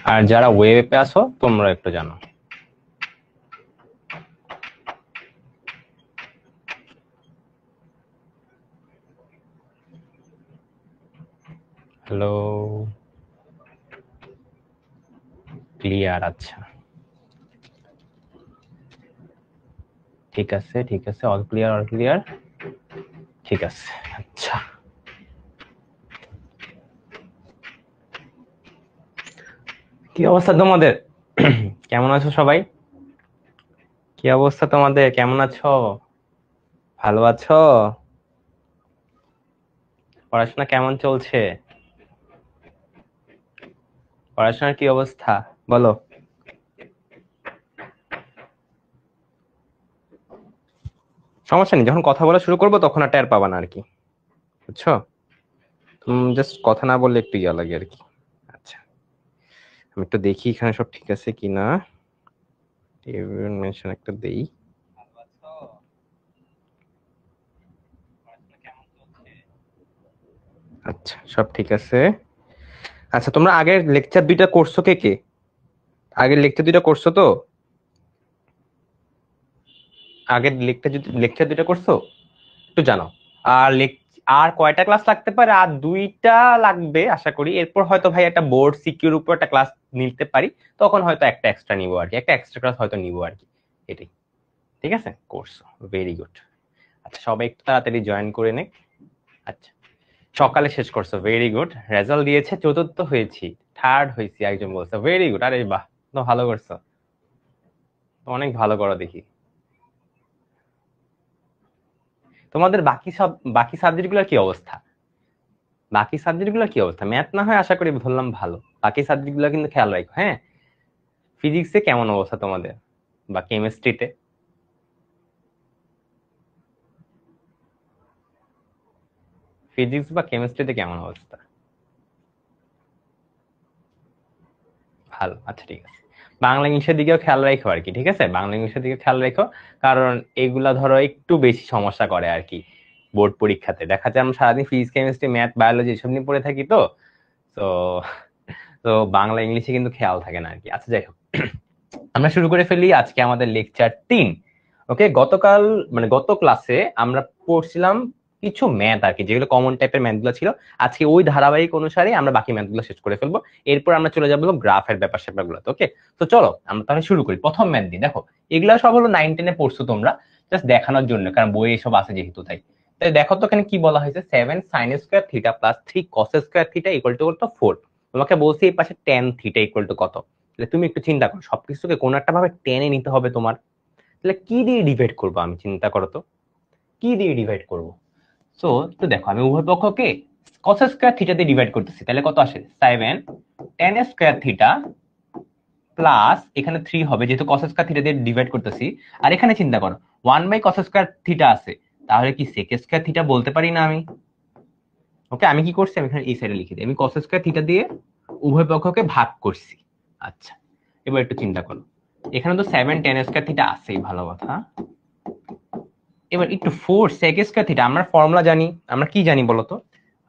আর যারা ওয়েবে আছো তোমরা একটু জানো। Hello, clear? আচ্ছা, ঠিক আছে ঠিক আছে, অল ক্লিয়ার অল ক্লিয়ার, ঠিক আছে। আচ্ছা, কি অবস্থা তোমাদের? কেমন আছো সবাই? কি অবস্থা তোমাদের, কেমন আছো? ভালো আছো? পড়াশোনা কেমন চলছে? পড়াশোনার কি অবস্থা বলো? সমস্যা নেই, যখন কথা বলা শুরু করবো তখন আর টের পাবা না আর কি, বুঝছো? তুমি জাস্ট কথা না বললে একটু ইয়া লাগে আর কি। আচ্ছা, আমি একটু দেখি এখানে সব ঠিক আছে কিনা। মেনশন একটা দেই। আচ্ছা, সব ঠিক আছে। আচ্ছা, তোমরা আগের লেকচার দুইটা করছো কে কে? আগের লেকচার দুইটা করছো তো? আগের লেকচার দুইটা করছো? একটু জানো। আর আর কয়টা ক্লাস লাগতে পারে? আর দুইটা লাগবে আশা করি। এরপর হয়তো ভাই একটা বোর্ড সিকিউর উপর একটা ক্লাস নিতে পারি, তখন হয়তো একটা এক্সট্রা নিবো আর কি, একটা এক্সট্রা ক্লাস হয়তো নিবো আর কি। এটাই। ঠিক আছে, করছো, ভেরি গুড। আচ্ছা, সবাই একটু তাড়াতাড়ি জয়েন করে নে। আচ্ছা, সকালে শেষ করছো, ভেরি গুড। রেজাল্ট দিয়েছে, চতুর্থ হয়েছি, থার্ড হয়েছি একজন বলছে, ভেরি গুড। আরে বাহ, তো ভালো করছো, তো অনেক ভালো করো দেখি। তোমাদের বাকি সাবজেক্ট গুলোর কি অবস্থা? বাকি সাবজেক্ট গুলোর কি অবস্থা? ম্যাথ না হয় আশা করি ধরলাম ভালো, বাকি সাবজেক্ট গুলো কিন্তু খেয়াল রাখো, হ্যাঁ? ফিজিক্সে কেমন অবস্থা তোমাদের, বা কেমিস্ট্রিতে? ফিজিক্স বা কেমিস্ট্রিতে কেমন অবস্থা? ভালো, আচ্ছা ঠিক আছে। বাংলা ইংলিশের দিকেও খেয়াল রাখো আর কি, ঠিক আছে? বাংলা ইংলিশের দিকে খেয়াল রাখো, কারণ এগুলা ধরো একটু বেশি সমস্যা করে আর কি বোর্ড পরীক্ষাতে। দেখা যায় আমরা সারাদিন ফিজিক্স কেমিস্ট্রি ম্যাথ বায়োলজি এসব নিয়ে পড়ে থাকি, তো তো তো বাংলা ইংলিশে কিন্তু খেয়াল থাকে না আর কি। আচ্ছা, যাই হোক, আমরা শুরু করে ফেলি আজকে আমাদের লেকচার 3। ওকে, গতকাল মানে গত ক্লাসে আমরা পড়ছিলাম কিছু ম্যাথ আর কি, যেগুলো কমন টাইপের ম্যাথ গুলো ছিল। আজকে ওই ধারাবাহিক অনুসারে আমরা বাকি ম্যাথ গুলো শেষ করে ফেলবো। এরপর আমরা চলে যাবো গ্রাফের ব্যাপার স্যাপার গুলো। ওকে, তো চলো আমরা তাহলে শুরু করি প্রথম ম্যাথ দিয়ে। দেখো, এগুলা সব হলো 9-10-এ পড়ছো তোমরা, জাস্ট দেখানোর জন্য, কারণ বইয়ে এসব আছে যেহেতু। তাই তাই দেখো তো এখানে কি বলা হয়েছে, 7 sin² θ + 3 cos² θ = 4। তোমাকে বলছি এই পাশে tan θ = কত। তাহলে তুমি একটু চিন্তা করো, সবকিছুকে কোনো একটা ভাবে টেনে নিতে হবে তোমার। তাহলে কি দিয়ে ডিভাইড করবো আমি, চিন্তা করো তো, কি দিয়ে ডিভাইড করবো? তো তো দেখো, আমি উভয় পক্ষকে cos² θ দিয়ে ডিভাইড করতেছি, তাহলে কত আসে? 7 tan² θ প্লাস এখানে 3 হবে, যেহেতু cos² θ দিয়ে ডিভাইড করতেছি। আর এখানে চিন্তা করো, 1/cos² θ আছে, তাহলে কি sec² θ বলতে পারি না আমি? ওকে, আমি কি করছি, আমি এখানে এই সাইডে লিখে দিই, আমি cos² θ দিয়ে উভয় পক্ষকে ভাগ করছি। আচ্ছা, এবার একটু চিন্তা করো, এখানে তো 7 tan² θ আছেই, ভালো কথা। এবার একটু 4 sec² θ, আমরা ফর্মুলা জানি, আমরা কি জানি বলতো?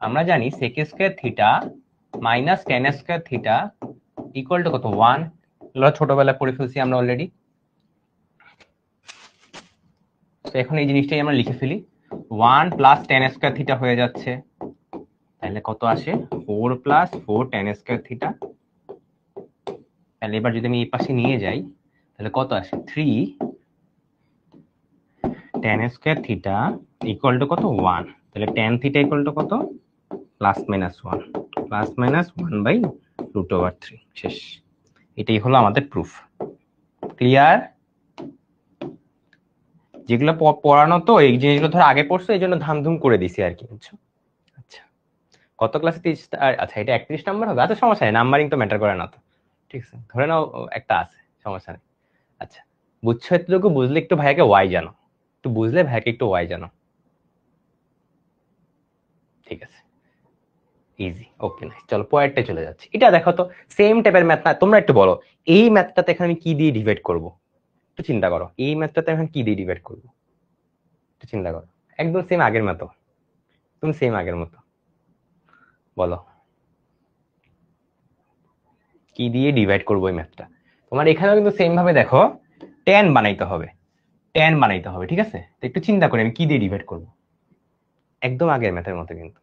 আমরা জানি sec² θ - tan² θ = কত, 1। ছোটবেলায় পড়ে ফেলছি আমরা অলরেডি। তো এখন এই জিনিসটাই আমরা লিখে ফেলি, 1 + tan² θ হয়ে যাচ্ছে, তাহলে কত আসে? 4 + 4 tan²θ। তাহলে এবার যদি আমি এই পাশে নিয়ে যাই, তাহলে কত আসে? 3 tan² θ = কত, 1। তাহলে tan θ = কত? +-1, +-1/√3। শেষ। এটাই হলো আমাদের প্রুফ। ক্লিয়ার? যেগুলো পড়ানো, তো এই জিনিসগুলো ধর আগে পড়ছো, এই জন্য ধামধুম করে দিছি আর কি, বুঝছো? আচ্ছা, কত ক্লাসে 30? আচ্ছা, এটা 31 নাম্বার হবে। আচ্ছা, সমস্যা নেই, নাম্বারিং তো ম্যাটার করে না তো। ঠিক আছে, ধরে নাও একটা আছে, সমস্যা নেই। আচ্ছা, বুঝছো? এতটুকু বুঝলে একটু ভাইয়াকে ওয়াই জানো, একটু বুঝলে ভাইয়াকে একটু ওয়াই জানো। ঠিক আছে, ইজি। ওকে, নাইস। চলো পরেরটা চলে যাচ্ছে। এটা দেখো তো, সেম টাইপের ম্যাথ না? তোমরা একটু বলো, এই ম্যাথটাতে এখানে আমি কি দিয়ে ডিভাইড করব? একটু চিন্তা করো, এই ম্যাথটাতে এখন কি দিয়ে ডিভাইড করব, একটু চিন্তা করো। একদম সেম আগের মতো, তুমি সেম আগের মতো বলো। কি দিয়ে ডিভাইড করবো এই ম্যাথটা? তোমার এখানেও কিন্তু সেম ভাবে দেখো tan বানাইতে হবে, ঠিক আছে? তো একটু চিন্তা করি আমি কি দিয়ে ডিভাইড করবো, একদম আগের ম্যাথের মতো কিন্তু।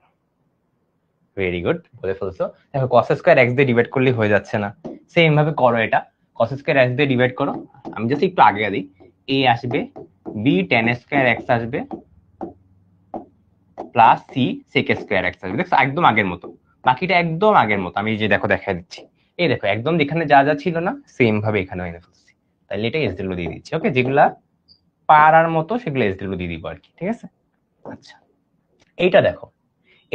ভেরি গুড, বলে ফেলছো। দেখো cos স্কয়ার x দিয়ে ডিভাইড করলে হয়ে যাচ্ছে না, সেম ভাবে করো এটা, cos স্কয়ার x দিয়ে ডিভাইড করো। আমি জাস্ট একটু আগে দিই, a আসবে, b tan স্কয়ার x আসবে, plus c sec square x আসবে। দেখো একদম আগের মতো, বাকিটা একদম আগের মতো। আমি যে দেখো দেখাই দিচ্ছি, এই দেখো একদম এখানে যা যা ছিল না সেম ভাবে এখানেও এনে ফেলছি। তাহলে এটা এস ডব্লিউ দিয়ে দিচ্ছি। ওকে, যেগুলা পারার মতো সেগুলো এস ডব্লিউ দিয়ে দিব আর কি, ঠিক আছে? আচ্ছা, এইটা দেখো,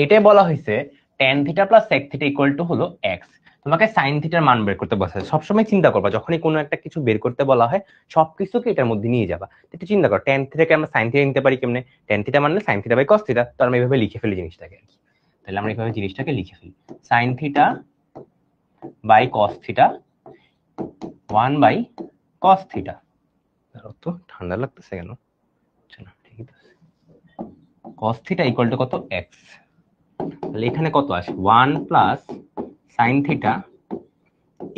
এটাই বলা হয়েছে tan theta plus sec theta equal to হলো x। তোমাকে sin থিটার মান বের করতে বলা হয়। সবসময় চিন্তা করবা যখনই কোনো একটা কিছু বের করতে বলা হয় সবকিছুকে এটার মধ্যে নিয়ে যাবা। একটু চিন্তা করো, tan থিটাকে আমরা sin থিটা নিতে পারি কেমনে? tan থিটা মানে sin theta by cos theta. তো আমরা এইভাবে লিখে ফেলি জিনিসটাকে আর কি। তাহলে আমরা এইভাবে জিনিসটাকে লিখে ফেলি, sin theta by cos theta 1 by cos theta. তো ঠান্ডা লাগতেছে কেন? চলো ঠিক আছে, cos থিটা ইকুয়াল টু কত? x। তাহলে এখানে কত আসে? 1 plus sin theta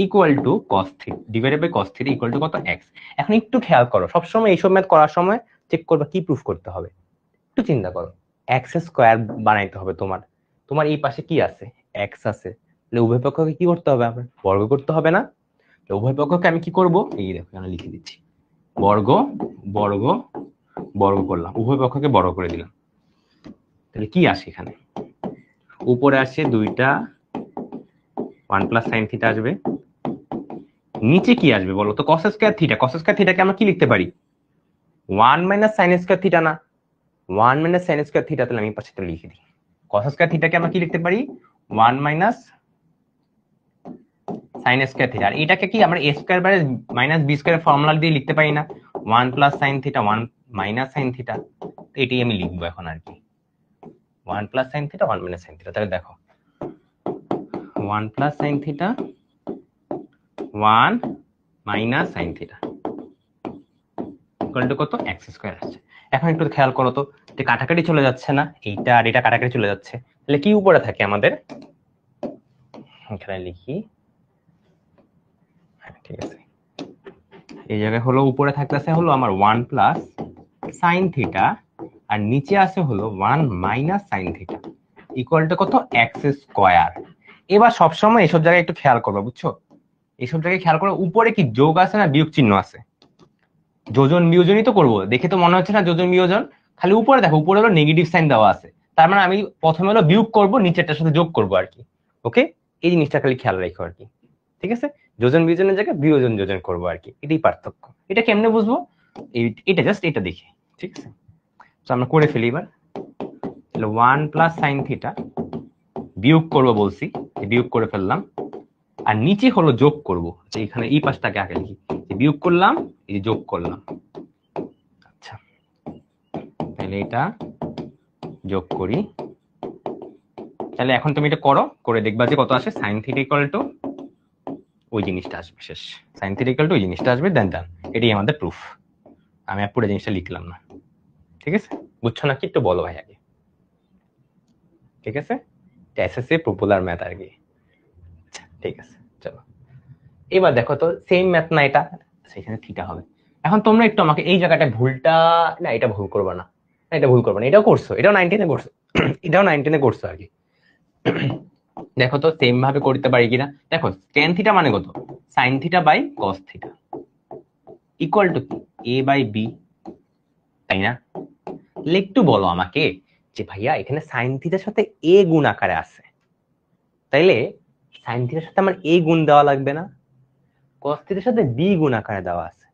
equal to cos theta divided by cos theta equal to কত? x। এখন একটু খেয়াল করো, সবসময় এইসব ম্যাথ করার সময় চেক করবা কি প্রুফ করতে হবে। একটু চিন্তা করো, x স্কয়ার বানাইতে হবে তোমার, তোমার এই পাশে কি আছে? x আছে। তাহলে উভয় পক্ষকে কি করতে হবে? আমরা বর্গ করতে হবে না? উভয় পক্ষকে আমি কি করব? এই দেখো এখানে লিখে দিচ্ছি, বর্গ বর্গ বর্গ করলাম, উভয় পক্ষকে বর্গ করে দিলাম। তাহলে কি আসে এখানে? উপরে আসে দুইটা 1 প্লাস সাইন থিটা আসবে, নিচে কি আসবে বলো তো? cos square theta. cos square থিটাকে আমরা কি লিখতে পারি? 1 মাইনাস সাইন স্কয়ার থিটা না? 1 মাইনাস সাইন স্কয়ার থিটা। তাহলে আমি পাশে লিখে দিই, cos স্কয়ার থিটাকে আমরা কি লিখতে পারি? 1 মাইনাস সাইন স্কয়ার থিটা। আর এটাকে কি আমরা a square by minus b স্কয়ারের ফর্মুলা দিয়ে লিখতে পারি না? 1 plus sine theta 1 minus sine theta. এটাই আমি লিখবো এখন আর কি, 1 plus sine theta 1 minus sine theta. তাহলে দেখো 1 plus sine theta 1 minus sine theta equal to কত? x স্কয়ার আসছে। এখন একটু খেয়াল করো তো, যে কাটাকাটি চলে যাচ্ছে না? এইটা আর এটা কাটাকাটি চলে যাচ্ছে, তাহলে কি উপরে থাকে আমাদের? এখানে লিখি, ঠিক আছে, এই জায়গায় হলো উপরে থাকতেছে হলো আমার 1 প্লাস সাইন থিটা, আর নিচে আছে হলো 1 minus sine theta equal to কত? x square. এবার সবসময় এসব জায়গায় একটু খেয়াল করবা, বুঝছো? এইসব জায়গায় খেয়াল করো, উপরে কি যোগ আছে না বিয়োগ চিহ্ন আছে? যোজন বিয়োজনই তো করবো, দেখে তো মনে হচ্ছে না যোজন বিয়োজন। খালি উপরে দেখো, উপরে হলো নেগেটিভ সাইন দেওয়া আছে, তার মানে আমি প্রথমে হলো বিয়োগ করব, নিচেরটার সাথে যোগ করব আর কি। ওকে, এই জিনিসটা খালি খেয়াল রাখো আর কি, ঠিক আছে? যোজন বিয়োজনের জায়গায় বিয়োজন যোজন করবো আর কি, এটাই পার্থক্য। এটা কেমনে বুঝবো? এটা জাস্ট এটা দেখে, ঠিক আছে? তো আমরা করে ফেলি এবার। তাহলে 1 প্লাস সাইন থিটা বিয়োগ করবো বলছি, বিয়োগ করে ফেললাম। আর নিচে হলো যোগ করব, যে এখানে এই পাশটাকে আগে লিখি, বিয়োগ করলাম, এই যে যোগ করলাম। আচ্ছা, তাহলে এটা যোগ করি। তাহলে এখন তুমি এটা করো, করে দেখবা যে কত আসে। সাইন থিটা ইকুয়াল টু ওই জিনিসটা আসবে, শেষ। সাইন থিটা ইকুয়াল টু ওই জিনিসটা আসবে, দেন ডান। এটাই আমাদের প্রুফ। আমি আর পুরো জিনিসটা লিখলাম না, ঠিক আছে? বুঝছো না কি? একটু বলো ভাই আগে, ঠিক আছে? এসএসসি পপুলার ম্যাথ আর কি। আচ্ছা, ঠিক আছে, চলো এবার দেখো তো, সেম ম্যাথ না এটা? সেখানে থিটা হবে। এখন তোমরা একটু আমাকে এই জায়গাটা ভুলটা, না এটা ভুল করবে না, এটা ভুল করবে না, এটাও করছো, এটাও 19 করছো, এটাও 19 করছো আর কি। দেখো তো সেম ভাবে করতে পারি কিনা। দেখো tan থিটা মানে কত? sin theta by cos theta equal to a by b, তাই না? একটু বলো আমাকে যে ভাইয়া এখানে sin থিটার সাথে a গুণ আকারে আছে, তাইলে sin থিটার সাথে আমার a গুণ দেওয়া লাগবে না? cos থিটার সাথে b গুণ আকারে দেওয়া আছে,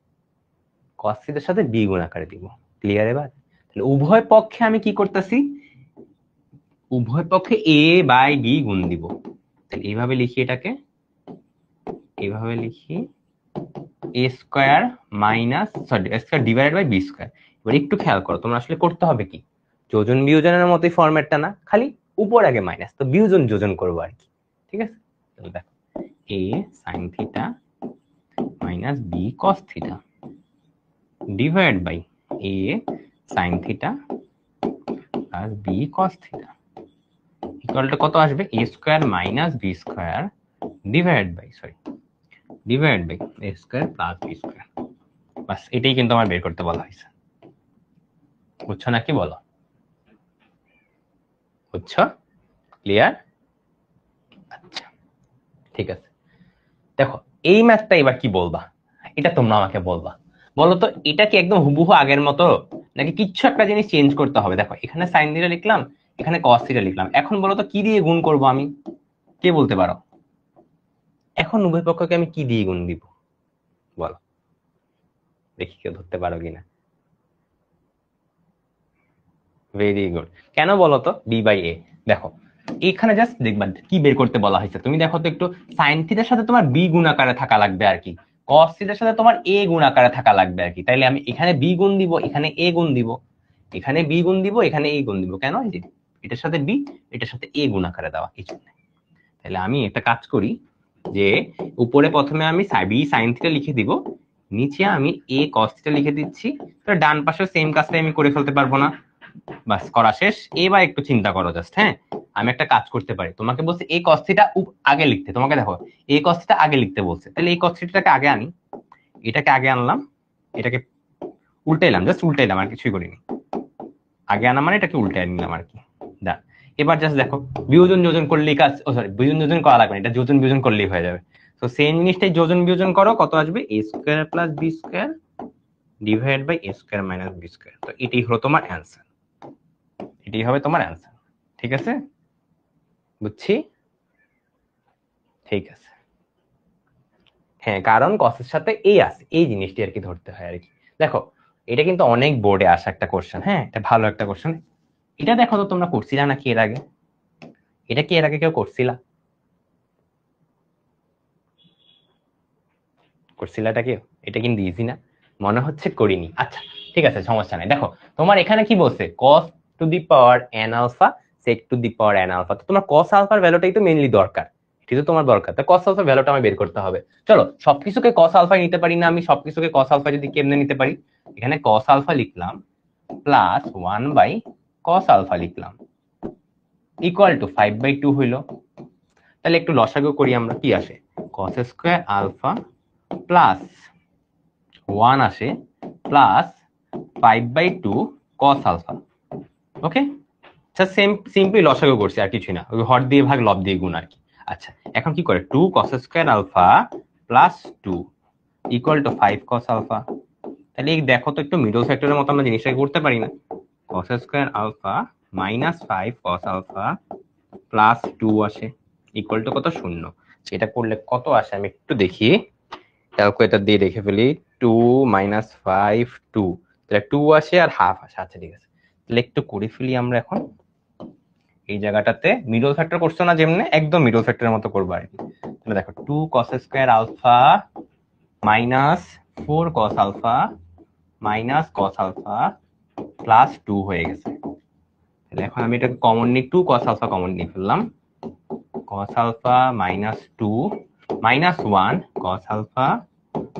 cos থিটার সাথে b গুণ আকারে দিব। ক্লিয়ার এবার? তাহলে উভয় পক্ষে আমি কি করতেছি? উভয় পক্ষে a বাই b গুণ দিব। তাহলে এইভাবে লিখি এটাকে, এইভাবে লিখি a square minus sorry a square divided by b square. এবার একটু খেয়াল করো, তোমরা আসলে করতে হবে কি, যোজন বিয়োজনের মতোই ফরম্যাটটা না, খালি উপর আগে মাইনাস, তো বিয়োজন যোজন করবো আর কি, ঠিক আছে? তাহলে দেখো a sin theta minus b cos theta divide by a sin theta plus b cos theta equal to কত আসবে? a square minus b square divide by divide by A square plus B square. বাস এটাই কিন্তু আমার বের করতে বলা হয়েছে। বুঝছো নাকি বলো? বুঝছো? ক্লিয়ার? আচ্ছা ঠিক আছে, দেখো এই ম্যাথটা এবার কি বলবা, এটা তোমরা আমাকে বলবা। বলো তো এটা কি একদম হুবহু আগের মতো, নাকি কিচ্ছু একটা জিনিস চেঞ্জ করতে হবে? দেখো এখানে সাইন থিটা লিখলাম, এখানে কস থিটা লিখলাম, এখন বলো তো কি দিয়ে গুণ করব আমি? কে বলতে পারো? এখন উভয় পক্ষকে আমি কি দিয়ে গুণ দিব বলো, দেখি কেউ ধরতে পারো কিনা। Very good. কেন বলো তো? বি বাই এ। দেখো এখানে জাস্ট দেখবা কি বের করতে বলা হয়েছে, তুমি দেখো তো একটু, সাইন থিটার সাথে তোমার বি গুণ আকারে থাকা লাগবে আর কি, কস থিটার সাথে তোমার এ গুণ আকারে থাকা লাগবে আর কি। তাইলে আমি এখানে বি গুণ দিব, এখানে এ গুণ দিব, এখানে বি গুণ দিব, এখানে এ গুণ দিব। কেন? এই যে এটার সাথে বি, এটার সাথে এ গুণ আকারে দেওয়া, এই জন্য। তাহলে আমি একটা কাজ করি, যে উপরে প্রথমে আমি বি সাইন থিটা লিখে দিব, নিচে আমি এ কস থিটা লিখে দিচ্ছি। তো ডান পাশে সেম কাজটাই আমি করে ফেলতে পারবো না? বাস করা শেষ। এবার একটু চিন্তা করো জাস্ট, হ্যাঁ আমি একটা কাজ করতে পারি, তোমাকে বলছে এই কস থিটা আগে লিখতে, তোমাকে দেখো এই কস থিটা আগে লিখতে বলছে, তাহলে এই কস থিটাকে আগে আনি, এটাকে আগে আনলাম, এটাকে উল্টাইলাম, জাস্ট উল্টাইলাম, আর কিছুই করিনি। আগে আনা মানে এটাকে উল্টাই নিলাম আর কি। দা এবার জাস্ট দেখো বিয়োজন যোজন করলেই কাজ, ও সরি বিয়োজন যোজন করা লাগবে না, এটা যোজন বিয়োজন করলেই হয়ে যাবে। তো সেম জিনিসটাই যোজন বিয়োজন করো, কত আসবে? A square plus B square divide by A square minus B square. তো এটাই হলো তোমার অ্যান্সার, এটাই হবে তোমার অ্যান্সার। ঠিক আছে, বুঝছি? ঠিক আছে, হ্যাঁ কারণ কসের সাথে এই আছে, এই জিনিসটি আর কি ধরতে হয় আর কি। দেখো এটা কিন্তু অনেক বোর্ডে আসা একটা কোশ্চেন, হ্যাঁ এটা ভালো একটা কোশ্চেন। এটা দেখো তো তোমরা করছিলা নাকি এর আগে? এটা কি এর আগে কেউ করছিলা? করছিলাটা কেউ? এটা কিন্তু ইজি না, মনে হচ্ছে করিনি। আচ্ছা ঠিক আছে, সমস্যা নাই। দেখো তোমার এখানে কি বলছে, cos to the power n alpha sec to the power n alpha. তো তোমার cos আলফার ভ্যালুটাই তো মেইনলি দরকার, এটি তো তোমার দরকার। তো cos আলফার ভ্যালুটা আমি বের করতে হবে। চলো সবকিছুকে cos আলফা নিতে পারি না আমি? সবকিছুকে cos আলফা যদি কেমনে নিতে পারি, এখানে cos আলফা লিখলাম প্লাস 1 বাই cos আলফা লিখলাম ইকুয়াল টু 5/2 হইলো। তাহলে একটু লসাগু করি আমরা, কি আসে? cos স্কয়ার আলফা প্লাস 1 আসে প্লাস 5/2 cos আলফা। ওকে, আচ্ছা সিম্পলি লসাগু করছি, আর কিছুই না, ওই হর দিয়ে ভাগ লব দিয়ে গুণ আর কি। আচ্ছা এখন কি করে, 2 cos square alpha plus 2 equal to 5 cos alpha. তাহলে এই দেখো তো একটু মিডল ফ্যাক্টরের মতো আমরা জিনিসটাকে করতে পারি না? cos square alpha minus 5 cos alpha plus 2 আসে ইকুয়াল টু কত? 0। এটা করলে কত আসে আমি একটু দেখি, ক্যালকুলেটর দিয়ে দেখে ফেলি। 2 মাইনাস 5 2, তাহলে 2 আসে আর হাফ আসে। আচ্ছা ঠিক আছে, তাহলে একটু করে ফেলি আমরা এখন। এই জায়গাটাতে মিডল ফ্যাক্টর করছো না, যেমনে একদম মিডল ফ্যাক্টরের মতো করবো আর কি। তাহলে দেখো 2 cos square alpha minus 4 cos alpha minus cos alpha plus 2 হয়ে গেছে। তাহলে এখন আমি এটাকে কমন নিই, 2 cos আলফা কমন নিয়ে ফেললাম, cos alpha minus 2 minus 1 cos alpha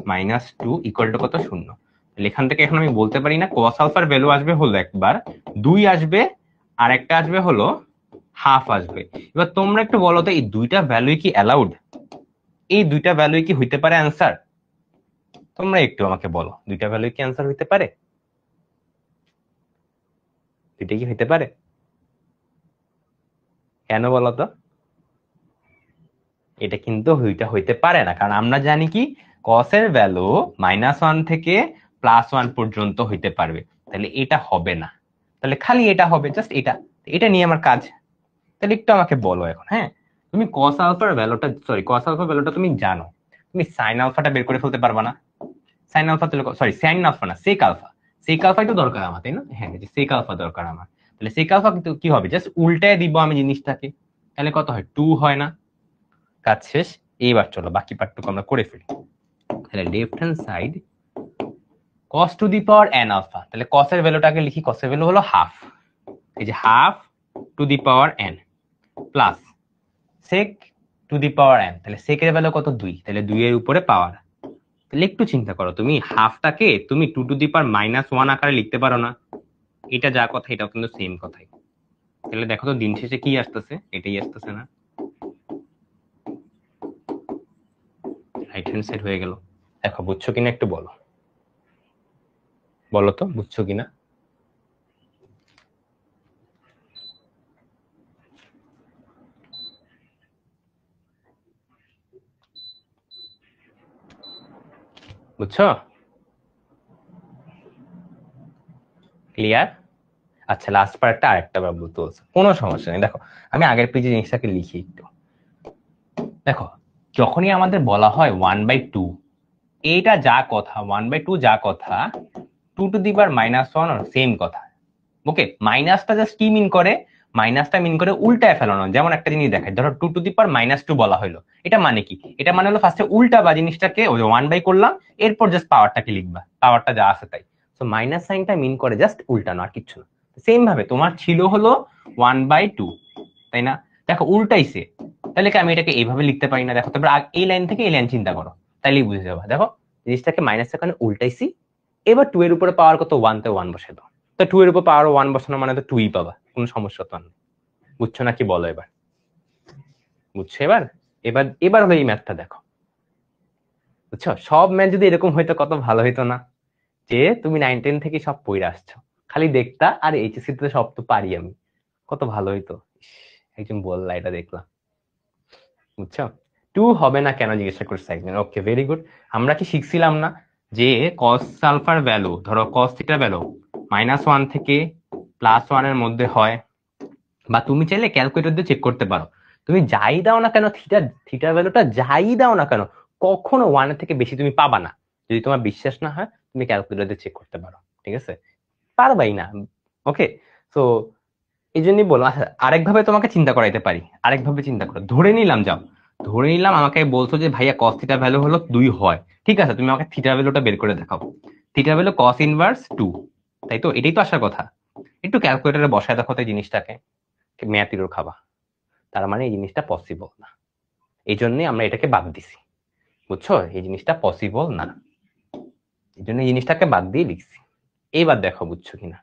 minus 2 equal to কত? 0। তাহলে এখান থেকে এখন আমি বলতে পারি না cos আলফার ভ্যালু আসবে হলো একবার 2 আসবে, আর একটা আসবে হলো হাফ আসবে। এবার তোমরা একটু বলো তো এই দুইটা ভ্যালুই কি অ্যালাউড? এই দুইটা ভ্যালুই কি হইতে পারে অ্যান্সার? তোমরা একটু আমাকে বলো, দুইটা ভ্যালুই কি অ্যান্সার হইতে পারে? দুইটা কি হইতে পারে? কেন বলো তো? এটা কিন্তু হইতে পারে না, কারণ আমরা জানি কি cos এর ভ্যালু -1 থেকে +1 পর্যন্ত হইতে পারবে, তাহলে এটা হবে না। তাহলে খালি এটা হবে, জাস্ট এটা, এটা নিয়ে আমার কাজ। তাহলে একটু আমাকে বলো এখন, হ্যাঁ তুমি cos আলফার ভ্যালুটা, সরি cos আলফার ভ্যালুটা তুমি জানো, তুমি sin আলফাটা বের করে ফেলতে পারবা না? sin alpha, sorry sin alpha না, sec আলফা। sec আলফাই তো দরকার আমার, তাই না? হ্যাঁ sec আলফা দরকার আমার। তাহলে sec আলফা কিন্তু কি হবে, জাস্ট উল্টায় দিব আমি জিনিসটাকে, তাহলে কত হয়? 2 হয় না? কাজ শেষ। এইবার চলো বাকি পার্টটুকু আমরা করে ফেলি। তাহলে left hand side cos to the power n alpha, তাহলে cos এর ভ্যালুটাকে লিখি, cos এর ভ্যালু হলো হাফ, এই যে have to the power n plus sec to the power n, তাহলে sec এর ভ্যালু কত? 2, তাহলে 2 এর উপরে পাওয়ার। তাহলে একটু চিন্তা করো, তুমি হাফটাকে তুমি 2 টু দি পাওয়ার -1 আকারে লিখতে পারো না? এটা যা কথা এটাও কিন্তু সেম কথাই। তাহলে দেখো তো দিন শেষে কি আসতেছে, এটাই আসতেছে না? রাইট হ্যান্ড সাইড হয়ে গেল। দেখো বুঝছো কিনা একটু বলো, বলো তো বুঝছো কিনা। বুঝছো? ক্লিয়ার? আচ্ছা লাস্ট পার্টটা আরেকটা বার বলতে বলছো, কোনো সমস্যা নেই। দেখো আমি আগের পেজে জিনিসটাকে লিখি একটু। দেখো যখনই আমাদের বলা হয় 1/2, এইটা যা কথা 1/2 যা কথা 2⁻⁻1 সেম কথা। ওকে, মাইনাসটা জাস্ট কি মিন করে, মাইনাসটা মিন করে উল্টায় ফেলানো। যেমন একটা জিনিস দেখায়, ধরো 2⁻2 বলা হলো, এটা মানে কি, এটা মানে হলো ফার্স্টে উল্টা বা জিনিসটাকে ওই 1/, করলাম, এরপর জাস্ট পাওয়ারটাকে লিখবা, পাওয়ারটা যা আছে তাই। তো মাইনাস সাইনটা মিন করে জাস্ট উল্টানো, আর কিছু না। সেম ভাবে তোমার ছিল হলো 1/2, তাই না? দেখো উল্টাইছে, তাহলে কি আমি এটাকে এইভাবে লিখতে পারি না? দেখো তারপর এই লাইন থেকে এই লাইন চিন্তা করো, তাইলেই বুঝে যাবা। দেখো জিনিসটাকে মাইনাসের কারণে উল্টাইছি, এবার 2 এর উপরে পাওয়ার কত, 1 তে 1 বসে দাও। তো 2 এর উপর পাওয়ার 1 বসানো মানে তো 2ই পাবা, কোনো সমস্যা তো নেই। বুঝছো নাকি বলো এবার? বুঝছো এবার? এবার এবার হলো এই ম্যাথটা দেখো। বুঝছো? সব ম্যাথ যদি এরকম হইতো কত ভালো হইতো না, যে তুমি 9-10 থেকে সব পড়ে আসছো, খালি দেখতা আর এইচএসসি তে সব তো পারি আমি, কত ভালো হইতো। ইস, একজন বললা এটা দেখলাম। বুঝছো? 2 হবে না কেন জিজ্ঞাসা করছে একজন। Okay very good. আমরা কি শিখছিলাম না যে cos আলফার ভ্যালু, ধরো cos থিটার ভ্যালু -1 থেকে +1 এর মধ্যে হয়, বা তুমি চাইলে ক্যালকুলেটর দিয়ে চেক করতে পারো। তুমি যাই দাও না কেন, থিটার ভ্যালুটা যাই দাও না কেন, কখনো 1 এর থেকে বেশি তুমি পাবা না। যদি তোমার বিশ্বাস না হয় তুমি ক্যালকুলেটর দিয়ে চেক করতে পারো, ঠিক আছে? পারবাই না। ওকে, তো এই জন্যই বললাম। আচ্ছা আরেকভাবে তোমাকে চিন্তা করাইতে পারি, আরেকভাবে চিন্তা করো। ধরে নিলাম, যাও ধরে নিলাম আমাকে বলছো যে ভাইয়া cos থিটা ভ্যালু হলো 2 হয়, ঠিক আছে? তুমি আমাকে থিটা ভ্যালুটা বের করে দেখাও। থিটা ভ্যালু cos ইনভার্স 2, তাই তো? এটাই তো আসার কথা। একটু ক্যালকুলেটরে বসায় দেখো তো এই জিনিসটাকে, ম্যাথিরও খাবা। তার মানে এই জিনিসটা পসিবল না, এই জন্যই আমরা এটাকে বাদ দিছি। বুঝছো? এই জিনিসটা পসিবল না, এই জন্য এই জিনিসটাকে বাদ দিয়ে লিখছি। এইবার দেখো বুঝছো কিনা।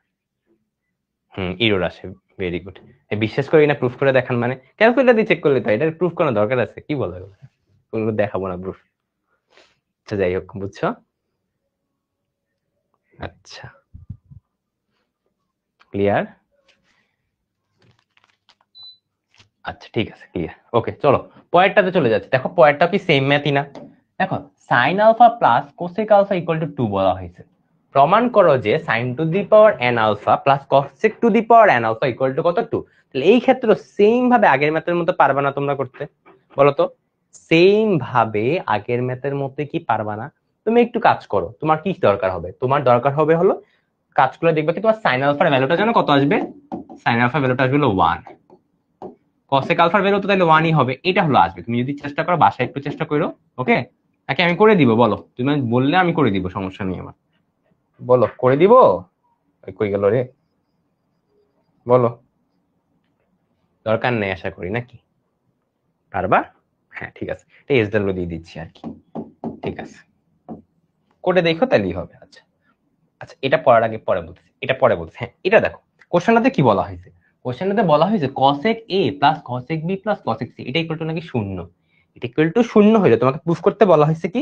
এরর আসে, ভেরি গুড। বিশ্বাস করি না প্রুফ করে দেখান মানে, ক্যালকুলেটর দিয়ে চেক করলে তো এটা প্রুফ করার দরকার আছে, কি বলো? ওগুলো দেখাবো না প্রুফ। আচ্ছা যাই হোক, বুঝছো? আচ্ছা ক্লিয়ার? আচ্ছা ঠিক আছে, ক্লিয়ার। ওকে চলো পরেরটাতে চলে যাচ্ছে। দেখো পরেরটা কি সেম ম্যাথই না? দেখো sine alpha plus cosec alpha equal to 2 বলা হয়েছে। প্রমাণ করো যে sine to the power n alpha plus cosec to the power n alpha equal to কত, 2। তাহলে এই ক্ষেত্রে সেম ভাবে আগের ম্যাথের মতো পারবা না তোমরা করতে? বলো তো, সেম ভাবে আগের ম্যাথের মধ্যে কি পারবা না? তুমি একটু কাজ করো, তোমার কি দরকার হবে? তোমার দরকার হবে হলো কাজ করে দেখবে কি তোমার সাইন আলফার ভ্যালুটা জানো কত আসবে? সাইন আলফার ভ্যালুটা আসবে হলো 1, কসেক আলফার ভ্যালু তো তাহলে 1ই হবে, এটা হলো আসবে। তুমি যদি চেষ্টা করো, বাসায় একটু চেষ্টা করো। ওকে, নাকি আমি করে দিব? বলো, তুমি বললে আমি করে দিব, সমস্যা নেই আমার। বলো করে দিব। কই গেল রে? বলো। দরকার নেই আশা করি, নাকি পারবা? হ্যাঁ ঠিক আছে, এটা এসডব্লিউ দিয়ে দিচ্ছি আর কি। ঠিক আছে, করে দেখো তাহলেই হবে। আচ্ছা আচ্ছা, এটা পড়ার আগে পরে বলতেছি, এটা পরে বলতেছি। হ্যাঁ এটা দেখো, কোশ্চেনটাতে কি বলা হয়েছে? কোশ্চেনটাতে বলা হয়েছে cosec a plus cosec b plus cosec c এটা ইকুয়াল টু নাকি 0। এটা ইকুয়াল টু 0 হইলে তোমাকে প্রুফ করতে বলা হয়েছে কি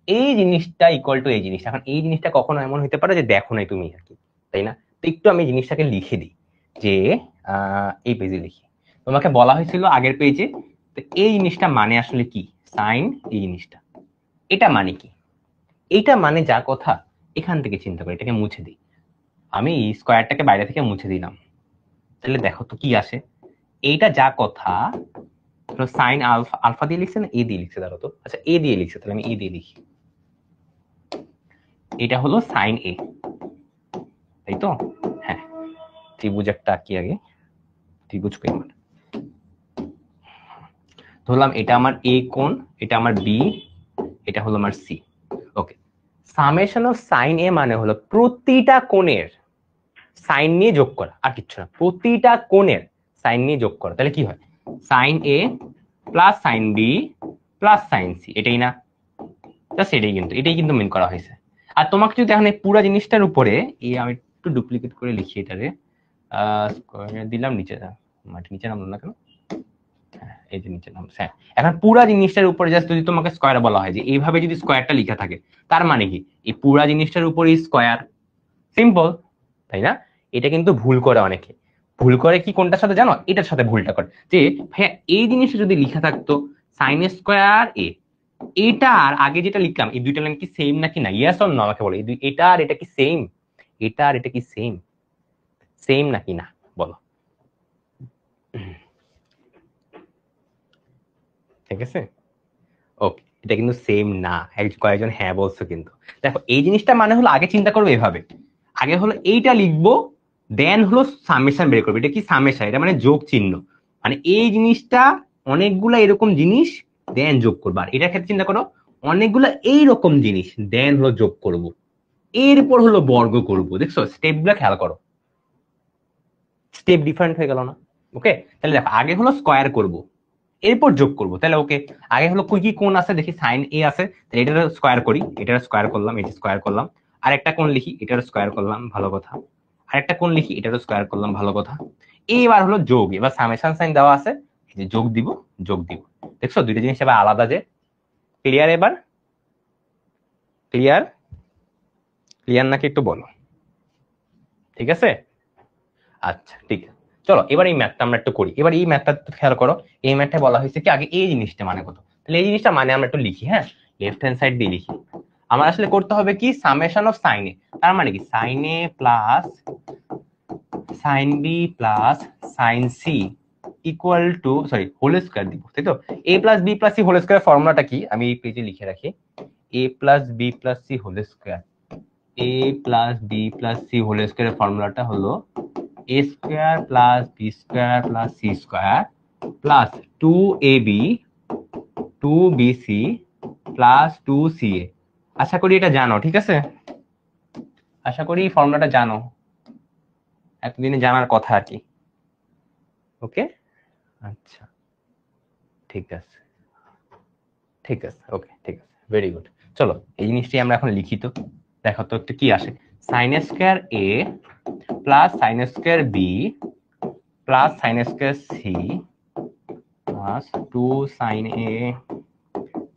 এই জিনিসটা ইকুয়াল টু এই জিনিসটা। এখন এই জিনিসটা কখনো এমন হইতে পারে যে দেখো নাই তুমি আর কি, তাই না? তো একটু আমি জিনিসটাকে লিখে দিই, যে এই পেজে লিখি। তোমাকে বলা হয়েছিল আগের পেজে, তো এই জিনিসটা মানে আসলে কি, সাইন এই জিনিসটা, এটা মানে কি? এইটা মানে যা কথা, এখান থেকে চিন্তা করি, এটাকে মুছে দিই। আমি স্কোয়ারটাকে বাইরে থেকে মুছে দিলাম, তাহলে দেখো তো কি আসে। এইটা যা কথা, সাইন আলফা, আলফা দিয়ে লিখছে না এ দিয়ে লিখছে? ধরো তো, আচ্ছা এ দিয়ে লিখছে, তাহলে আমি এ দিয়ে লিখি। এটা হলো সাইন এ, তাই তো? হ্যাঁ, ত্রিভুজ একটা আঁকি আগে। ত্রিভুজ কই আমার? ধরলাম এটা আমার এ কোণ, এটা আমার বি, এটা হলো আমার C. Okay, summation of sine A মানে হলো প্রতিটা কোণের সাইন নিয়ে যোগ করা, আর কিচ্ছু না। প্রতিটা কোণের সাইন নিয়ে যোগ করা, তাহলে কি হয়? Sine A plus sine B plus sine C, এটাই না? জাস্ট এটাই কিন্তু মেন করা হয়েছে। আর তোমাকে যদি এখন এই পুরো জিনিসটার উপরে এই, আমি একটু ডুপ্লিকেট করে লিখি এটারে, দিলাম নিচে, মাটি নিচে নামলো না কেন? এই যে নিচে নামছে। হ্যাঁ, এখন পুরা জিনিসটার উপরে জাস্ট যদি তোমাকে স্কয়ার বলা হয়, যে এইভাবে যদি স্কয়ারটা লেখা থাকে, তার মানে কি এই পুরা জিনিসটার উপরে স্কয়ার। সিম্পল, তাই না? এটা কিন্তু ভুল করে অনেকে। ভুল করে কি কোনটার সাথে জানো? এটার সাথে ভুলটা করে, যে হ্যাঁ এই জিনিসটা যদি লেখা থাকতো সাইন স্কয়ার এ, এটা আর আগে যেটা লিখলাম এই দুইটা লাইন কি সেম নাকি না? ইয়েস অর নো আমাকে বলো, এটা আর এটা কি সেম? এটা আর এটা কি সেম? সেম নাকি না বলো? ঠিক আছে, ওকে, এটা কিন্তু সেম না। কয়েকজন হ্যাঁ বলছো কিন্তু। দেখো এই জিনিসটা মানে হলো, আগে চিন্তা করবো এভাবে, আগে হলো এইটা লিখবো, দেন হলো সামেশন বের করবো। এটা কি সামেশন? এটা মানে যোগ চিহ্ন, মানে এই জিনিসটা অনেকগুলা এরকম জিনিস দেন যোগ করবো। আর এটার ক্ষেত্রে চিন্তা করো, অনেকগুলা এইরকম জিনিস দেন হলো যোগ করব, এরপর হলো বর্গ করব। দেখছো স্টেপ গুলা খেয়াল করো, স্টেপ ডিফারেন্ট হয়ে গেল না? ওকে, তাহলে দেখো আগে হলো স্কয়ার করব, এরপর যোগ করব। তাহলে ওকে, আগে হলো কি কি কোণ আছে দেখি, সাইন এ আছে, তাহলে এটার স্কয়ার করি, এটার স্কয়ার করলাম, এটা স্কয়ার করলাম। আরেকটা কোণ লিখি, এটার স্কয়ার করলাম, ভালো কথা। আরেকটা কোণ লিখি, এটারও স্কয়ার করলাম, ভালো কথা। এইবার হলো যোগ, এবার সামেশন সাইন দেওয়া আছে, এই যে যোগ দিব, যোগ দিব। দেখছো দুইটা জিনিস এবার আলাদা। যে ক্লিয়ার? এবার ক্লিয়ার? ক্লিয়ার নাকি একটু বলো? ঠিক আছে, আচ্ছা ঠিক আছে। চলো এবার এই ম্যাথটা আমরা একটু করি। এবার এই ম্যাথটা খেয়াল করো, এই ম্যাথটা বলা হয়েছে কি, আগে এই জিনিসটা মানে কত, তাহলে এই জিনিসটা মানে আমরা একটু লিখি। হ্যাঁ, লেফট হ্যান্ড সাইড দিয়ে লিখি। আমার আসলে করতে হবে কি, সামেশন অফ সাইন এ, তার মানে কি sine A plus sine B plus sine C equal to, sorry whole square দিব, তাই তো? A plus B plus C whole square ফর্মুলাটা কি আমি এই পেজে লিখে রাখি। A plus B plus C whole square, A plus B plus C whole স্কয়ারের ফর্মুলাটা হলো a square plus b square plus c square plus 2ab 2bc plus 2ca। আশা করি এটা জানো, ঠিক আছে? আশা করি এই ফর্মুলাটা জানো, এতদিনে জানার কথা আর কি। ওকে, আচ্ছা ঠিক আছে, ঠিক আছে, ওকে ঠিক আছে, ভেরি গুড। চলো এই জিনিসটি আমরা এখন লিখি তো, দেখো তো একটু কি আসে। Sine square a plus sine square b plus sine square c plus 2 sine a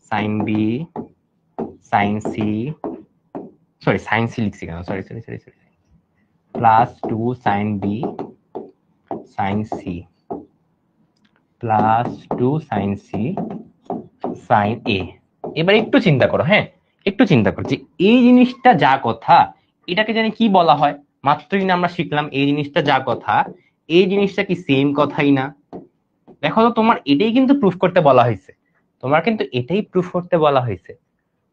sine b sine c, sorry sine C লিখছি কেন, sorry sorry sorry sorry, plus 2 sine B sine C plus 2 sine C sine A. এবার একটু চিন্তা করো, হ্যাঁ একটু চিন্তা করো, যে এই জিনিসটা যা কথা, এটাকে জানি কি বলা হয়? মাত্রই না আমরা শিখলাম এই জিনিসটা যা কথা, এই জিনিসটা কি সেম কথাই না? দেখো তো, তোমার এটাই কিন্তু প্রুফ করতে বলা হয়েছে, তোমার কিন্তু এটাই প্রুফ করতে বলা হয়েছে।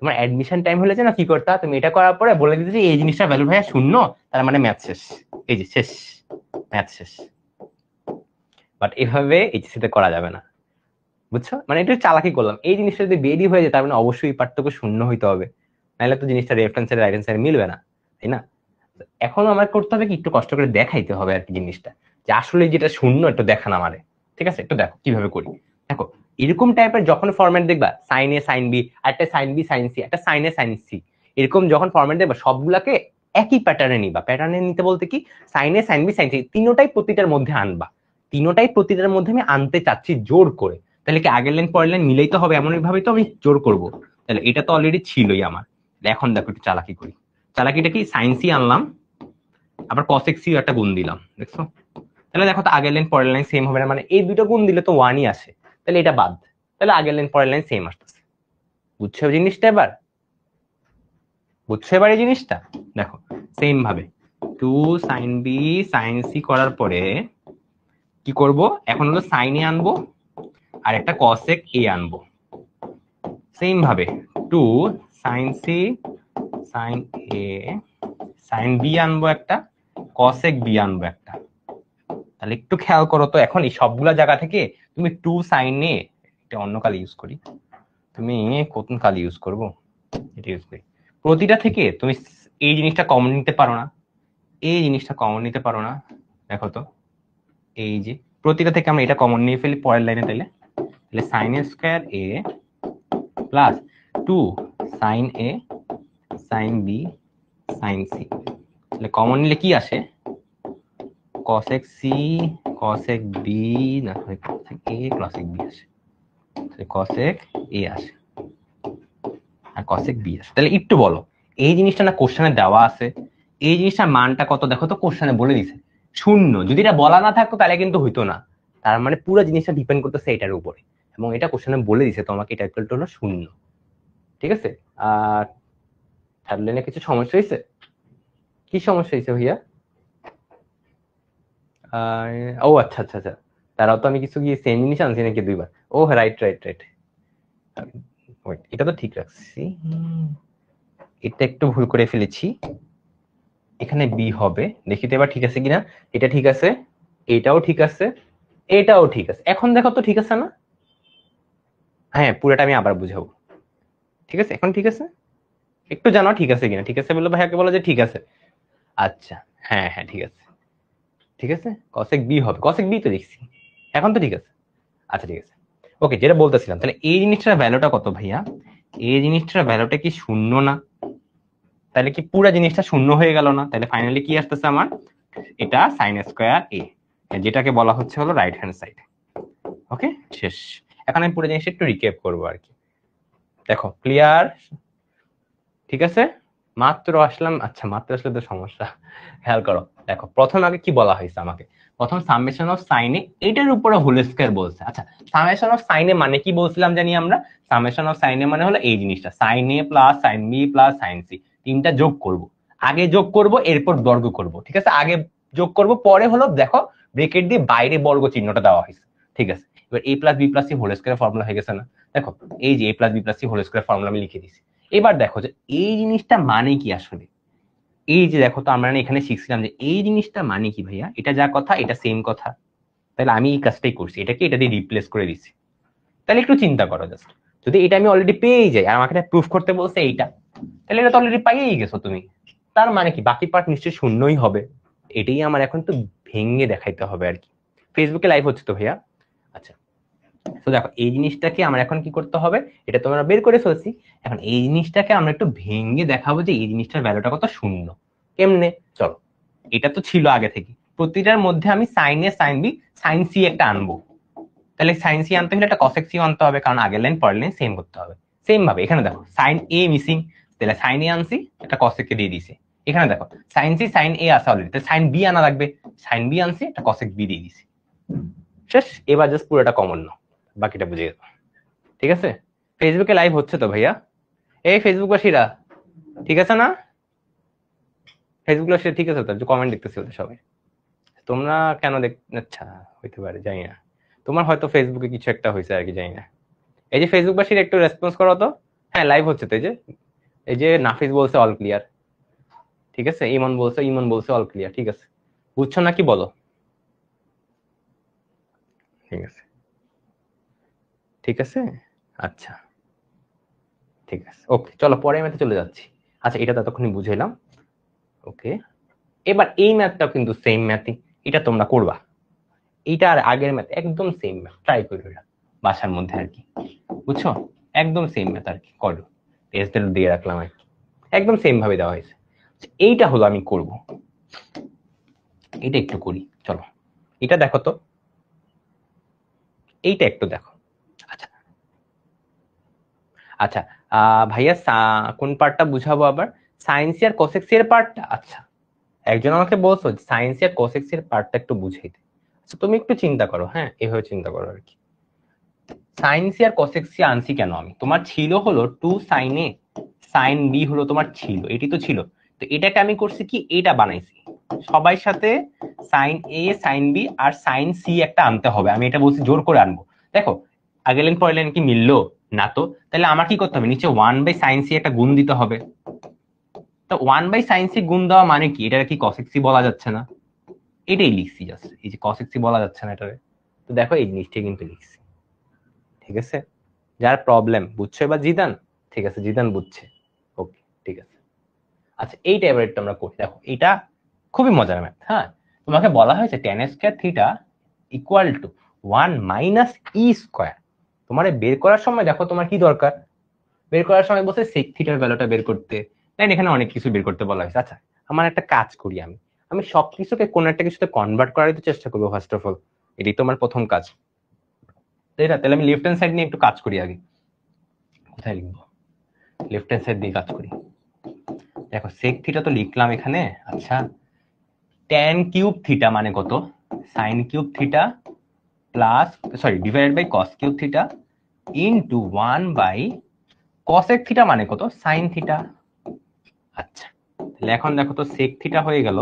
তোমার অ্যাডমিশন টাইম হলে না কি করতে, তুমি এটা করার পরে বলে দিতে যে এই জিনিসটা ভ্যালু ভাইয়া শূন্য, তার মানে ম্যাথ শেষ, এই যে শেষ, ম্যাথ শেষ। বাট এভাবে এইচএসসি করা যাবে না, বুঝছো? মানে এটা চালাকি করলাম। এই জিনিসটা যদি বেরি হয়ে যায়, তার মানে অবশ্যই পার্থক্য শূন্য হইতে হবে, নাহলে তো জিনিসটা left hand side right hand side মিলবে না, তাই না? এখন আমার করতে হবে কি, একটু কষ্ট করে দেখাইতে হবে আর কি জিনিসটা, যে আসলে যেটা শূন্য একটু দেখান আমারে। ঠিক আছে, একটু দেখো কিভাবে করি। দেখো এরকম টাইপের যখন ফরম্যাট দেখবা, সাইন এ সাইন বি, একটা সাইন বি সাইন সি, একটা সাইন এ সাইন সি, এরকম যখন ফরম্যাট দেখবা, সবগুলাকে একই প্যাটার্নে নিবা। প্যাটার্নে নিতে বলতে কি, সাইন এ সাইন বি সাইন সি তিনোটাই প্রতিটার মধ্যে আনবা, তিনোটাই প্রতিটার মধ্যে আমি আনতে চাচ্ছি জোর করে। তাহলে কি আগের লাইন পরের লাইন মিলেই তো হবে, এমন ভাবে তো আমি জোর করব। তাহলে এটা তো অলরেডি ছিলই আমার। এখন দেখো একটু চালাকি করি। চালাকিটা কি, সাইন সি আনলাম, আবার কসেক সি একটা গুণ দিলাম, দেখছো? তাহলে দেখো তো আগের লাইন পরের লাইন সেম হবে না, মানে এই দুটো গুণ দিলে তো ওয়ানই আসে, তাহলে এটা বাদ, তাহলে আগের লাইন পরের লাইন সেম আসতেছে। বুঝছো জিনিসটা এবার? বুঝছো এবার এই জিনিসটা? দেখো সেম ভাবে 2 সাইন বি সাইন সি করার পরে কি করব, এখন হলো সাইন এ আনবো আর একটা কসেক এ আনবো। সেম ভাবে 2 সাইন সি সাইন এ সাইন বি আনবো একটা, কসেক বি আনবো একটা। তাহলে একটু খেয়াল করো তো, এখন এই সবগুলা জায়গা থেকে তুমি 2 সাইনে, এটা অন্য কালি ইউজ করি, তুমি কোন কালি ইউজ করবো, এটা ইউজ করি। প্রতিটা থেকে তুমি এই জিনিসটা কমন নিতে পারো না, এই জিনিসটা কমন নিতে পারো না? দেখো তো, এই যে প্রতিটা থেকে আমরা এটা কমন নিয়ে ফেলি পরের লাইনে, তাহলে তাহলে sign A square A plus 2 sign A sign B sine C, তাহলে কমন নিলে কি আসে, cosec c cosec b না cosec a cosec b আসে, cosec a আসে আর cosec b আসে। তাহলে একটু বলো এই জিনিসটা না কোশ্চেনে দেওয়া আছে, এই জিনিসটার মানটা কত দেখো তো, কোশ্চেনে বলে দিছে শূন্য। যদি এটা বলা না থাকতো তাহলে কিন্তু হইতো না, তার মানে পুরো জিনিসটা ডিপেন্ড করতেছে এটার উপরে, এবং এটা কোশ্চেনে বলে দিছে তোমাকে এটা ইকুয়াল টু হলো শূন্য। ঠিক আছে, আর থার্ড লাইনে কিছু সমস্যা হয়েছে? কি সমস্যা হয়েছে ভাইয়া? ও আচ্ছা আচ্ছা আচ্ছা, তারাও তো আমি কিছু গিয়ে সেম জিনিস আনছি নাকি দুইবার? ও রাইট রাইট রাইট, এটা তো ঠিক রাখছি, এটা একটু ভুল করে ফেলেছি, এখানে বি হবে, দেখি তো এবার ঠিক আছে কিনা। এটা ঠিক আছে, এটাও ঠিক আছে, এটাও ঠিক আছে, এখন দেখো তো ঠিক আছে না? হ্যাঁ পুরোটা আমি আবার বুঝাবো। ঠিক আছে এখন ঠিক আছে, একটু জানো ঠিক আছে কিনা। ঠিক আছে বললো ভাইয়াকে বলো যে ঠিক আছে। আচ্ছা হ্যাঁ হ্যাঁ ঠিক আছে, ঠিক আছে কসেক বি হবে, কসেক বি তো দেখছি, এখন তো ঠিক আছে। আচ্ছা ঠিক আছে, ওকে যেটা বলতেছিলাম, তাহলে এই জিনিসটার ভ্যালুটা কত ভাইয়া? এই জিনিসটার ভ্যালুটা কি শূন্য না? তাহলে কি পুরো জিনিসটা শূন্য হয়ে গেল না? তাহলে ফাইনালি কি আসতেছে আমার, এটা সাইন স্কোয়ার এ, যেটাকে বলা হচ্ছে হলো রাইট হ্যান্ড সাইড। ওকে শেষ। এখন আমি পুরো জিনিসটা একটু রিক্যাপ করবো আর কি। দেখো ক্লিয়ার? ঠিক আছে, মাত্র আসলাম। আচ্ছা মাত্র আসলে তো সমস্যা, খেয়াল করো। দেখো প্রথম আগে কি বলা হয়েছে আমাকে, প্রথম সামেশন অফ সাইনে এটার উপরে হোল স্কয়ার বলছে। আচ্ছা সামেশন অফ সাইনে মানে কি বলছিলাম জানি আমরা? সামেশন অফ সাইনে মানে হলো এই জিনিসটা, sine A plus sine B plus sine C, তিনটা যোগ করব, আগে যোগ করব এরপর বর্গ করব। ঠিক আছে, আগে যোগ করব পরে হলো দেখো ব্রেকেট দিয়ে বাইরে বর্গ চিহ্নটা দেওয়া হয়েছে। ঠিক আছে, এবার A plus B plus C whole square formula হয়ে গেছে না? দেখো এই যে A plus B plus C whole square formula আমি লিখে দিছি। এবার দেখো যে এই জিনিসটা মানে কি আসলে, এই যে দেখো তো আমরা এখানে শিখছিলাম যে এই জিনিসটা মানে কি ভাইয়া, এটা যা কথা এটা সেম কথা, তাহলে আমি এই কাজটাই করছি, এটাকে এটা দিয়ে রিপ্লেস করে দিচ্ছি। তাহলে একটু চিন্তা করো জাস্ট, যদি এটা আমি অলরেডি পেয়েই যাই আর আমাকে প্রুফ করতে বলছে এইটা, তাহলে এটা তো অলরেডি পাইয়েই গেছো তুমি, তার মানে কি বাকি পার্ট নিশ্চয়ই শূন্যই হবে। এটাই আমার এখন তো ভেঙে দেখাইতে হবে আর কি। ফেসবুকে লাইভ হচ্ছে তো ভাইয়া? আচ্ছা তো দেখো এই জিনিসটাকে আমরা এখন কি করতে হবে, এটা তোমরা বের করে ফেলছি, এখন এই জিনিসটাকে আমরা একটু ভেঙে দেখাবো যে এই জিনিসটার ভ্যালুটা কত শূন্য। কেমনে? চলো, এটা তো ছিল আগে থেকে, প্রতিটার মধ্যে আমি সাইন এ সাইন বি সাইন সি একটা আনবো, তাহলে সাইন সি আনতে হলে একটা কসেক সি আনতে হবে, কারণ আগের লাইন পরের লাইন সেম করতে হবে। সেম ভাবে এখানে দেখো সাইন এ মিসিং, তাহলে সাইন এ আনছি একটা কসেক কে দিয়ে দিছি। এখানে দেখো সাইন সি সাইন এ আছে অলরেডি, তাহলে সাইন বি আনা লাগবে, সাইন বি আনছি একটা কসেক বি দিয়ে দিছি। শেষ, এবার জাস্ট পুরোটা কমন নাও, বাকিটা বুঝে গেল। ঠিক আছে, ফেসবুকে লাইভ হচ্ছে তো ভাইয়া? এই ফেসবুক বাসীরা ঠিক আছে না? ফেসবুক বাসীরা ঠিক আছে তো? কমেন্ট দেখতেছি ওদের সবাই। তোমরা কেন দেখ, আচ্ছা হইতে পারে জানি না, তোমার হয়তো ফেসবুকে কিছু একটা হয়েছে আর কি, জানি না। এই যে ফেসবুক বাসীরা একটু রেসপন্স করো তো। হ্যাঁ লাইভ হচ্ছে তো, এই যে নাফিস বলছে অল ক্লিয়ার। ঠিক আছে, ইমন বলছে অল ক্লিয়ার। ঠিক আছে, বুঝছো নাকি বলো? ঠিক আছে ঠিক আছে, আচ্ছা ঠিক আছে ওকে, চলো পরের ম্যাথে চলে যাচ্ছি। আচ্ছা এটা তো এতক্ষণই বুঝাইলাম। ওকে, এবার এই ম্যাথটা কিন্তু সেম ম্যাথই, এটা তোমরা করবা, এইটা আর আগের ম্যাথ একদম সেম ম্যাথ, ট্রাই করো এটা বাসার মধ্যে আর কি, বুঝছো? একদম সেম ম্যাথ আর কি করো, টেস্ট দিয়ে রাখলাম আর কি, একদম সেম ভাবে দেওয়া হয়েছে। এইটা হলো আমি করব, এটা একটু করি চলো। এটা দেখো তো, এইটা একটু দেখো। আচ্ছা আচ্ছা, ভাইয়া কোন পার্টটা বুঝাবো আবার? সায়েন্স আর কোসেক্স এর পার্টটা? আচ্ছা একজন আমাকে বলছো সায়েন্স আর কোসেক্স এর পার্টটা একটু বুঝাই দে। আচ্ছা তুমি একটু চিন্তা করো, হ্যাঁ এভাবে চিন্তা করো আর কি। সাইন সি আর কোসেক সি আনছি কেন আমি? তোমার ছিল হলো টু সাইন এ সাইন বি হলো তোমার ছিল, এটি তো ছিল, তো এটাকে আমি করছি কি এটা বানাইছি সবাই সাথে, সাইন এ সাইন বি আর সাইন সি একটা আনতে হবে, আমি এটা বলছি জোর করে আনবো। দেখো আগের লাইন পরের লাইন কি মিললো না? তো তাহলে আমার কি করতে হবে, নিচে ওয়ান বাই সাইন সি একটা গুণ দিতে হবে। তো ওয়ান বাই সাইন সি গুণ দেওয়া মানে কি, এটা কি কসেক সি বলা যাচ্ছে না? এটাই লিখছি জাস্ট, এই যে কসেক সি বলা যাচ্ছে না এটারে, তো দেখো এই জিনিসটা কিন্তু লিখছি। ঠিক আছে, যার প্রবলেম বুঝছো এবার জিদান? ঠিক আছে জিদান বুঝছে, ওকে ঠিক আছে। আচ্ছা এই টাইপের আমরা করি, দেখো এটা খুবই মজার ম্যাথ। হ্যাঁ তোমাকে বলা হয়েছে tan square theta equal two 1 minus E square. তোমার বের করার সময় দেখো তোমার কি দরকার, বের করার সময় বলছে সেক থিটার ভ্যালুটা বের করতে, দেন এখানে অনেক কিছু বের করতে বলা হয়েছে। আচ্ছা আমার একটা কাজ করি আমি, আমি সবকিছুকে কোন একটা কিছুতে কনভার্ট করার চেষ্টা করবো ফার্স্ট অফ অল। এটাই তো আমার প্রথম কাজ, তাই না? তাহলে আমি লেফট হ্যান্ড সাইড নিয়ে একটু কাজ করি আগে। কোথায় লিখবো? লেফট হ্যান্ড সাইড দিয়ে কাজ করি। দেখো সেক থিটা তো লিখলাম এখানে। আচ্ছা, ট্যান কিউব থিটা মানে কত? Sine cube theta plus divided by cos cube theta into 1 by cosec theta মানে কত? Sine theta. আচ্ছা, তাহলে এখন দেখো তো সেক থিটা হয়ে গেল,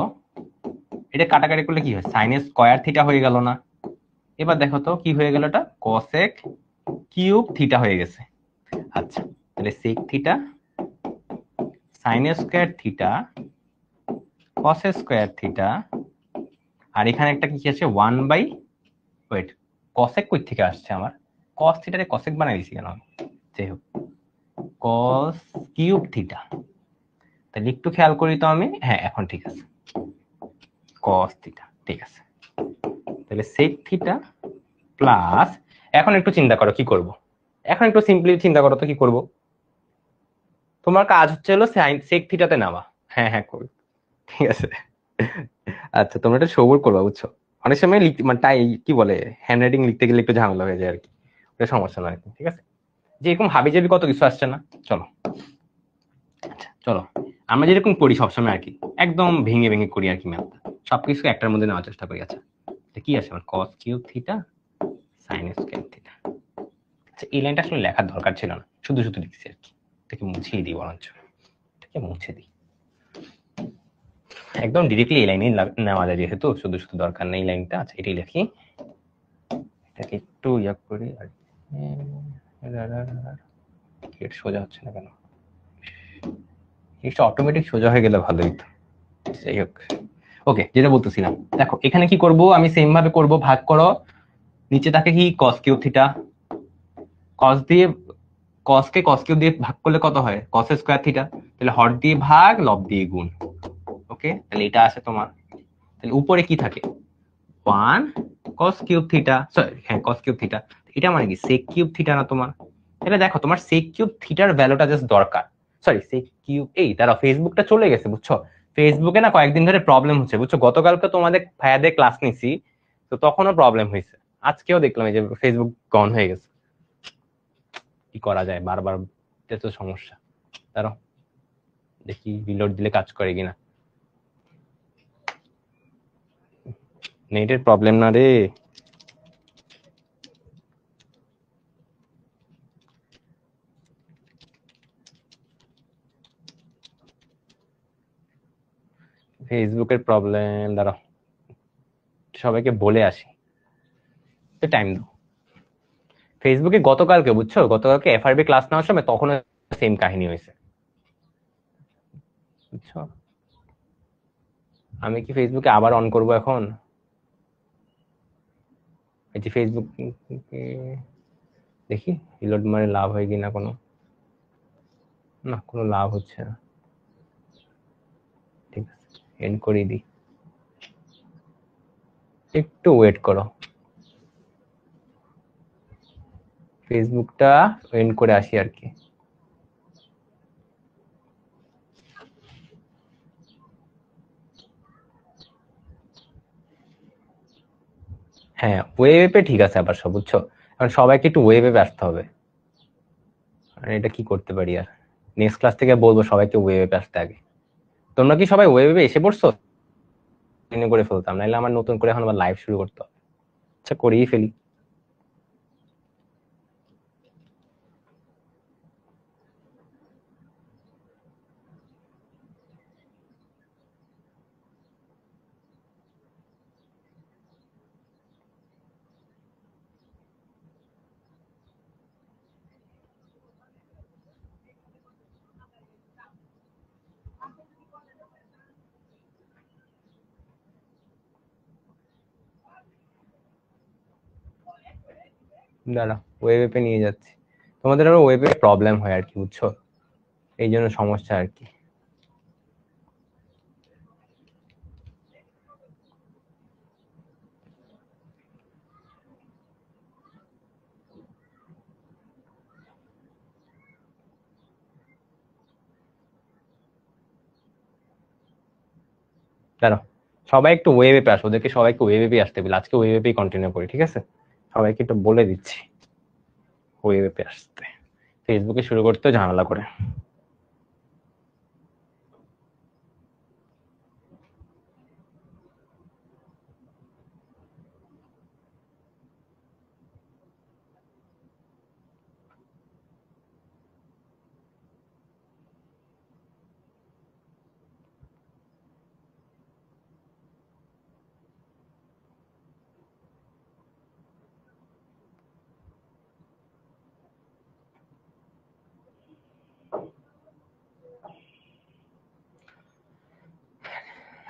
এটা কাটাকাটি করলে কি হয়? সাইন স্কয়ার থিটা হয়ে গেল না? এবার দেখো তো কি হয়ে গেল, এটা কসেক কিউব থিটা হয়ে গেছে। আচ্ছা, তাহলে sec theta sine square theta cos square theta, আর এখানে একটা কি আছে 1 বাই, ওয়েট, কসেক কই থেকে আসছে আমার? কস থিটারে কসেক বানাই দিছি কেন? যাই হোক, কস কিউব থিটা। তাহলে একটু খেয়াল করি তো আমি, হ্যাঁ এখন ঠিক আছে, কস থিটা ঠিক আছে। তাহলে সেক থিটা প্লাস, এখন একটু চিন্তা করো কি করব। এখন একটু সিম্পলি চিন্তা করো তো কি করব। তোমার কাজ হচ্ছে হলো সাইন সেক থিটাতে নামা। হ্যাঁ হ্যাঁ করো, ঠিক আছে। আচ্ছা, তোমরা এটা সবুর করবা, বুঝছো? অনেক সময় লিখতে মানে তাই কি বলে, হ্যান্ড রাইটিং লিখতে গেলে একটু ঝামেলা হয়ে যায় আর কি, ওটা সমস্যা নয়, ঠিক আছে। যে এরকম হাবি জাবি কত কিছু আসছে না, চলো। আচ্ছা চলো, আমরা যেরকম করি সবসময় আর কি, একদম ভেঙে ভেঙে করি আর কি ম্যাথটা, সবকিছু একটার মধ্যে নেওয়ার চেষ্টা করি। আচ্ছা, কি আছে আমার? কস cube theta sine square theta. আচ্ছা, এই লাইনটা আসলে লেখার দরকার ছিল না, শুধু শুধু লিখছি আর কি, এটাকে মুছিয়ে দিই বরঞ্চ, এটাকে মুছে দিই। একদম ডিরেক্টলি এই লাইনেই নেওয়া যায়, যেহেতু শুধু শুধু দরকার নেই লাইনটা। আচ্ছা, এটাই লিখি, এটাকে একটু ইয়া করি আর সোজা হচ্ছে না কেন? জিনিসটা অটোমেটিক সোজা হয়ে গেলে ভালোই তো। যাই হোক, ওকে, যেটা বলতেছিলাম, দেখো এখানে কি করব আমি, সেম ভাবে করব, ভাগ করো, নিচে থাকে কি cos কিউব থিটা, cos দিয়ে cos কে cos কিউব দিয়ে ভাগ করলে কত হয়? cos square theta. তাহলে হর দিয়ে ভাগ, লব দিয়ে গুণ। ওকে, তাহলে এটা আছে তোমার। তাহলে উপরে কি থাকে? 1 cos কিউব থিটা, সরি হ্যাঁ cos কিউব থিটা। এটা মানে কি sec কিউব থিটা না তোমার? তাহলে দেখো তোমার sec কিউব থিটার ভ্যালুটা জাস্ট দরকার। sec কিউব, এই দাঁড়াও, ফেসবুকটা চলে গেছে বুঝছো? ফেসবুকে না কয়েকদিন ধরে প্রবলেম হচ্ছে বুঝছো, গতকালকে তোমাদের ভাইয়াদের ক্লাস নিছি, তো তখনও প্রবলেম হয়েছে, আজকেও দেখলাম এই যে ফেসবুক গন হয়ে গেছে। কি করা যায়, বারবার, এটা তো সমস্যা। দাঁড়াও দেখি রিলোড দিলে কাজ করে কিনা। নেটের প্রবলেম না রে। ফেসবুকের প্রবলেম, দাঁড়াও সবাইকে বলে আসি, তো টাইম দাও। ফেসবুকে গতকালকে বুঝছো, গতকালকে এফআরবি ক্লাস নেওয়ার সময় তখন সেম কাহিনী হয়েছে বুঝছো। আমি কি ফেসবুকে আবার অন করব এখন? এই যে ফেসবুক, দেখি রিলোড মারে লাভ হয় কিনা কোনো, না কোনো লাভ হচ্ছে না। ঠিক আছে, এন্ড করে দিই, একটু ওয়েট করো, ফেসবুকটা এন্ড করে আসি আর কি। হ্যাঁ ওয়েবে ঠিক আছে আবার সব, বুঝছো? কারণ সবাইকে একটু ওয়েবে আসতে হবে। আর এটা কি করতে পারি আর, নেক্সট ক্লাস থেকে বলবো সবাইকে ওয়েবে আসতে আগে। তোমরা কি সবাই ওয়েবে এসে পড়ছো? করে ফেলতাম, নাহলে আমার নতুন করে এখন আবার লাইভ শুরু করতে হবে। আচ্ছা করেই ফেলি। দাঁড়া, ওয়েবে নিয়ে যাচ্ছি। তোমাদের আরো ওয়েবে প্রবলেম হয় আর কি, বুঝছো? এই জন্য সমস্যা আর কি। দাঁড়াও, সবাই একটু ওয়েবে আসো, ওদেরকে সবাইকে ওয়েবে আসতে বলে, আজকে ওয়েবেই কন্টিনিউ করি, ঠিক আছে? সবাইকে একটু বলে দিচ্ছি ওয়েবে আসতে, ফেসবুকে শুরু করতে ঝামেলা করে।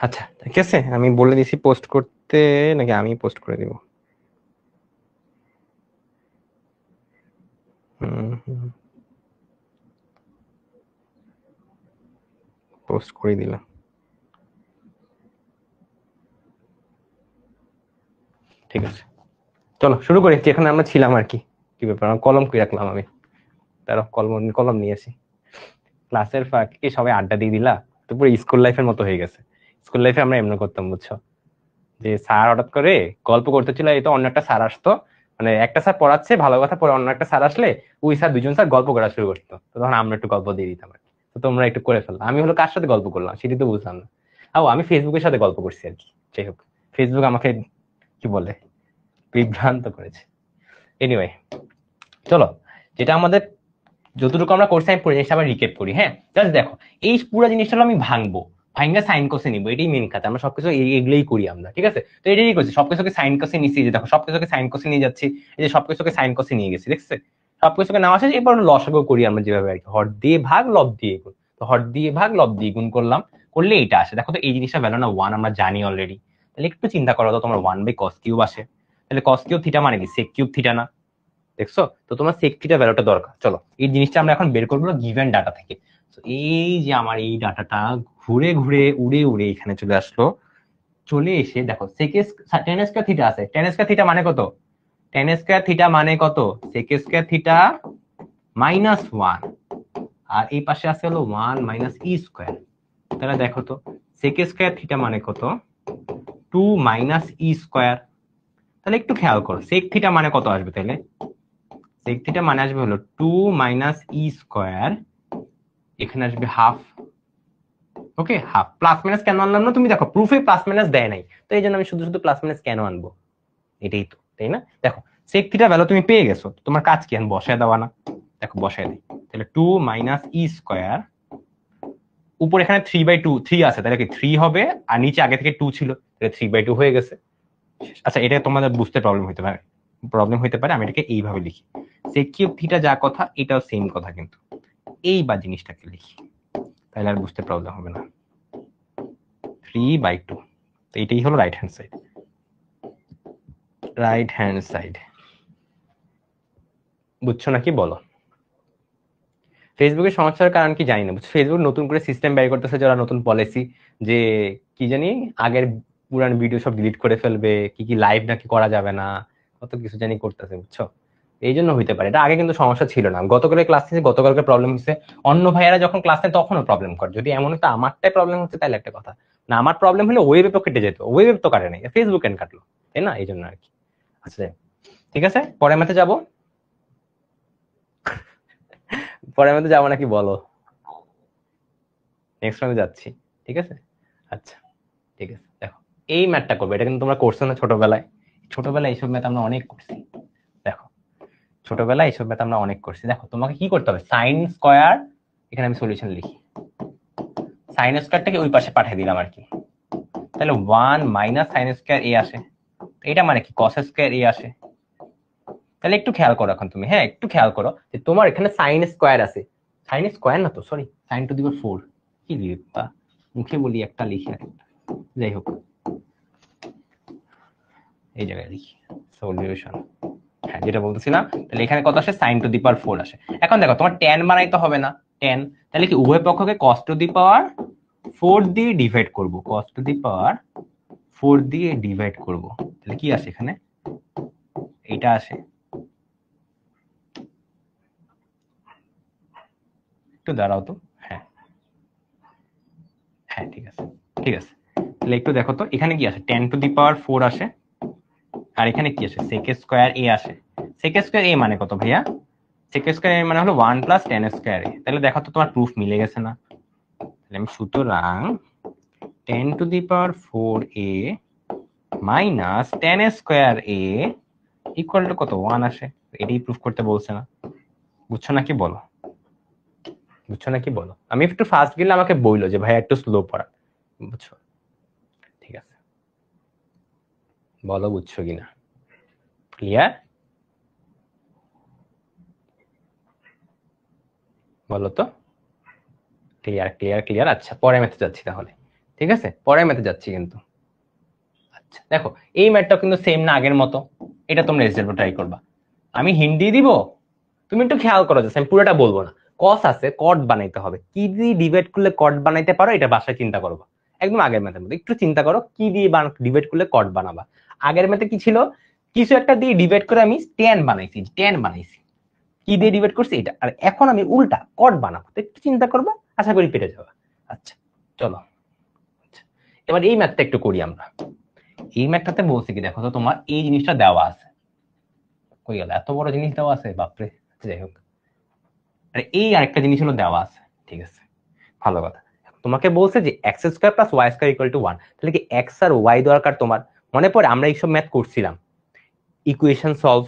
আচ্ছা ঠিক আছে, আমি বলে দিছি পোস্ট করতে, নাকি আমি পোস্ট করে দিব? পোস্ট করে দিলাম, ঠিক আছে। চলো শুরু করি, যেখানে আমরা ছিলাম আর কি। কি ব্যাপার, কলম কি রাখলাম আমি, তার কলম কলম নিয়েছি। ক্লাসের ফাঁকে সবাই আড্ডা দিয়ে দিলা, তো পুরো স্কুল লাইফের মতো হয়ে গেছে। স্কুল লাইফে আমরা এমন করতাম বুঝছো, যে স্যার হঠাৎ করে গল্প করতেছিল, এই তো অন্য একটা স্যার আসতো, মানে একটা স্যার পড়াচ্ছে ভালো কথা, পরে অন্য একটা স্যার আসলে ওই স্যার দুজন স্যার গল্প করা শুরু করতো, তো তখন আমরা একটু গল্প দিয়ে দিতাম আর কি। তো তোমরা একটু করে ফেললো, আমি হলো কার সাথে গল্প করলাম সেটি তো বুঝলাম না। আমি ফেসবুকের সাথে গল্প করছি আর কি। যাই হোক, ফেসবুক আমাকে কি বলে, বিভ্রান্ত করেছে। এনিওয়ে, চলো, যেটা আমাদের যতটুকু আমরা করছি আমি পুরো জিনিসটা আবার রিকেপ করি। হ্যাঁ, জাস্ট দেখো, এই পুরো জিনিসটা হলো আমি ভাঙবো, ভাঙ্গা সাইন কসে নিবো, এটাই মেন কাজ। আমরা সবকিছু এগুলোই করি আমরা, ঠিক আছে? তো এটাই করছি, সবকিছুকে সাইন কসে নিচ্ছি, যে দেখো সবকিছুকে সাইন কসে নিয়ে যাচ্ছি, এই যে সবকিছুকে সাইন কসে নিয়ে গেছি, দেখছে? সবকিছুকে নেওয়া শেষ, এবার লসাগু করি আমরা যেভাবে আর কি, হর দিয়ে ভাগ লব দিয়ে গুণ। তো হর দিয়ে ভাগ লব দিয়ে গুণ করলাম, করলে এটা আসে। দেখো তো এই জিনিসটা ভ্যালু না 1, আমরা জানি অলরেডি। তাহলে একটু চিন্তা করো তো, তোমার 1/cos³ আসে, তাহলে cos³ থিটা মানে কি sec³ থিটা না? দেখছো তো, তোমার সেক থিটা ভ্যালুটা দরকার। চলো এই জিনিসটা আমরা এখন বের করবো গিভেন ডাটা থেকে। তো এই যে আমার এই ডাটাটা ঘুরে ঘুরে উড়ে উড়ে এখানে চলে আসলো, চলে এসে দেখো টেন স্কয়ার থিটা আছে, টেন স্কয়ার থিটা মানে কত? টেন স্কয়ার থিটা মানে কত? সেক স্কয়ার থিটা -1, আর এই পাশে আছে হলো 1 - e²। তাহলে দেখো তো, সেক স্কয়ার থিটা মানে কত? 2 - e²। তাহলে একটু খেয়াল করো, সেক থিটা মানে কত আসবে তাহলে? সেক থিটা মানে আসবে হলো 2 - e², এখানে আসবে হাফ। ওকে, হাফ। প্লাস মাইনাস কেন আনলাম না, তুমি দেখো প্রুফে প্লাস মাইনাস দেয় নাই, তো এই জন্য আমি শুধু শুধু প্লাস মাইনাস কেন আনবো, এটাই তো, তাই না? দেখো সেক থিটা ভ্যালু তুমি পেয়ে গেছো, তোমার কাজ কি এখন বসায় দেওয়া না? দেখো বসায় দিই, তাহলে 2 - e², উপর এখানে 3/2 3 আছে, তাহলে কি 3 হবে, আর নিচে আগে থেকে 2 ছিল, তাহলে 3/2 হয়ে গেছে। আচ্ছা, এটা তোমাদের বুঝতে প্রবলেম হইতে পারে, আমি এটাকে এইভাবে লিখি, sec³ থিটা যা কথা এটাও সেম কথা, কিন্তু এই বা জিনিসটাকে লিখি, তাহলে আর বুঝতে প্রবলেম হবে না। 3/2, তো এটাই হলো right hand side. Right hand side বুঝছো নাকি বলো? ফেসবুকের সমস্যার কারণ কি জানি না, বুঝছো? ফেসবুক নতুন করে সিস্টেম বের করতেছে, যারা নতুন পলিসি, যে কি জানি আগের পুরান ভিডিও সব ডিলিট করে ফেলবে, কি কি লাইভ নাকি করা যাবে না, কত কিছু জানি করতেছে, বুঝছো? এই জন্য হইতে পারে, এটা আগে কিন্তু সমস্যা ছিল না। গতকালের ক্লাস নিয়ে গতকালকে প্রবলেম হচ্ছে, অন্য ভাইয়ারা যখন ক্লাস নেয় তখনও প্রবলেম করে। যদি এমন হতো আমারটাই প্রবলেম হচ্ছে তাহলে একটা কথা, না আমার প্রবলেম হলে ওয়েবে তো কেটে যেত, ওয়েবে তো কাটে নাই, ফেসবুক কেন কাটলো, তাই না? এই জন্য আর কি। আচ্ছা ঠিক আছে, পরের ম্যাথে যাবো। পরের ম্যাথে যাবো নাকি বলো? নেক্সট ম্যাথে যাচ্ছি, ঠিক আছে? আচ্ছা ঠিক আছে, দেখো এই ম্যাথটা করবো, এটা কিন্তু তোমরা করছো না ছোটবেলায়? ছোটবেলায় এইসব ম্যাথ আমরা অনেক করছি। দেখো ছোটবেলায় এইসব ম্যাথ আমরা অনেক করছি। দেখো তোমাকে কি করতে হবে, সাইন স্কয়ার, এখানে আমি সলিউশন লিখি, সাইন স্কয়ারটাকে ওই পাশে পাঠিয়ে দিলাম আর কি, তাহলে 1 - sin² a আসে। এটা মানে কি cos স্কয়ার a আসে। তাহলে একটু খেয়াল করো এখন তুমি, হ্যাঁ একটু খেয়াল করো যে তোমার এখানে সাইন স্কয়ার আছে, সাইন স্কয়ার না তো সরি, sin⁴ কি লিখবা, মুখে বলি একটা লিখি আর একটা। যাই হোক, এই জায়গায় লিখি সলিউশন। হ্যাঁ যেটা বলতেছিলাম, তাহলে এখানে কত আসে, sin⁴ আসে। এখন দেখো তোমার tan বানাইতে হবে না, tan, তাহলে কি উভয় পক্ষকে cos⁴ দিয়ে ডিভাইড করব, cos⁴ দিয়ে ডিভাইড করব, তাহলে কি আসে এখানে, এইটা আসে। একটু দাঁড়াও তো, হ্যাঁ হ্যাঁ ঠিক আছে ঠিক আছে, তাহলে একটু দেখো তো এখানে কি আসে 10⁴ আসে, আর এখানে কি আসে sec স্কয়ার a আসে। sec স্কয়ার a মানে কত ভাইয়া? sec স্কয়ার a মানে হলো 1 + tan স্কয়ার a। তাহলে দেখো তো তোমার প্রুফ মিলে গেছে না? তাহলে আমি সুতরাং 10⁴a minus tan square a equal to কত 1 আসে। এটাই প্রুফ করতে বলছে না? বুঝছো নাকি বলো? বুঝছো নাকি বলো? আমি একটু ফাস্ট গেলে আমাকে বইলো যে ভাই একটু স্লো পড়া, বুঝছো? ঠিক আছে, বলো বুঝছো কিনা? ক্লিয়ার? বলো তো। Clear clear clear. আচ্ছা পরে ম্যাথে যাচ্ছি তাহলে, ঠিক আছে? পরে ম্যাথে যাচ্ছি কিন্তু। আচ্ছা দেখো এই ম্যাথটাও কিন্তু সেম না আগের মতো, এটা তোমরা রেজাল্ট ট্রাই করবা। আমি হিন্দি দিব, তুমি একটু খেয়াল করো, যে আমি পুরোটা বলবো না। কস আছে, কট বানাইতে হবে। কি দিয়ে ডিভাইড করলে কট বানাইতে পারো, এটা বাসায় চিন্তা করবা। একদম আগের ম্যাথের মধ্যে একটু চিন্তা করো, কি দিয়ে ডিভাইড করলে কট বানাবা। আগের ম্যাথে কি ছিল, কিছু একটা দিয়ে ডিভাইড করে আমি ট্যান বানাইছি, ট্যান বানাইছি, কি দিয়ে ডিভাইড করছি এটা। আর এখন আমি উল্টা কট বানাবো, তো একটু চিন্তা করবা, আশা করি পেরে যাবা। আচ্ছা চলো, আচ্ছা, এবার এই ম্যাথটা একটু করি আমরা। এই ম্যাথটাতে বলছি কি দেখো তো, তোমার এই জিনিসটা দেওয়া আছে, কই গেল, এত বড় জিনিস দেওয়া আছে বাপরে। যাই হোক, আর এই আরেকটা জিনিস হলো দেওয়া আছে, ঠিক আছে, ভালো কথা। তোমাকে বলছে যে x square plus y square equal to 1, তাহলে কি x আর y দরকার তোমার? মনে পড়ে আমরা এইসব ম্যাথ করছিলাম, ইকুয়েশন সলভ,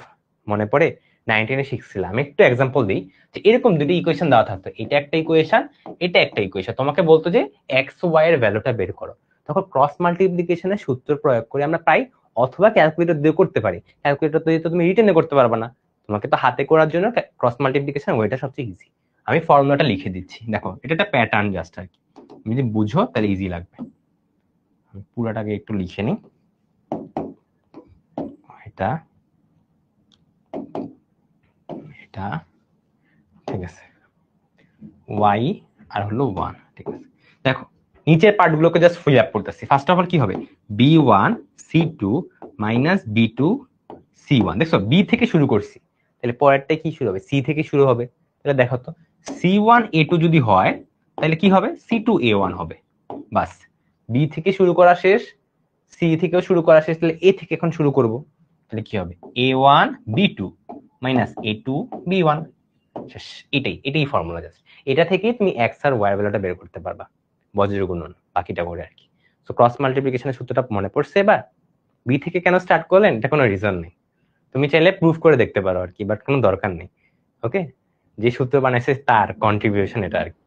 মনে পড়ে 19 এ শিখছিলাম। আমি একটু এক্সাম্পল দিই, যে এরকম দুটো ইকুয়েশন দেওয়া থাকতো, এটা একটা ইকুয়েশন, এটা একটা ইকুয়েশন, তোমাকে বলতো যে x y এর ভ্যালুটা বের করো। তখন ক্রস মাল্টিপ্লিকেশনের সূত্র প্রয়োগ করে আমরা পাই, অথবা ক্যালকুলেটর দিয়ে করতে পারি। ক্যালকুলেটর দিয়ে তো তুমি রিটেনে করতে পারবে না, তোমাকে তো হাতে করার জন্য ক্রস মাল্টিপ্লিকেশন ওইটা সবচেয়ে ইজি। আমি ফর্মুলাটা লিখে দিচ্ছি, দেখো এটা একটা প্যাটার্ন জাস্ট আর কি, তুমি যদি বুঝো তাহলে ইজি লাগবে। আমি পুরাটাকে একটু লিখে নিই, এটা এটা ঠিক আছে, y আর হলো 1, ঠিক আছে। দেখো নিচের পার্টগুলোকে জাস্ট ফিল আপ করতেছি। ফার্স্ট অফ অল কি হবে, b1 c2 minus b2 c1। দেখছো b থেকে শুরু করছি, তাহলে পরেরটা কি শুরু হবে, c থেকে শুরু হবে। তাহলে দেখো তো c1 a2 যদি হয়, তাহলে কি হবে, c2 a1 হবে। বাস, b থেকে শুরু করা শেষ, c থেকেও শুরু করা শেষ, তাহলে a থেকে এখন শুরু করব। তাহলে কি হবে, a1 b2 minus a2 b1। শেষ, এটাই ফর্মুলা জাস্ট। এটা থেকে তুমি এক্স আর ওয়াই ভ্যালুটা বের করতে পারবা, বজ্র গুণন বাকিটা করে আর কি। সো ক্রস মাল্টিপ্লিকেশনের সূত্রটা মনে পড়ছে এবার? বি থেকে কেন স্টার্ট করলেন এটা কোনো রিজন নেই, তুমি চাইলে প্রুফ করে দেখতে পারো আর কি, বাট কোনো দরকার নেই। ওকে, যে সূত্র বানাইছে তার কন্ট্রিবিউশন এটা আর কি।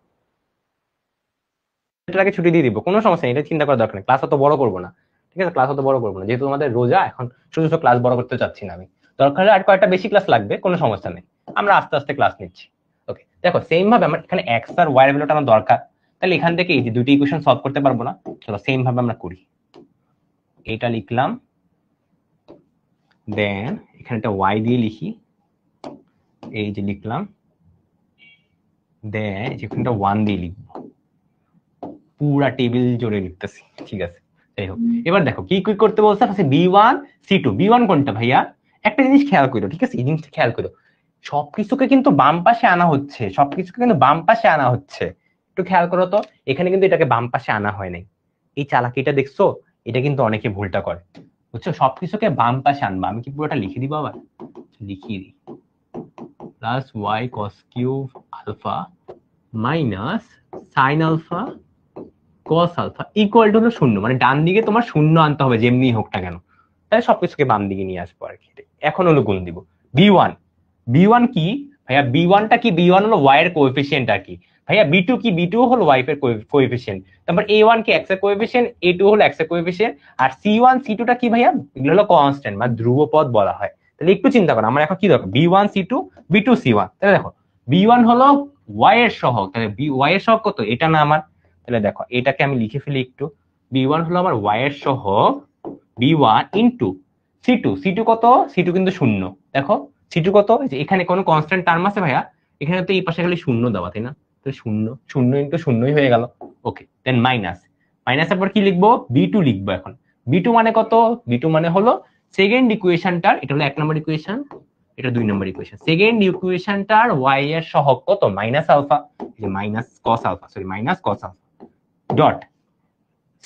এটাকে ছুটি দিয়ে দিব, কোনো সমস্যা নেই, এটা চিন্তা করার দরকার নেই। ক্লাস অত বড় করবো না, ঠিক আছে? ক্লাস অত বড় করবো না, যেহেতু আমাদের রোজা এখন, শুধু ক্লাস বড় করতে চাচ্ছি না আমি। দরকার হলে আর কয়েকটা বেশি ক্লাস লাগবে, কোনো সমস্যা নেই, আমরা আস্তে আস্তে ক্লাস নিচ্ছি। ওকে দেখো সেম ভাবে আমার এখানে এক্স আর ওয়াই এর ভ্যালুটা আমার দরকার, তাহলে এখান থেকে এই যে দুটি ইকুয়েশন সলভ করতে পারবো না? চলো সেম ভাবে আমরা করি, এটা লিখলাম, দেন এখানে একটা ওয়াই দিয়ে লিখি, এই যে লিখলাম, দেন এখানটা 1 দিয়ে লিখবো, পুরা টেবিল জুড়ে লিখতেছি, ঠিক আছে? যাই হোক, এবার দেখো কি কি করতে বলছে, b1 c2, b1 কোনটা ভাইয়া? একটা জিনিস খেয়াল করো, ঠিক আছে, এই জিনিসটা খেয়াল করো, সবকিছুকে কিন্তু বাম পাশে আনা হচ্ছে, সবকিছুকে কিন্তু বাম পাশে আনা হচ্ছে। একটু খেয়াল করো তো, এখানে কিন্তু এটাকে বাম পাশে আনা হয় নাই। এই চালাকিটা দেখছো? এটা কিন্তু অনেকে ভুলটা করে, বুঝছো? সবকিছুকে বাম পাশে আনবা। আমি কি পুরোটা লিখে দিব আবার? লিখিয়ে দিই, plus y cos cube alpha minus sine alpha cos alpha equal to হলো 0, মানে ডান দিকে তোমার 0 আনতে হবে যেমনি হোক না কেন, তাহলে সবকিছুকে বাম দিকে নিয়ে আসবো আর কি। এখন হলো গুণ দিব, b1, b1 কি ভাইয়া? b1টা কি? b1 হলো y এর কোএফিসিয়েন্ট আর কি ভাইয়া। b2 কি? b2 হলো y এর কোএফিসিয়েন্ট। তারপর a1 কি? x এর কোএফিসিয়েন্ট, a2 হলো x এর কোএফিসিয়েন্ট, আর c1 c2 টা কি ভাইয়া? এগুলো হলো কনস্ট্যান্ট, মানে ধ্রুবপদ বলা হয়। তাহলে একটু চিন্তা করো, আমার এখন কি দরকার, b1 c2 b2 c1। তাহলে দেখো b1 হলো y এর সহগ, তাহলে y এর সহগ কত, এটা না আমার? তাহলে দেখো এটাকে আমি লিখে ফেলি একটু, b1 হলো আমার y এর সহগ, b1 ইনটু c2, c2 কত? c2 কিন্তু 0, দেখো c2 কত? এখানে কোনো কনস্ট্যান্ট টার্ম আছে ভাইয়া? এখানে তো এই পাশে খালি 0 দেওয়া, তাই না? তো 0 0 ইনটু 0ই হয়ে গেল। ওকে, দেন মাইনাস, মাইনাসের পর কি লিখবো, b2 লিখবো। এখন b2 মানে কত? b2 মানে হলো সেকেন্ড ইকুয়েশনটার, এটা হলো 1 নম্বর ইকুয়েশন, এটা 2 নম্বর ইকুয়েশন, সেকেন্ড ইকুয়েশনটার y এর সহগ কত, মাইনাস আলফা, এই যে minus cos alpha, sorry minus cos alpha dot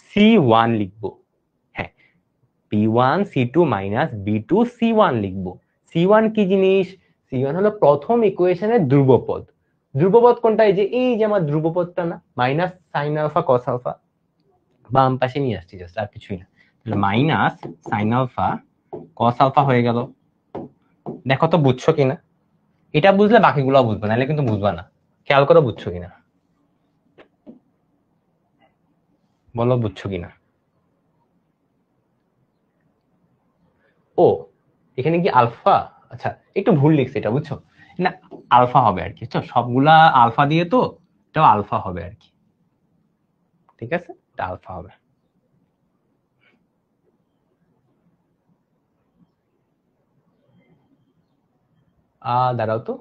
C1 লিখবো। হ্যাঁ, B1 C2 minus B2 C1 লিখবো। C1 কি জিনিস? C1 হলো প্রথম ইকুয়েশনের ধ্রুবপদ। ধ্রুবপদ কোনটা? এই যে আমার ধ্রুবপদটা না, minus sine alpha cos alpha, বাম পাশে নিয়ে আসছি জাস্ট, আর কিছুই না। তাহলে minus sine alpha cos alpha হয়ে গেল। দেখো তো বুঝছো কিনা? এটা বুঝলে বাকিগুলো বুঝবে, নাহলে কিন্তু বুঝবা না। খেয়াল করো বুঝছো কিনা, বলো বুঝছো কিনা। ও, এখানে কি আলফা? আচ্ছা, একটু ভুল লিখছি এটা, বুঝছো না? আলফা হবে আর কি, সবগুলা আলফা দিয়ে তো, এটাও আলফা হবে আর কি। ঠিক আছে, এটা আলফা হবে। দাঁড়াও তো,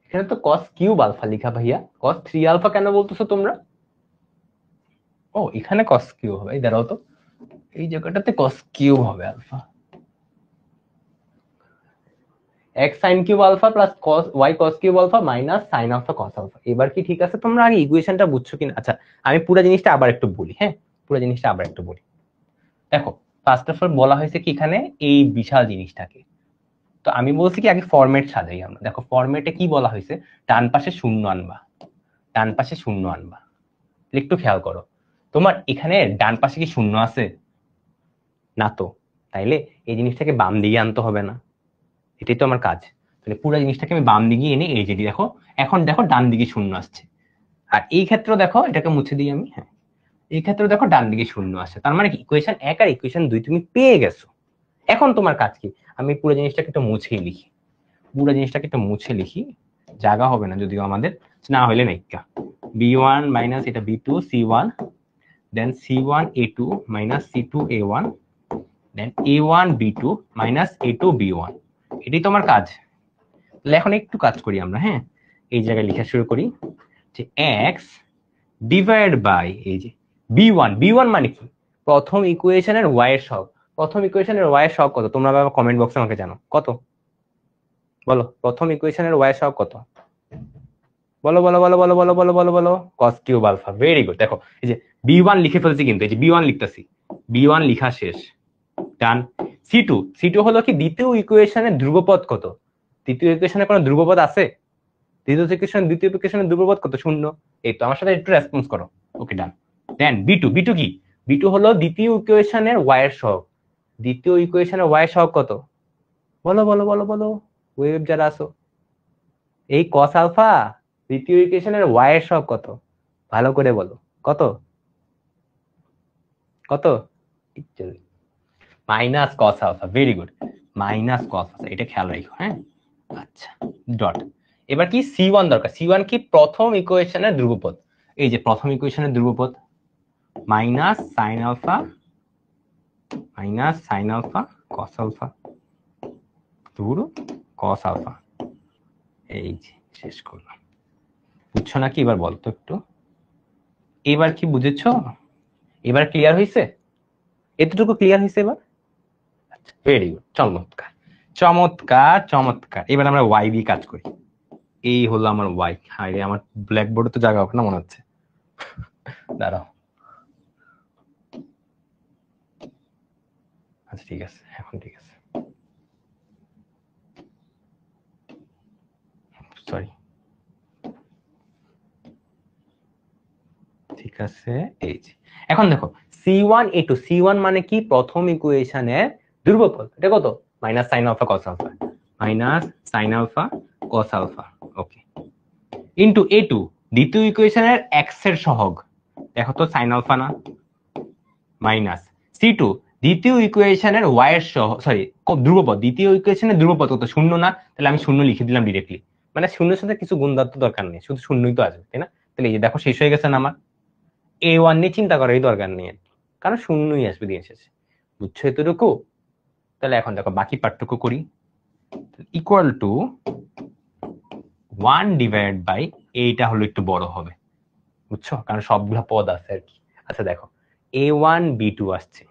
এখানে তো cos কিউব আলফা লিখা ভাইয়া, cos 3 আলফা কেন বলতেছো তোমরা? ও, এখানে cos কিউব হবে, দাঁড়াও তো, এই জায়গাটাতে cos কিউব হবে alpha, x sin cube alpha plus cos y cos cube alpha minus sin alpha cos alpha. এবার কি ঠিক আছে? তোমরা আগে ইকুয়েশনটা বুঝছো কিনা? আচ্ছা, আমি পুরো জিনিসটা আবার একটু বলি। হ্যাঁ, পুরো জিনিসটা আবার একটু বলি। দেখো, ফার্স্ট অফ অল বলা হয়েছে কি এখানে এই বিশাল জিনিসটাকে, তো আমি বলছি কি আগে ফরম্যাট সাজাই আমরা। দেখো ফরম্যাটে কি বলা হয়েছে, ডান পাশে শূন্য আনবা, ডান পাশে শূন্য আনবা। একটু খেয়াল করো, তোমার এখানে ডান পাশে কি শূন্য আছে? না তো, তাইলে এই জিনিসটাকে বাম দিকে আনতে হবে না? এটাই তো আমার কাজ। তাহলে পুরো জিনিসটাকে আমি বাম দিকে এনে এই যে দেখো, এখন দেখো ডান দিকে শূন্য আসছে। আর এই ক্ষেত্রে দেখো, এটাকে মুছে দিই আমি। হ্যাঁ, এই ক্ষেত্রে দেখো ডান দিকে শূন্য আসছে, তার মানে কি ইকুয়েশন 1 আর ইকুয়েশন 2 তুমি পেয়ে গেছো। এখন তোমার কাজ কি? আমি পুরো জিনিসটাকে একটু মুছেই লিখি, পুরো জিনিসটাকে একটু মুছে লিখি, জায়গা হবে না যদিও আমাদের, না হইলে নাইকা b1 মাইনাস এটা b2 c1, দেন c1 a2 minus c2 a1, দেন a1 b2 minus a2 b1। এটাই তোমার কাজ। তাহলে এখন একটু কাজ করি আমরা। হ্যাঁ, এই জায়গায় লেখা শুরু করি যে x ডিভাইড বাই এই যে b1। b1 মানে কি? প্রথম ইকুয়েশনের y এর সহগ। প্রথম ইকুয়েশনের y এর সহগ কত? তোমরা কমেন্ট বক্সে আমাকে জানো কত, বলো। প্রথম ইকুয়েশনের y এর সহগ কত? বলো বলো বলো বলো বলো বলো বলো বলো cos cube alpha. Very good. দেখো এই যে b1 লিখে ফেলছি, কিন্তু এই যে b1 লিখতেছি, b1 লিখা শেষ, ডান। c2, c2 হলো কি দ্বিতীয় ইকুয়েশনের ধ্রুবপদ কত? দ্বিতীয় ইকুয়েশনে কোনো ধ্রুবপদ আছে? দ্বিতীয় ইকুয়েশনের ধ্রুবপদ কত? শূন্য। এই তো, আমার সাথে একটু রেসপন্স করো। ওকে, ডান। দেন b2, b2 কি? b2 হলো দ্বিতীয় ইকুয়েশনের y এর সহগ। দ্বিতীয় ইকুয়েশনের y এর সহগ কত? বলো বলো বলো বলো, ওয়েব যারা আছো। এই cos আলফা দ্বিতীয় ইকুয়েশনের y এর সহগ কত? ভালো করে বলো, কত? কত? Minus cos alpha. Very good, minus cos alpha, এটা খেয়াল রাখো। হ্যাঁ, আচ্ছা, ডট। এবার কি c1 দরকার। c1 কি? প্রথম ইকুয়েশনের ধ্রুবপদ। এই যে প্রথম ইকুয়েশনের ধ্রুবপদ, minus sine alpha cos alpha, ধুর, cos আলফা। এই যে শেষ করলাম। বুঝছো নাকি? এবার বল তো একটু, এবার কি বুঝেছো? এবার ক্লিয়ার হয়েছে? এতটুকু ক্লিয়ার হয়েছে এবার? ভেরি গুড, চমৎকার চমৎকার চমৎকার। এবার আমরা ওয়াই দিয়ে কাজ করি। এই হলো আমার ওয়াই। আরে আমার ব্ল্যাকবোর্ডে তো জায়গা হবে না মনে হচ্ছে, দাঁড়াও। আচ্ছা ঠিক আছে, এখন ঠিক আছে, সরি। ঠিক আছে, এই যে এখন দেখো c1 a2, c1 মানে কি? প্রথম ইকুয়েশনের ধ্রুবপদ। এটা কত? Minus sine alpha cos alpha, minus sine alpha cos alpha. Okay, into a2 দ্বিতীয় ইকুয়েশনের x এর সহগ। দেখো তো সাইন আলফা না, মাইনাস c2 দ্বিতীয় ইকুয়েশনের y এর সহগ, সরি ধ্রুবপদ। দ্বিতীয় ইকুয়েশনের ধ্রুবপদ কত? শূন্য না? তাহলে আমি শূন্য লিখে দিলাম ডিরেক্টলি, মানে শূন্যের সাথে কিছু গুণ তো দরকার নেই, শুধু শূন্যই তো আসবে, তাই না? তাহলে এই যে দেখো শেষ হয়ে গেছে না আমার। a1 নিয়ে চিন্তা করার দরকার নেই, কারণ শূন্যই আসবে দিন শেষে। বুঝছো এতটুকু? তাহলে এখন দেখো বাকি পার্থক্য করি। ইকুয়াল টু 1 ডিভাইড বাই, এইটা হলো একটু বড় হবে, বুঝছো, কারণ সবগুলা পদ আছে আর কি। আচ্ছা দেখো, a1 b2 আসছে।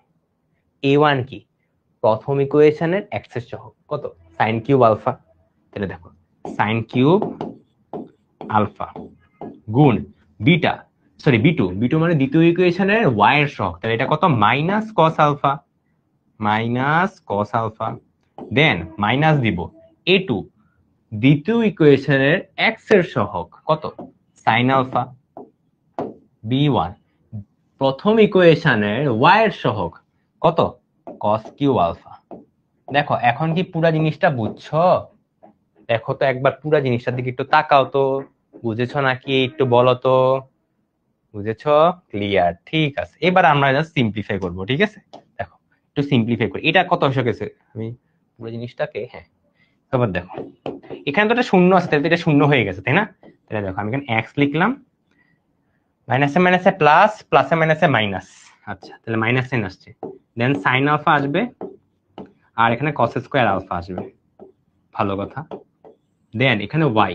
a1 কি? প্রথম ইকুয়েশনের x এর সহগ কত? Sine cube alpha. তাহলে দেখো সাইন কিউব আলফা গুণ বিটা, সরি বি টু মানে দ্বিতীয় ইকুয়েশনের ওয়াই এর সহগ, তাহলে এটা কত minus cos alpha, then minus দিব A2 দ্বিতীয় ইকুয়েশনের এক্স এর সহগ কত সাইন আলফা, B1 প্রথম ইকুয়েশনের ওয়াই এর সহগ কত কস কিউ আলফা। দেখো এখন কি পুরা জিনিসটা বুঝছো? দেখো তো একবার পুরা জিনিসটার দিকে একটু তাকাও তো, বুঝেছো নাকি একটু বলো তো, বুঝেছো? ক্লিয়ার, ঠিক আছে। এবার আমরা জাস্ট সিম্পলিফাই করব, ঠিক আছে? দেখো একটু সিম্পলিফাই করি, এটা কত এসে গেছে, আমি পুরো জিনিসটাকে, হ্যাঁ এবার দেখো এখানে তো একটা শূন্য আছে, তাহলে এটা শূন্য হয়ে গেছে তাই না? তাহলে দেখো আমি এখানে এক্স লিখলাম, মাইনাসে মাইনাসে প্লাস, প্লাসে মাইনাসে মাইনাস, আচ্ছা তাহলে মাইনাস সাইন আসছে, দেন সাইন আলফা আসবে, আর এখানে কস স্কয়ার আলফা আসবে, ভালো কথা। দেন এখানে ওয়াই,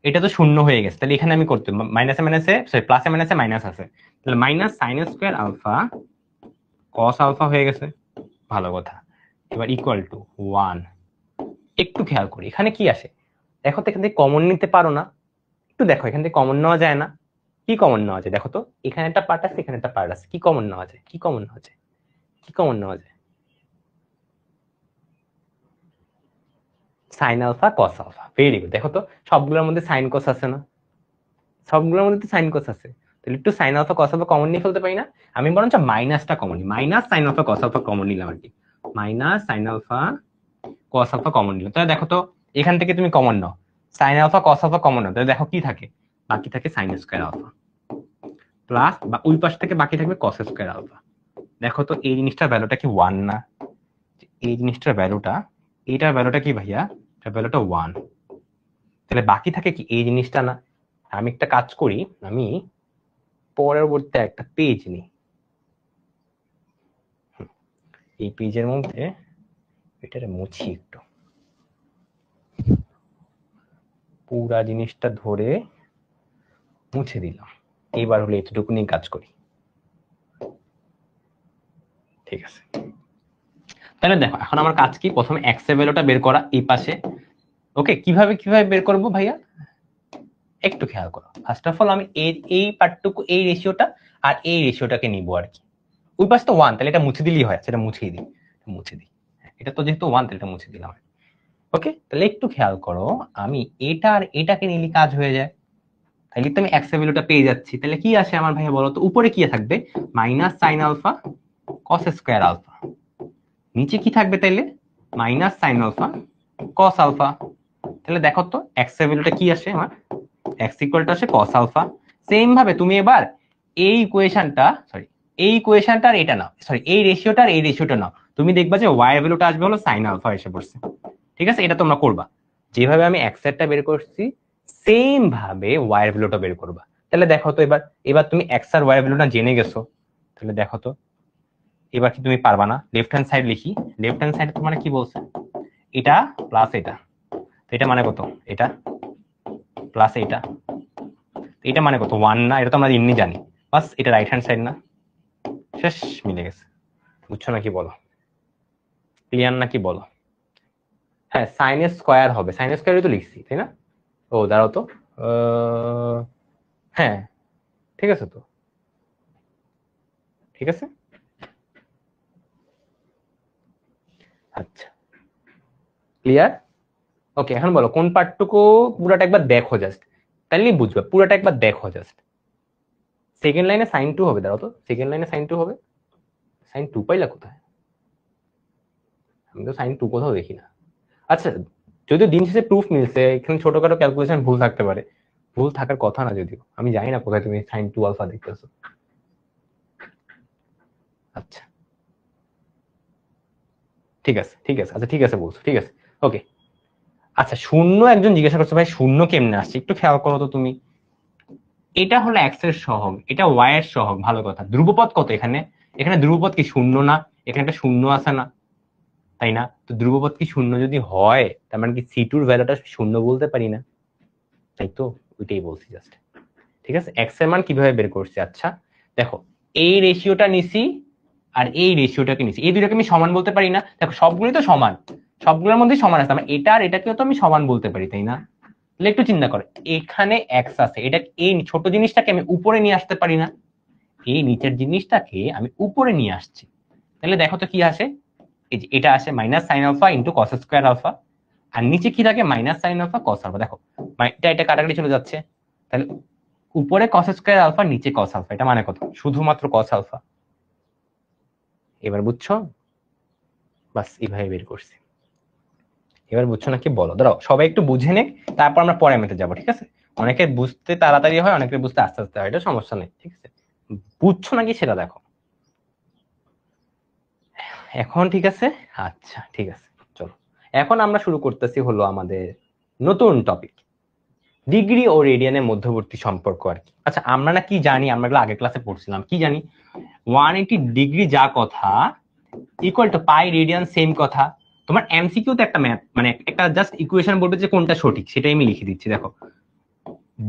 এটা তো শূন্য হয়ে গেছে, তাহলে এখানে আমি করতে মাইনাসে মাইনাসে সরি প্লাসে মাইনাসে মাইনাস আছে, তাহলে minus sine square alpha cos alpha হয়ে গেছে, ভালো কথা। এবার ইকুয়াল টু 1। একটু খেয়াল করি এখানে কি আসে, দেখো তো এখান থেকে কমন নিতে পারো না? একটু দেখো এখান থেকে কমন নেওয়া যায় না? কি কমন নেওয়া যায় দেখো তো, এখানে একটা পার্ট আছে এখানে একটা পার্ট আছে, কি কমন নেওয়া যায়, কি কমন নেওয়া যায়, কি কমন নেওয়া যায়? Sine alpha cos alpha, very good. দেখো তো সবগুলোর মধ্যে সাইন কস আছে না? সবগুলোর মধ্যে তো সাইন কস আছে, তাহলে একটু sine alpha cos alpha common নিয়ে ফেলতে পারি না? আমি বরঞ্চ মাইনাসটা কমন নিই, minus sine alpha cos alpha common নিলাম আর কি, minus sine alpha cos alpha common নিলাম। তাহলে দেখো তো এখান থেকে তুমি কমন নাও, sine alpha cos alpha common নাও, তাহলে দেখো কি থাকে, বাকি থাকে সাইন স্কয়ার আলফা প্লাস, বা ওই পাশ থেকে বাকি থাকবে কস স্কয়ার আলফা। দেখো তো এই জিনিসটার ভ্যালুটা কি 1 না? এই জিনিসটার ভ্যালুটা, এইটার ভ্যালুটা কি ভাইয়া, এটার ভ্যালুটা 1, তাহলে বাকি থাকে কি এই জিনিসটা না? আমি একটা কাজ করি, আমি পরবর্তী একটা পেজ নিই, এই পেজের মধ্যে এটারে মুছি একটু, পুরা জিনিসটা ধরে মুছে দিলাম। এইবার হলো এতটুকু নিয়ে কাজ করি, ঠিক আছে? তাহলে দেখো এখন আমার কাজ কি, প্রথমে এক্স এর ভ্যালুটা বের করা এই পাশে। ওকে, কিভাবে কিভাবে বের করব ভাইয়া, একটু খেয়াল করো। ফার্স্ট অফ অল আমি এই পার্টটুকু, এই রেশিওটা আর এই রেশিওটাকে নিব আর কি। ওই পাশে তো 1, তাহলে এটা মুছে দিলেই হয়, সেটা মুছেই দিই, মুছে দিই। এটা তো যেহেতু 1 তাহলে এটা মুছে দিলাম। ওকে, তাহলে একটু খেয়াল করো, আমি এটা আর এটাকে নিলে কাজ হয়ে যায়, তাহলে তো আমি এক্স এর ভ্যালুটা পেয়ে যাচ্ছি। তাহলে কি আসে আমার ভাইয়া বলো তো, উপরে কি থাকবে minus sine alpha cos square alpha, নিচে কি থাকবে তাইলে minus sine alpha cos alpha. তাহলে দেখো তো এক্স এর ভ্যালুটা কি আসে আমার, এক্স ইকুয়াল টু আসে কস আলফা। সেম ভাবে তুমি এবার এই ইকুয়েশনটা, সরি এই ইকুয়েশনটা আর এটা নাও, সরি এই রেশিওটা আর এই রেশিওটা নাও, তুমি দেখবা যে ওয়াই এর ভ্যালুটা আসবে হলো সাইন আলফা এসে পড়ছে, ঠিক আছে? এটা তোমরা করবা, যেভাবে আমি এক্স এরটা বের করছি সেম ভাবে ওয়াই এর ভ্যালুটা বের করবা। তাহলে দেখো তো এবার, এবার তুমি এক্স আর ওয়াই এর ভ্যালুটা জেনে গেছো, তাহলে দেখো তো এবার কি তুমি পারবা না? লেফট হ্যান্ড সাইড লিখি, লেফট হ্যান্ড সাইড তোমার কি বলছে, এটা প্লাস এটা, তো এটা মানে কত, এটা প্লাস এটা, এটা মানে কত 1 না? এটা তো আমরা এমনি জানি, বাস এটা রাইট হ্যান্ড সাইড না, শেষ, মিলে গেছে। বুঝছো নাকি বলো, ক্লিয়ার নাকি বলো? হ্যাঁ সাইন স্কয়ার হবে, সাইন স্কয়ারই তো লিখছি তাই না? ও দাঁড়াও তো, হ্যাঁ ঠিক আছে তো, ঠিক আছে, আচ্ছা ক্লিয়ার। ওকে, এখন বলো কোন পার্টটুকু, পুরাটা একবার দেখো জাস্ট, তাহলেই বুঝবে, পুরাটা একবার দেখো জাস্ট। সেকেন্ড লাইনে সাইন 2 হবে, দাঁড়াও তো, সেকেন্ড লাইনে সাইন 2 হবে, সাইন 2 পাইলা কোথায়? আমি তো সাইন 2 কোথাও দেখি না। আচ্ছা, যদিও দিন শেষে প্রুফ মিলছে, এখানে ছোটখাটো ক্যালকুলেশন ভুল থাকতে পারে, ভুল থাকার কথা না যদিও, আমি জানি না কোথায় তুমি সাইন 2 আলফা দেখতেছো। আচ্ছা ঠিক আছে, ঠিক আছে, আচ্ছা ঠিক আছে বলছো, ঠিক আছে ওকে। আচ্ছা শূন্য একজন জিজ্ঞাসা করছে ভাই শূন্য কেমনে আসছে, একটু খেয়াল করো তো তুমি, এটা হলো এক্স এর সহগ, এটা ওয়াই এর সহগ, ভালো কথা। ধ্রুবপদ কত এখানে, এখানে ধ্রুবপদ কি শূন্য না? এখানে একটা শূন্য আছে না, তাই না? তো ধ্রুবপদ কি শূন্য যদি হয়, তার মানে কি সি টুর ভ্যালুটা শূন্য বলতে পারি না, তাই তো? ওইটাই বলছি জাস্ট, ঠিক আছে? এক্স এর মান কিভাবে বের করছি, আচ্ছা দেখো এই রেশিওটা নিছি আর এই রেশিওটাকে নিছি, এই দুইটাকে আমি সমান বলতে পারি না? দেখো সবগুলোই তো সমান, সবগুলোর মধ্যে সমান আছে, মানে এটা আর এটাকেও তো আমি সমান বলতে পারি তাই না? একটু চিন্তা করো, এখানে এক্স আছে, এটা এই ছোট জিনিসটাকে আমি উপরে নিয়ে আসতে পারি না? এই নিচের জিনিসটাকে আমি উপরে নিয়ে আসছি, তাহলে দেখো তো কি আসে, এই যে এটা আসে minus sine alpha into cos square alpha, আর নিচে কি থাকে minus sine alpha cos alpha. দেখো এটা কাটাকাটি চলে যাচ্ছে, তাহলে উপরে কস স্কোয়ার আলফা নিচে কস আলফা, এটা মানে কত? শুধুমাত্র কস আলফা। এবার বুঝছো? বাস এইভাবে বের করছি। এবার বুঝছো নাকি বলো? দাঁড়াও সবাই একটু বুঝে নেক, তারপর আমরা পরে মেতে যাবো, ঠিক আছে? অনেকে বুঝতে তাড়াতাড়ি হয়, অনেকে বুঝতে আস্তে আস্তে হয়, এটা সমস্যা নেই, ঠিক আছে? বুঝছো নাকি সেটা দেখো এখন, ঠিক আছে? আচ্ছা ঠিক আছে, চলো এখন আমরা শুরু করতেছি হলো আমাদের নতুন টপিক, ডিগ্রি ও রেডিয়ানের মধ্যবর্তী সম্পর্ক আর কি। আচ্ছা আমরা না কি জানি, আমরা এগুলো আগের ক্লাসে পড়ছিলাম, কি জানি 180 ডিগ্রি যা কথা equal to pi radian same কথা। তোমার এমসিকিউ তো একটা ম্যাথ মানে একটা জাস্ট ইকুয়েশন বলবে যে কোনটা সঠিক, সেটাই আমি লিখে দিচ্ছি। দেখো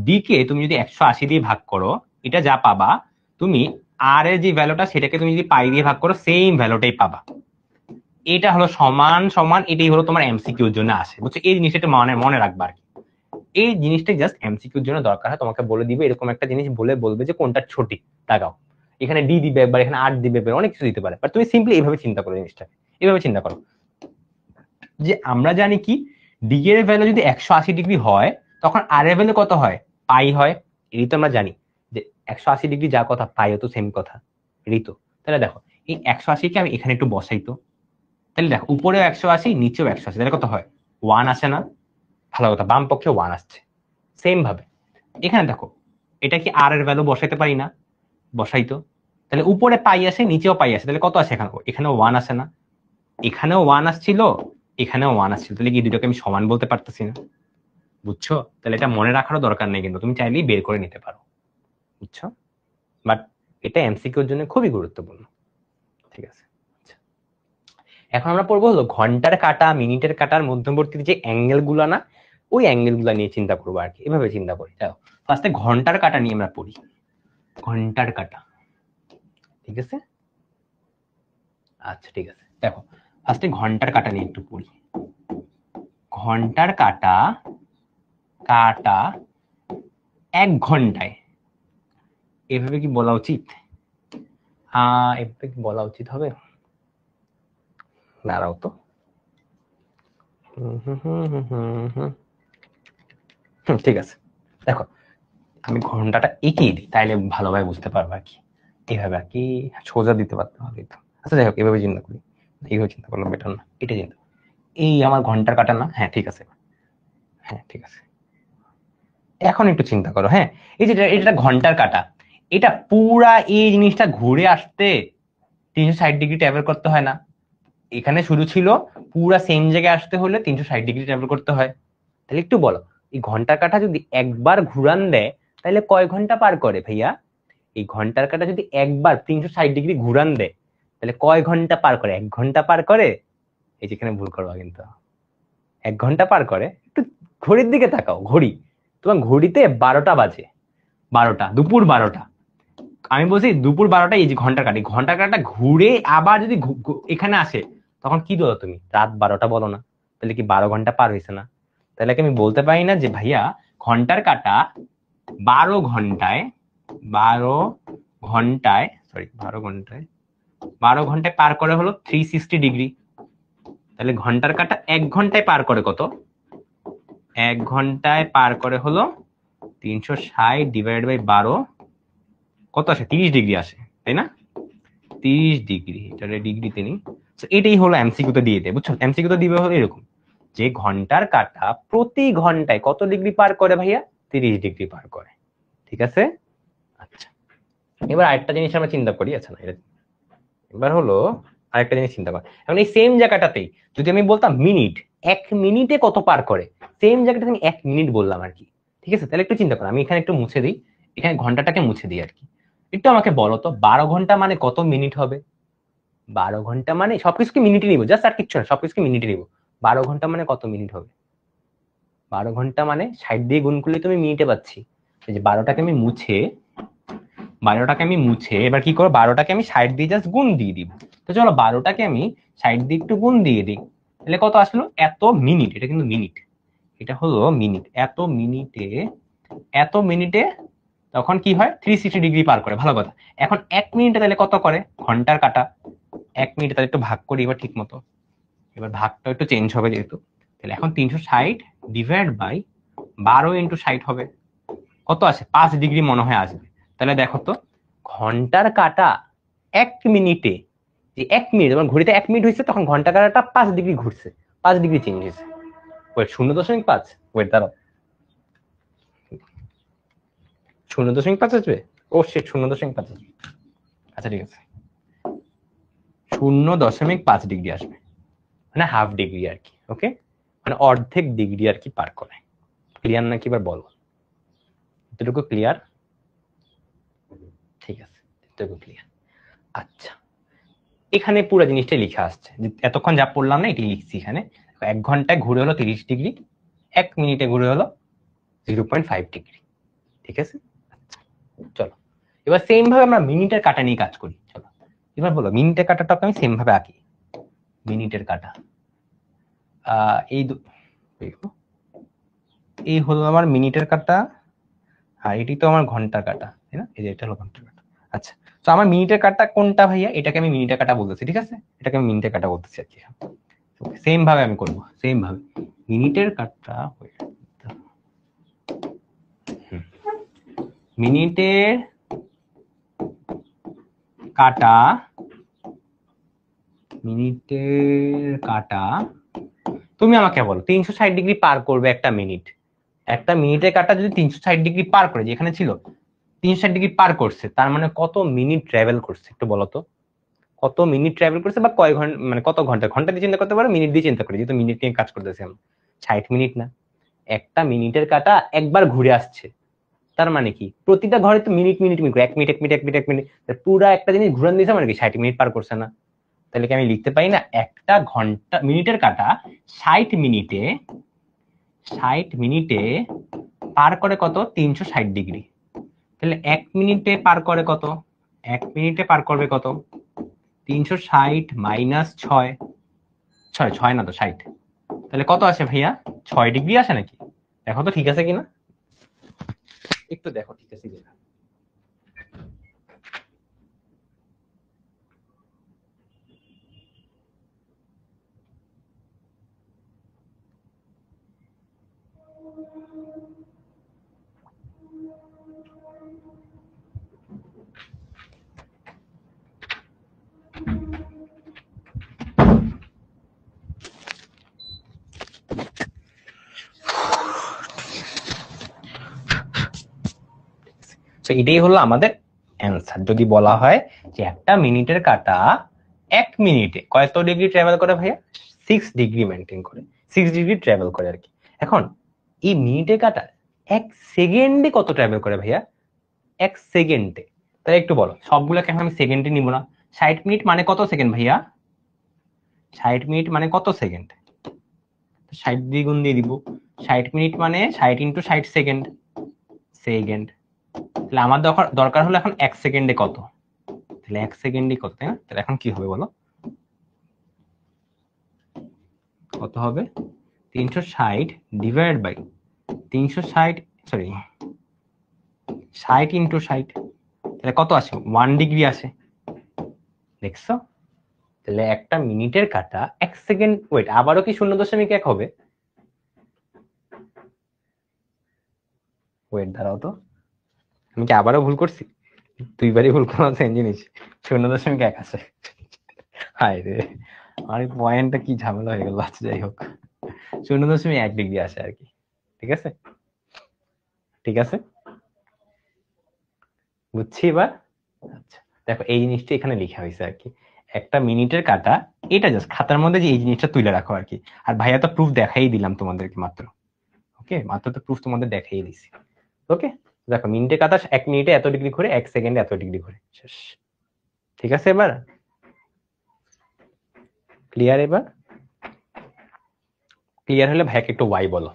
ডি কে তুমি যদি 180 দিয়ে ভাগ করো, এটা যা পাবা, তুমি আর এর যে ভ্যালুটা সেটাকে তুমি যদি পাই দিয়ে ভাগ করো সেম ভ্যালুটাই পাবা। এটা হলো সমান সমান, এটাই হলো তোমার এমসিকিউর জন্য আসে, বুঝছো? এই জিনিসটা একটু মনে মনে রাখবা আর কি। এই জিনিসটাই জাস্ট এমসিকিউর জন্য দরকার হয়, তোমাকে বলে দিবে এরকম একটা জিনিস, বলে বলবে যে কোনটা সঠিক লাগাও। এখানে ডি দিবে একবার, এখানে আর দিবে, অনেক কিছু দিতে পারে, বাট তুমি সিম্পলি এইভাবে চিন্তা করো জিনিসটা, এইভাবে চিন্তা করো যে আমরা জানি কি ডি এর ভ্যালু যদি 180 ডিগ্রি হয়, তখন আর এর ভ্যালু কত হয়? পাই হয়। এই তো আমরা জানি যে 180 ডিগ্রি যা কথা পাইও তো সেম কথা, ঋতু। তাহলে দেখো এই 180 কে আমি এখানে একটু বসাইতো, তাহলে দেখো উপরেও 180 নিচেও 180, তাহলে কত হয়? 1 আসে না? ভালো কথা, বাম পক্ষে 1 আসছে। সেম ভাবে এখানে দেখো, এটা কি আর এর ভ্যালু বসাইতে পারি না? বসাইতো। তাহলে উপরে পাই আসে নিচেও পাই আসে, তাহলে কত আসে? এখানেও 1 আসে না? এখানেও 1 আসছিল, এখানেও 1 আসছিল, তাহলে কি দুটোকে আমি সমান বলতে পারতেছি না? বুঝছো? তাহলে এটা মনে রাখারও দরকার নেই, কিন্তু তুমি চাইলেই বের করে নিতে পারো, বুঝছো? বাট এটা এমসিকিউর জন্য খুবই গুরুত্বপূর্ণ, ঠিক আছে? আচ্ছা, এখন আমরা পড়বো হলো ঘন্টার কাটা মিনিটের কাটার মধ্যবর্তী যে অ্যাঙ্গেল গুলা না, ওই অ্যাঙ্গেল গুলা নিয়ে চিন্তা করবো আর কি। এভাবে চিন্তা করি, দেখো ফার্স্টে ঘন্টার কাটা নিয়ে আমরা পড়ি, ঘন্টার কাটা, ঠিক আছে? আচ্ছা ঠিক আছে, দেখো ফার্স্টে ঘন্টার কাটা নিয়ে একটু পড়ি। ঘন্টার কাটা কাটা 1 ঘন্টায়, এভাবে কি বলা উচিত? এভাবে কি বলা উচিত হবে? দাঁড়াও তো, ঠিক আছে। দেখো আমি ঘন্টাটা এঁকেই দিই, তাইলে ভালোভাবে বুঝতে পারবা কি। এইভাবে আর কি সোজা দিতে পারতে হবে তো। আচ্ছা যাই হোক, এভাবে চিন্তা করি, এইভাবে চিন্তা করলাম বেটার না, এটা চিন্তা, এই আমার ঘন্টার কাটা না? হ্যাঁ ঠিক আছে, হ্যাঁ ঠিক আছে। এখন একটু চিন্তা করো, হ্যাঁ এই যে এটা ঘন্টার কাটা, এটা পুরা এই জিনিসটা ঘুরে আসতে 360 ডিগ্রি ট্রাভেল করতে হয় না? এখানে শুরু ছিল, পুরা সেম জায়গায় আসতে হলে 360 ডিগ্রি ট্রাভেল করতে হয়। তাহলে একটু বলো, এই ঘন্টার কাটা যদি একবার ঘুরান দেয় তাহলে কয় ঘন্টা পার করে ভাইয়া? এই ঘন্টার কাটা যদি একবার 360 ডিগ্রি ঘুরান দেয় তাহলে কয় ঘন্টা পার করে? 1 ঘন্টা পার করে। এই যেখানে ভুল করবা কিন্তু, 1 ঘন্টা পার করে। একটু ঘড়ির দিকে তাকাও, ঘড়ি, তোমার ঘড়িতে 12টা বাজে, 12টা, দুপুর 12টা। আমি বলছি দুপুর 12টা, এই যে ঘন্টার কাটা, ঘন্টার কাটা ঘুরে আবার যদি এখানে আসে, তখন কি বলো তুমি? রাত 12টা বলো না? তাহলে কি 12 ঘন্টা পার হয়েছে না? তাহলে কি আমি বলতে পারি না যে ভাইয়া ঘন্টার কাটা 12 ঘন্টায়, 12 ঘন্টায়, সরি 12 ঘন্টায়, 12 ঘন্টায় পার করে হলো 360 ডিগ্রি। তাহলে ঘন্টার কাটা 1 ঘন্টায় পার করে কত? 1 ঘন্টায় পার করে হলো 360 ÷ 12, কত আসে? 30 ডিগ্রি আসে, তাই না? 30 ডিগ্রি, এটা ডিগ্রিতে নেই। এটাই হলো এমসিকিউতে দিয়ে দেয়, বুঝছো? এমসিকিউতে দিবে হলো এরকম যে ঘন্টার কাটা প্রতি ঘন্টায় কত ডিগ্রি পার করে ভাইয়া? 30 ডিগ্রি পার করে, ঠিক আছে? আচ্ছা এবার আরেকটা জিনিস আমরা চিন্তা করি, আচ্ছা না এটা, এবার হলো আরেকটা জিনিস চিন্তা কর। এখন এই সেম জায়গাটাতেই যদি আমি বলতাম মিনিট, 1 মিনিটে কত পার করে, সেম জায়গাটা আমি 1 মিনিট বললাম আর কি, ঠিক আছে? তাহলে একটু চিন্তা করো, আমি এখানে একটু মুছে দিই, এখানে ঘন্টাটাকে মুছে দিই আর কি। একটু আমাকে বলো তো 12 ঘন্টা মানে কত মিনিট হবে? 12 ঘন্টা মানে সবকিছুকে মিনিটে নিবো, জাস্ট আর কিচ্ছু না, সবকিছুকে মিনিটে নিবো। 12 ঘন্টা মানে কত মিনিট হবে? 12 ঘন্টা মানে 60 দিয়ে গুণ করলে তুমি মিনিটে পাচ্ছি। এই যে 12টাকে আমি মুছে এবার কি করবো, 12টাকে আমি 60 দিয়ে জাস্ট গুণ দিয়ে দিব। তো চলো 12টাকে আমি 60 দিয়ে একটু গুণ দিয়ে দিই, তাহলে কত আসলো? এত মিনিট, এটা কিন্তু মিনিট, এটা হলো মিনিট, এত মিনিটে তখন কি হয় 360 ডিগ্রি পার করে, ভালো কথা। এখন 1 মিনিটে তাহলে কত করে, ঘন্টার কাটা 1 মিনিটে, তাহলে একটু ভাগ করি এবার ঠিক মতো। এবার ভাগটা একটু চেঞ্জ হবে যেহেতু, তাহলে এখন 360 ডিভাইড বাই 12 × 60 হবে, কত আসে 5 ডিগ্রি মনে হয় আসবে। তাহলে দেখো তো ঘন্টার কাটা 1 মিনিটে, যে 1 মিনিট যখন ঘড়িতে 1 মিনিট হয়েছে তখন ঘন্টা কাটাটা 5 ডিগ্রি ঘুরছে, 5 ডিগ্রি চেঞ্জ হয়েছে। ওয়েট 0.5, ওয়েট দাঁড়াও 0.5 আসবে, ও শিট 0.5 আসবে, আচ্ছা ঠিক আছে 0.5 ডিগ্রি আসবে, মানে হাফ ডিগ্রি আর কি। ওকে, মানে অর্ধেক ডিগ্রি আর কি পার করে। ক্লিয়ার নাকি এবার বলো, এতটুকু ক্লিয়ার? ঠিক আছে, এতটুকু ক্লিয়ার। আচ্ছা, এখানে পুরো জিনিসটা লিখা আসছে, এতক্ষণ যা পড়লাম না এটি লিখছি এখানে। 1 ঘন্টায় ঘুরে হলো 30 ডিগ্রি, 1 মিনিটে ঘুরে হলো 0.5 ডিগ্রি। ঠিক আছে, আচ্ছা চলো এবার সেম ভাবে আমরা মিনিটের কাটা নিয়ে কাজ করি। চলো এবার বলো মিনিটের কাটাটা আমি সেম ভাবে আঁকি। মিনিটের কাটা এই হলো আমার মিনিটের কাটা, আর এটি তো আমার ঘন্টার কাটা, তাই না? এই যে এটা হলো ঘন্টার কাটা। আচ্ছা, তো আমার মিনিটের কাটা কোনটা ভাইয়া? এটাকে আমি মিনিটের কাটা বলতেছি, ঠিক আছে, এটাকে আমি মিনিটের কাটা বলতেছি আর কি। সেম ভাবে আমি করবো, সেম ভাবে মিনিটের কাটা, মিনিটের কাটা, মিনিটের কাটা, তুমি আমাকে বলো 360 ডিগ্রি পার করবে একটা মিনিট, একটা মিনিটের কাটা যদি 360 ডিগ্রি পার করে, যেখানে ছিল 360 ডিগ্রি পার করছে, তার মানে কত মিনিট ট্রাভেল করছে একটু বলো তো, কত মিনিট ট্রাভেল করছে, বা কয় ঘন্টা, মানে কত ঘন্টা, ঘন্টা দিয়ে চিন্তা করতে পারো, মিনিট দিয়ে চিন্তা করি, যেহেতু মিনিট নিয়ে কাজ করতেছি আমরা। 60 মিনিট না, একটা মিনিটের কাটা একবার ঘুরে আসছে, তার মানে কি প্রতিটা ঘরে তো minute minute minute 1 minute 1 minute 1 minute 1 minute, পুরা একটা জিনিস ঘুরান দিয়েছে, মানে কি 60 মিনিট পার করছে না? তাহলে কি আমি লিখতে পারি না একটা ঘন্টা মিনিটের কাটা 60 মিনিটে, 60 মিনিটে পার করে কত 360 ডিগ্রি। তাহলে 1 মিনিটে পার করে কত, 1 মিনিটে পার করবে কত 360 মাইনাস 6, 6 না তো 60, তাহলে কত আসে ভাইয়া 6 ডিগ্রি আসে নাকি? দেখো তো ঠিক আছে কিনা, একটু দেখো ঠিক আছে কিনা। এটাই হলো আমাদের অ্যান্সার। যদি বলা হয় যে একটা মিনিটের কাটা 1 মিনিটে কত ডিগ্রি ট্রাভেল করে ভাইয়া, 6 ডিগ্রি মেনটেন করে, 6 ডিগ্রি ট্রাভেল করে আর কি। এখন এই মিনিটের কাটা 1 সেকেন্ডে কত ট্রাভেল করে ভাইয়া, 1 সেকেন্ডে। তাহলে একটু বলো, সবগুলোকে এখন আমি সেকেন্ডে নিব না, 60 মিনিট মানে কত সেকেন্ড ভাইয়া, 60 মিনিট মানে কত সেকেন্ড, 60 দ্বিগুণ দিয়ে দিব, 60 মিনিট মানে 60 × 60 সেকেন্ড, সেকেন্ড। তাহলে আমার দরকার হলো এখন 1 সেকেন্ডে কত, তাহলে 1 সেকেন্ডে কত, তাই না? তাহলে এখন কি হবে বলো, কত হবে 360 ডিভাইড বাই 360, সরি 60 × 60, তাহলে কত আসে 1 ডিগ্রি আসে, দেখছো? তাহলে একটা মিনিটের কাটা 1 সেকেন্ড, ওয়েট আবারও কি 0.1 হবে, ওয়েট দাঁড়াও তো, আমি কি আবারও ভুল করছি? 2বারই ভুল করলাম সেম জিনিস, 0.1 আছে। হায় রে, আর পয়েন্টটা কি ঝামেলা হয়ে গেল। আচ্ছা যাই হোক, 0.1 ডিগ্রি আসে আর কি। ঠিক আছে, ঠিক আছে, বুঝছি এবার। আচ্ছা দেখো এই জিনিসটা এখানে লেখা হয়েছে আর কি, একটা মিনিটের কাটা, এটা জাস্ট খাতার মধ্যে যে এই জিনিসটা তুলে রাখো আর কি। আর ভাইয়া তো প্রুফ দেখাই দিলাম তোমাদেরকে মাত্র, ওকে, মাত্র তো প্রুফ তোমাদের দেখাই দিছি। ওকে, দেখো মিনিটের কাটা 1 মিনিটে এত ডিগ্রি ঘুরে, 1 সেকেন্ডে এত ডিগ্রি ঘুরে, শেষ। ঠিক আছে, এবার ক্লিয়ার? এবার ক্লিয়ার হলে ভাইয়াকে একটু ওয়াই বলো।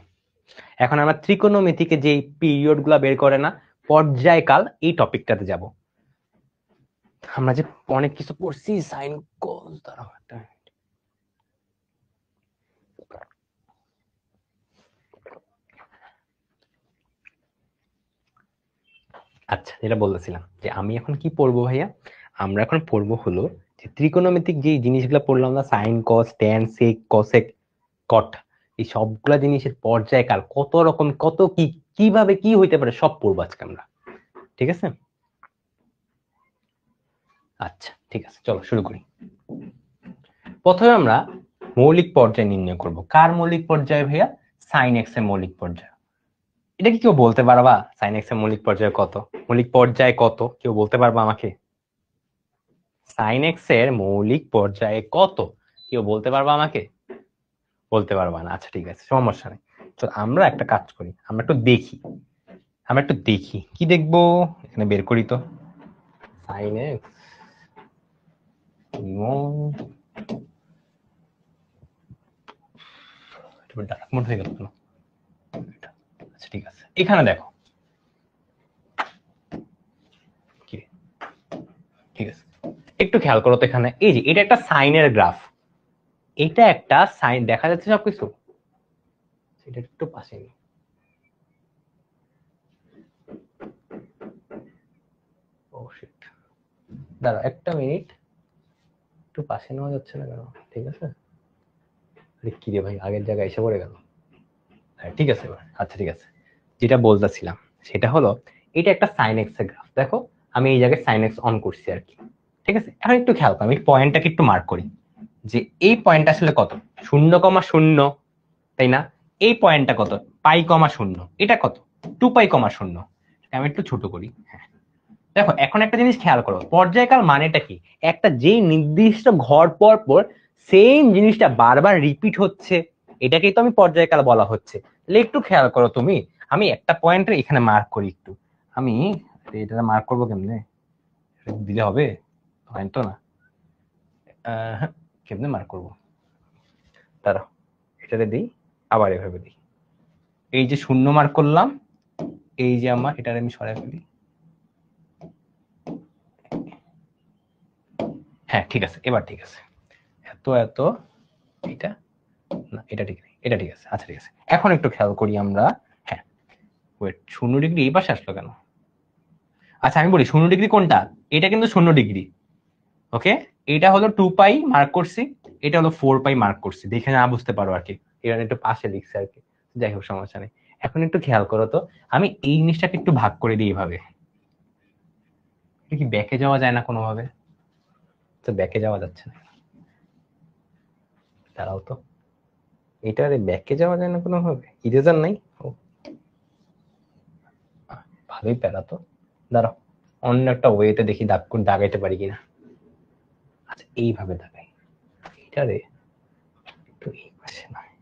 এখন আমরা ত্রিকোণমিতিকে যে পিরিয়ড গুলা বের করে না, পর্যায়কাল, এই টপিকটাতে যাব। আমরা যে অনেক কিছু পড়ছি, সাইন কস, দাঁড়াও একটা আচ্ছা, যেটা বলতেছিলাম যে আমি এখন কি পড়বো ভাইয়া, আমরা এখন পড়বো হলো যে ত্রিকোণমিতিক যে জিনিসগুলো পড়লাম না, sine cos tan sec cosec cot, এই সবগুলা জিনিসের পর্যায়কাল কত রকম, কত কি, কিভাবে কি হইতে পারে সব পড়বো আজকে আমরা। ঠিক আছে, আচ্ছা ঠিক আছে, চলো শুরু করি। প্রথমে আমরা মৌলিক পর্যায় নির্ণয় করব। কার মৌলিক পর্যায় ভাইয়া? সাইন এক্স এর মৌলিক পর্যায়। এটা কি কেউ বলতে পারবা সাইন এক্স এর মৌলিক পর্যায় কত? মৌলিক পর্যায় কত কেউ বলতে পারবা আমাকে? সাইন এক্স এর মৌলিক পর্যায়ে কত কেউ বলতে পারবা আমাকে? বলতে পারবা না, আচ্ছা ঠিক আছে, সমস্যা নেই। চল আমরা একটা কাজ করি, আমরা একটু দেখি কি দেখবো, এখানে বের করি তো। সাইন এক্স ডার্ক মোড হয়ে গেল কেন? আচ্ছা ঠিক আছে, এখানে দেখো ঠিক আছে, একটু খেয়াল করো তো, এখানে এই যে এটা একটা সাইনের গ্রাফ, এটা একটা সাইন দেখা যাচ্ছে সবকিছু, এটা একটু পাশে নিই। ও শিট, দাঁড়াও একটা মিনিট, একটু পাশে নেওয়া যাচ্ছে না কেন? ঠিক আছে, আরে কি রে ভাই, আগের জায়গায় এসে পড়ে গেল। হ্যাঁ ঠিক আছে এবার, আচ্ছা ঠিক আছে, যেটা বলতেছিলাম সেটা হলো এটা একটা সাইন এক্স এর গ্রাফ, দেখো আমি এই জায়গায় সাইন এক্স অন করছি আর কি। ঠিক আছে, এখন একটু খেয়াল করো, আমি পয়েন্টটাকে একটু মার্ক করি যে এই পয়েন্টটা আসলে কত, 0,0, তাই না? এই পয়েন্টটা কত, π,0, এটা কত, 2π,0। আমি একটু ছোট করি, হ্যাঁ দেখো এখন একটা জিনিস খেয়াল করো, পর্যায়কাল মানেটা কি? একটা যেই নির্দিষ্ট ঘর পর পর সেম জিনিসটা বারবার রিপিট হচ্ছে, এটাকেই তো আমি পর্যায়কাল বলা হচ্ছে। তাহলে একটু খেয়াল করো তুমি, আমি একটা পয়েন্টের এখানে মার্ক করি একটু, আমি এটা মার্ক করবো কেমনে, দিলে হবে? পয়েন্ট তো না, হ্যাঁ কেমনে মার্ক করবো, দাঁড়াও এটাতে দিই, আবার এভাবে দিই, এই যে 0 মার্ক করলাম, এই যে আমার এটা আমি সরাই ফেলি, হ্যাঁ ঠিক আছে এবার ঠিক আছে, এত এত, এটা না এটা ঠিক নেই, এটা ঠিক আছে, আচ্ছা ঠিক আছে। এখন একটু খেয়াল করি আমরা, হ্যাঁ ওয়েট, 0 ডিগ্রি এই পাশে আসলো কেন? আচ্ছা আমি বলি 0 ডিগ্রি কোনটা, এটা কিন্তু 0 ডিগ্রি, ওকে, এটা হলো 2π মার্ক করছি, এটা হলো 4π মার্ক করছি, দেখে না বুঝতে পারো আর কি, এখানে একটু পাশে লিখছি আর কি, যাই হোক সমস্যা নেই। এখন একটু খেয়াল করো তো, আমি এই জিনিসটাকে একটু ভাগ করে দিই এইভাবে, এটা কি ব্যাকে যাওয়া যায় না কোনোভাবে? তো ব্যাকে যাওয়া যাচ্ছে না, দাঁড়াও তো, এটারে ব্যাকে যাওয়া যায় না কোনোভাবে, ইরেজার নাই, ও ভালোই প্যারা তো, দাঁড়াও অন্য একটা ওয়েতে দেখি দাগাইতে পারি কিনা। আচ্ছা এইভাবে দাগাই, এটারে একটু এই পাশে নয়,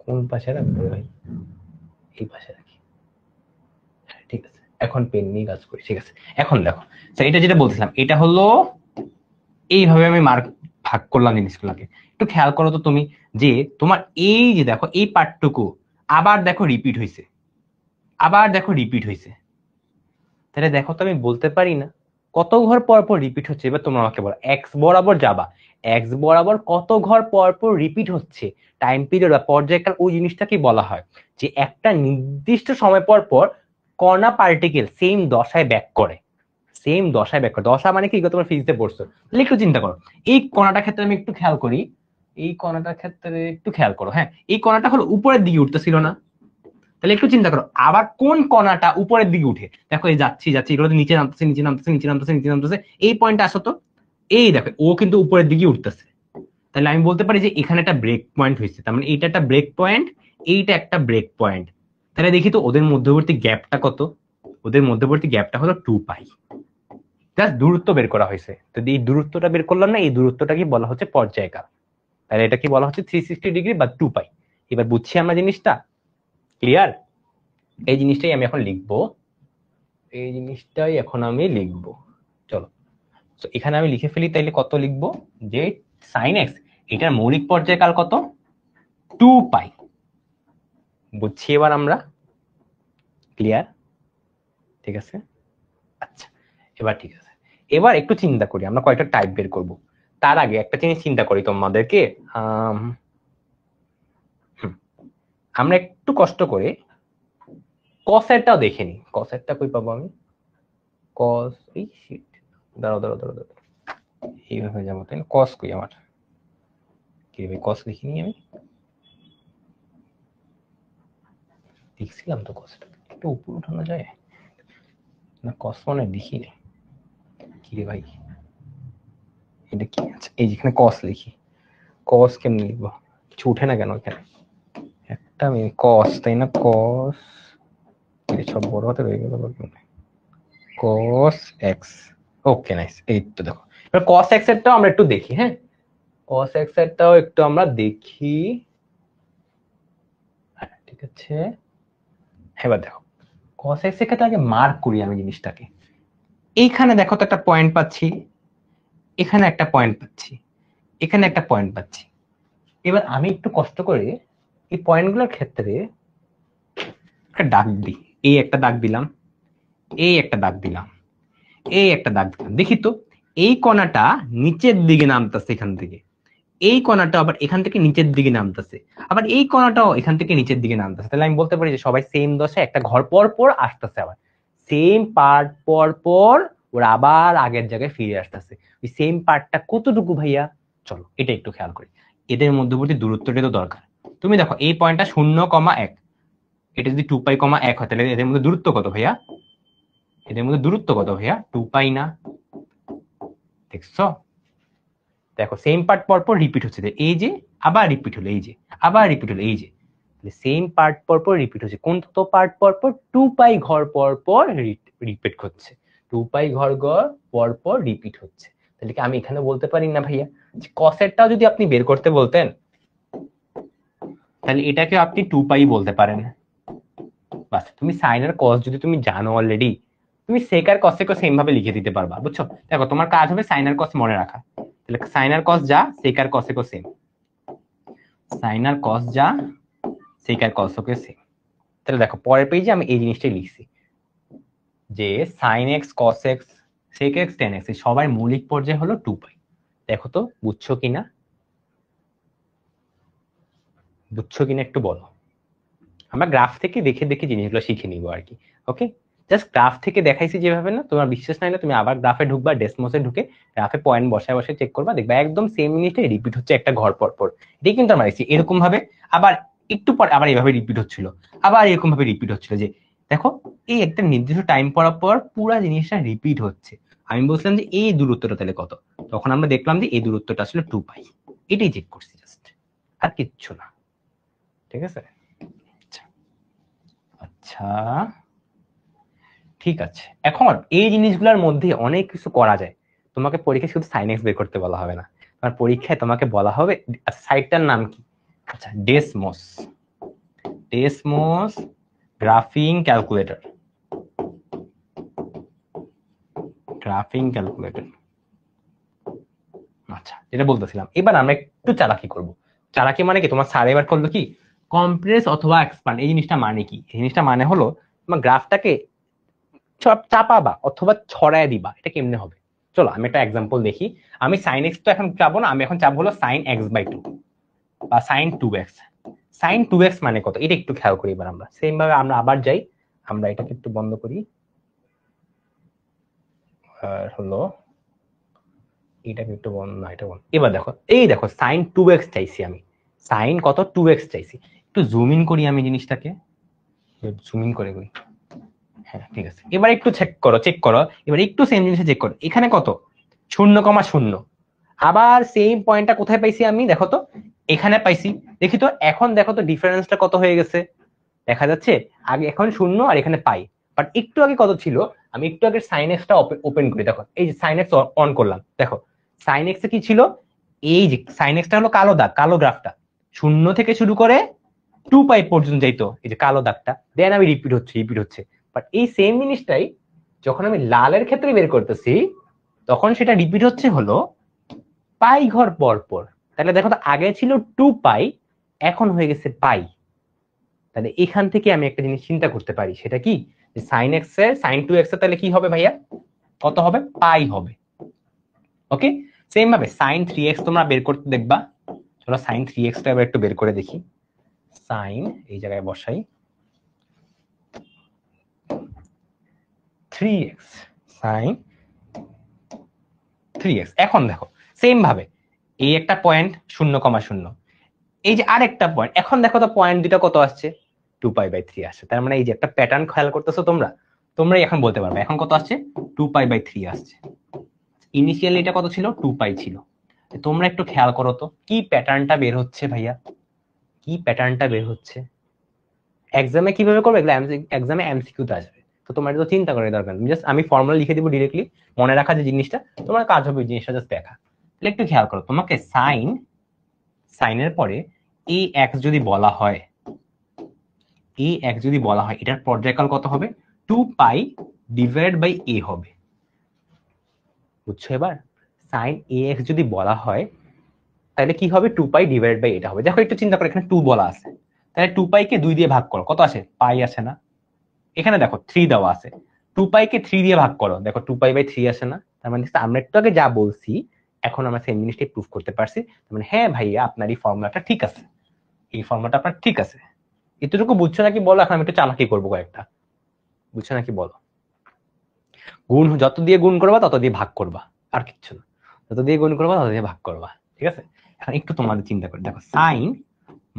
কোন পাশে রাখবো ভাই, এই পাশে রাখি, ঠিক আছে এখন পেন নিয়ে কাজ করি, ঠিক আছে। এখন দেখো এটা যেটা বলছিলাম, এটা হলো এইভাবে আমি মার্ক ভাগ করলাম জিনিসগুলোকে, একটু খেয়াল করো তো তুমি, যে তোমার এই যে দেখো এই পার্টটুকু আবার দেখো রিপিট হয়েছে, আবার দেখো রিপিট হয়েছে, তাহলে দেখো তো আমি বলতে পারি না কত ঘর পর পর রিপিট হচ্ছে? এবার তোমরা আমাকে বলো, এক্স বরাবর যাবা, এক্স বরাবর কত ঘর পর পর রিপিট হচ্ছে, টাইম পিরিয়ড বা পর্যায়কাল, ওই জিনিসটাকে বলা হয় যে একটা নির্দিষ্ট সময় পর পর কণা পার্টিকেল সেম দশায় ব্যাক করে, সেম দশায় ব্যাক করে। দশা মানে কি, তোমরা ফিজিক্সে পড়ছো, তাহলে একটু চিন্তা করো, এই কণাটার ক্ষেত্রে আমি একটু খেয়াল করি, এই কণাটার ক্ষেত্রে একটু খেয়াল করো, হ্যাঁ এই কণাটা হলো উপরের দিকে উঠতেছিল না, তাহলে একটু চিন্তা করো আবার কোন কণাটা উপরের দিকে উঠে, দেখো এই যাচ্ছি যাচ্ছি, এগুলো নিচে নামতেছে নিচে নামতেছে নিচে নামতেছে নিচে নামতেছে, এই পয়েন্টে আসো তো, এই দেখো ও কিন্তু উপরের দিকে উঠতেছে, তাহলে আমি বলতে পারি যে এখানে একটা ব্রেক পয়েন্ট হয়েছে, তার মানে এইটা একটা ব্রেক পয়েন্ট, এইটা একটা ব্রেক পয়েন্ট। তাহলে দেখি তো ওদের মধ্যবর্তী গ্যাপটা কত, ওদের মধ্যবর্তী গ্যাপটা হলো 2π, জাস্ট দূরত্ব বের করা হয়েছে, তো এই দূরত্বটা বের করলাম না, এই দূরত্বটা কি বলা হচ্ছে পর্যায়কাল, তাহলে এটা কি বলা হচ্ছে 360 ডিগ্রি বা 2π। এবার বুঝছি আমরা জিনিসটা, ক্লিয়ার? এই জিনিসটাই আমি এখন লিখবো, এই জিনিসটাই এখন আমি লিখবো, চলো তো এখানে আমি লিখে ফেলি, তাইলে কত লিখবো, যে সাইন এক্স এটার মৌলিক পর্যায়কাল কত, 2π। বুঝছি এবার আমরা, ক্লিয়ার? ঠিক আছে, আচ্ছা এবার ঠিক আছে, এবার একটু চিন্তা করি আমরা কয়েকটা টাইপ বের করব। তার আগে একটা জিনিস চিন্তা করি তোমাদেরকে, আমরা একটু কষ্ট করে কসেরটাও দেখে নি, কসেরটা কই পাবো আমি? কস, এই শিট, দাঁড়াও দাঁড়াও দাঁড়াও দাঁড়াও, এইভাবে যাবো তাই না? কস কই আমার, কি ভাই কস লিখিনি আমি, দেখছিলাম তো কসটা, একটু উপর উঠানো যায় না? কস মানে লিখি নি, কি রে ভাই এটা কি? আচ্ছা এই যেখানে কস লিখি, কস কেমনে লিখবো? কিছু উঠে না কেন এখানে? একটা কস তাই না? কস, সব বড় হাতে রয়ে গেল, কস এক্স। ওকে নাইস, এই তো দেখো এবার কস এক্স এরটাও আমরা একটু দেখি। হ্যাঁ, কস এক্স এরটাও একটু আমরা দেখি। ঠিক আছে, এবার দেখো কস এক্স এর ক্ষেত্রে আগে মার্ক করি আমি জিনিসটাকে। এইখানে দেখো তো একটা পয়েন্ট পাচ্ছি, এখানে একটা পয়েন্ট পাচ্ছি, এখানে একটা পয়েন্ট পাচ্ছি। এবার আমি একটু কষ্ট করে এই পয়েন্টগুলোর ক্ষেত্রে একটা দাগ দিই। এই একটা দাগ দিলাম, এই একটা দাগ দিলাম, এই একটা দাগ দিলাম। দেখি তো এই কণাটা নিচের দিকে নামতেছে এখান থেকে, এই কণাটা আবার এখান থেকে নিচের দিকে নামতেছে, আবার এই কণাটাও এখান থেকে নিচের দিকে নামতেছে। তাহলে আমি বলতে পারি যে সবাই সেম দশায় একটা ঘর পর পর আসতেছে, আবার সেম পার্ট পর পর ওরা আবার আগের জায়গায় ফিরে আসতেছে। ওই সেম পার্টটা কতটুকু ভাইয়া? চলো এটা একটু খেয়াল করি, এদের মধ্যবর্তী দূরত্বটা তো দরকার। তুমি দেখো এই পয়েন্টটা 0,1, এটা যদি 2π,1 হয় তাহলে এদের মধ্যে দূরত্ব কত ভাইয়া? এদের মধ্যে দূরত্ব কত ভাইয়া? 2π না? দেখছো, দেখো সেম পার্ট পর পর রিপিট হচ্ছে, এই যে আবার রিপিট হলো, এই যে আবার রিপিট হলো, এই যে সেম পার্ট পর পর রিপিট হচ্ছে। কোন তো পার্ট পর পর? 2π ঘর পর পর রিপিট হচ্ছে, 2π ঘর ঘর পর পর রিপিট হচ্ছে। তাহলে কি আমি এখানে বলতে পারি না ভাইয়া কসেরটাও যদি আপনি বের করতে বলতেন তাহলে এটাকে আপনি 2π বলতে পারেন। বাস, তুমি সাইন আর কস যদি তুমি জানো অলরেডি, তুমি সেক আর কসেকও সেম ভাবে লিখে দিতে পারবা। বুঝছো? দেখো তোমার কাজ হবে সাইন আর কস মনে রাখা। তাহলে সাইন আর কস যা, সেক আর কসেকও সেম। সাইন আর কস যা, সেক আর কসেকও সেম। তাহলে দেখো পরের পেজে আমি এই জিনিসটাই লিখছি যে sine X, cos X, sec X, tan X সবার মৌলিক পর্যায় হলো 2π। দেখো তো বুঝছো কিনা, বুঝছো কিনা একটু বলো। আমরা গ্রাফ থেকে দেখে দেখে জিনিসগুলো শিখে নিবো আর কি। ওকে, জাস্ট গ্রাফ থেকে দেখাইছি যেভাবে, না তোমার বিশ্বাস না হলে তুমি আবার গ্রাফে ঢুকবা, ডেসমোসে ঢুকে গ্রাফে পয়েন্ট বসায় বসায় চেক করবা, দেখবা একদম সেম জিনিসটাই রিপিট হচ্ছে একটা ঘর পর পর। এটাই কিন্তু আমরা দেখছি এরকম ভাবে, আবার একটু পর আবার এইভাবে রিপিট হচ্ছিল, আবার এরকম ভাবে রিপিট হচ্ছিল। যে দেখো এই একটা নির্দিষ্ট টাইম পর পর পুরা জিনিসটা রিপিট হচ্ছে। আমি বলছিলাম যে এই দূরত্বটা তাহলে কত, তখন আমরা দেখলাম যে এই দূরত্বটা আসলে 2π। এটাই চেক করছি জাস্ট, আর কিচ্ছু না। ঠিক আছে, আচ্ছা ঠিক আছে। এখন এই জিনিসগুলোর মধ্যে অনেক কিছু করা যায়। তোমাকে পরীক্ষায় শুধু সাইন এক্স বের করতে বলা হবে না, তোমার পরীক্ষায় তোমাকে বলা হবে সাইটটার নাম কি? আচ্ছা ডেসমোস, ডেসমোস গ্রাফিং ক্যালকুলেটর, গ্রাফিং ক্যালকুলেটর। আচ্ছা যেটা বলতেছিলাম, এবার আমরা একটু চালাকি করব। চালাকি মানে কি, তোমার স্যার এবার করলো কি কম্প্রেস অথবা এক্সপান্ড। এই জিনিসটা মানে কি? এই জিনিসটা মানে হলো তোমার গ্রাফটাকে চাপাবা অথবা ছড়ায় দিবা। এটা কেমনে হবে? চলো আমি একটা এক্সাম্পল দেখি। আমি সাইন এক্স তো এখন চাবো না, আমি এখন চাবো হলো সাইন x/2 বা সাইন 2x। সাইন 2x মানে কত এটা একটু খেয়াল করি। এবার আমরা সেম ভাবে আমরা আবার যাই, আমরা এটাকে একটু বন্ধ করি, আর হলো এটাকে একটু বন্ধ, না এটা বন্ধ। এবার দেখো এই দেখো সাইন 2x চাইছি আমি, সাইন কত 2x চাইছি। একটু জুম ইন করি আমি জিনিসটাকে, জুম ইন করে করি। হ্যাঁ ঠিক আছে, এবার একটু চেক করো, চেক করো এবার একটু সেম জিনিসে চেক করো। এখানে কত? 0,0। আবার সেম পয়েন্টটা কোথায় পাইছি আমি? দেখো তো এখানে পাইছি। দেখি তো এখন, দেখো তো ডিফারেন্সটা কত হয়ে গেছে দেখা যাচ্ছে। আগে এখন 0 আর এখানে পাই, বাট একটু আগে কত ছিল? আমি একটু আগে সাইন এক্সটা ওপেন করি, দেখো এই যে সাইন এক্স অন করলাম, দেখো সাইন এক্স এ কি ছিল? এই যে সাইন এক্সটা হলো কালো দাগ, কালো গ্রাফটা 0 থেকে শুরু করে 2π পর্যন্ত যাইতো, এই যে কালো দাগটা, দেন আমি রিপিট হচ্ছে রিপিট হচ্ছে। বাট এই সেম জিনিসটাই যখন আমি লালের ক্ষেত্রে বের করতেছি তখন সেটা রিপিট হচ্ছে হলো পাই ঘর পর পর। তাহলে দেখো তো আগে ছিল 2π, এখন হয়ে গেছে পাই। তাহলে এখান থেকে আমি একটা জিনিস চিন্তা করতে পারি, সেটা কি যে সাইন এক্স এর সাইন 2x এর তাহলে কি হবে ভাইয়া? কত হবে? পাই হবে। ওকে, সেম ভাবে সাইন 3x তোমরা বের করতে দেখবা। চলো সাইন 3x টা এবার একটু বের করে দেখি। সাইন এই জায়গায় বসাই, 3x sin 3x। এখন দেখো সেম ভাবে এই একটা পয়েন্ট 0,0, এই যে আরেকটা পয়েন্ট, এখন দেখো তো পয়েন্ট দুটা কত আসছে, 2π/3 আসছে। তার মানে এই যে একটা প্যাটার্ন খেয়াল করতেছো তোমরাই এখন বলতে পারবে এখন কত আসছে, 2π/3 আসছে। ইনিশিয়ালি এটা কত ছিল, 2π ছিল। তোমরা একটু খেয়াল করো তো কি প্যাটার্নটা বের হচ্ছে ভাইয়া, কি প্যাটার্নটা বের হচ্ছে। এক্সামে কিভাবে করবে এগুলো, এক্সামে এমসিকিউ তে আসবে। তো তোমার তো চিন্তা করার দরকার নেই, জাস্ট আমি ফর্মুলা লিখে দিব ডিরেক্টলি, মনে রাখা যে জিনিসটা তোমার কাজ হবে, ওই জিনিসটা জাস্ট দেখা। তাহলে একটু খেয়াল করো, তোমাকে সাইনের পরে এই এক্স যদি বলা হয়, এটার পর্যায়কাল কত হবে, 2π/a হবে। বুঝছো এবার, সাইন ax যদি বলা হয় তাহলে কি হবে, 2π/a এটা হবে। দেখো একটু চিন্তা করো, এখানে 2 বলা আছে, তাহলে 2π কে 2 দিয়ে ভাগ করো, কত আসে, পাই আসে না। এখানে দেখো 3 দেওয়া আছে, 2π কে 3 দিয়ে ভাগ করো, দেখো 2π/3 আসে না। তার মানে আমরা একটু আগে যা বলছি এখন আমরা সেম জিনিসটাই প্রুফ করতে পারছি। মানে হ্যাঁ ভাইয়া আপনার এই ফর্মুলাটা ঠিক আছে, এই ফর্মুলাটা আপনার ঠিক আছে। এতটুকু বুঝছো নাকি বলো, এখন আমি একটু চালাকি করবো কয়েকটা, বুঝছো নাকি বলো। গুণ যত দিয়ে গুণ করবা তত দিয়ে ভাগ করবা, আর কিচ্ছু না। যত দিয়ে গুণ করবা তত দিয়ে ভাগ করবা, ঠিক আছে। এখন একটু তোমাদের চিন্তা করে দেখো, সাইন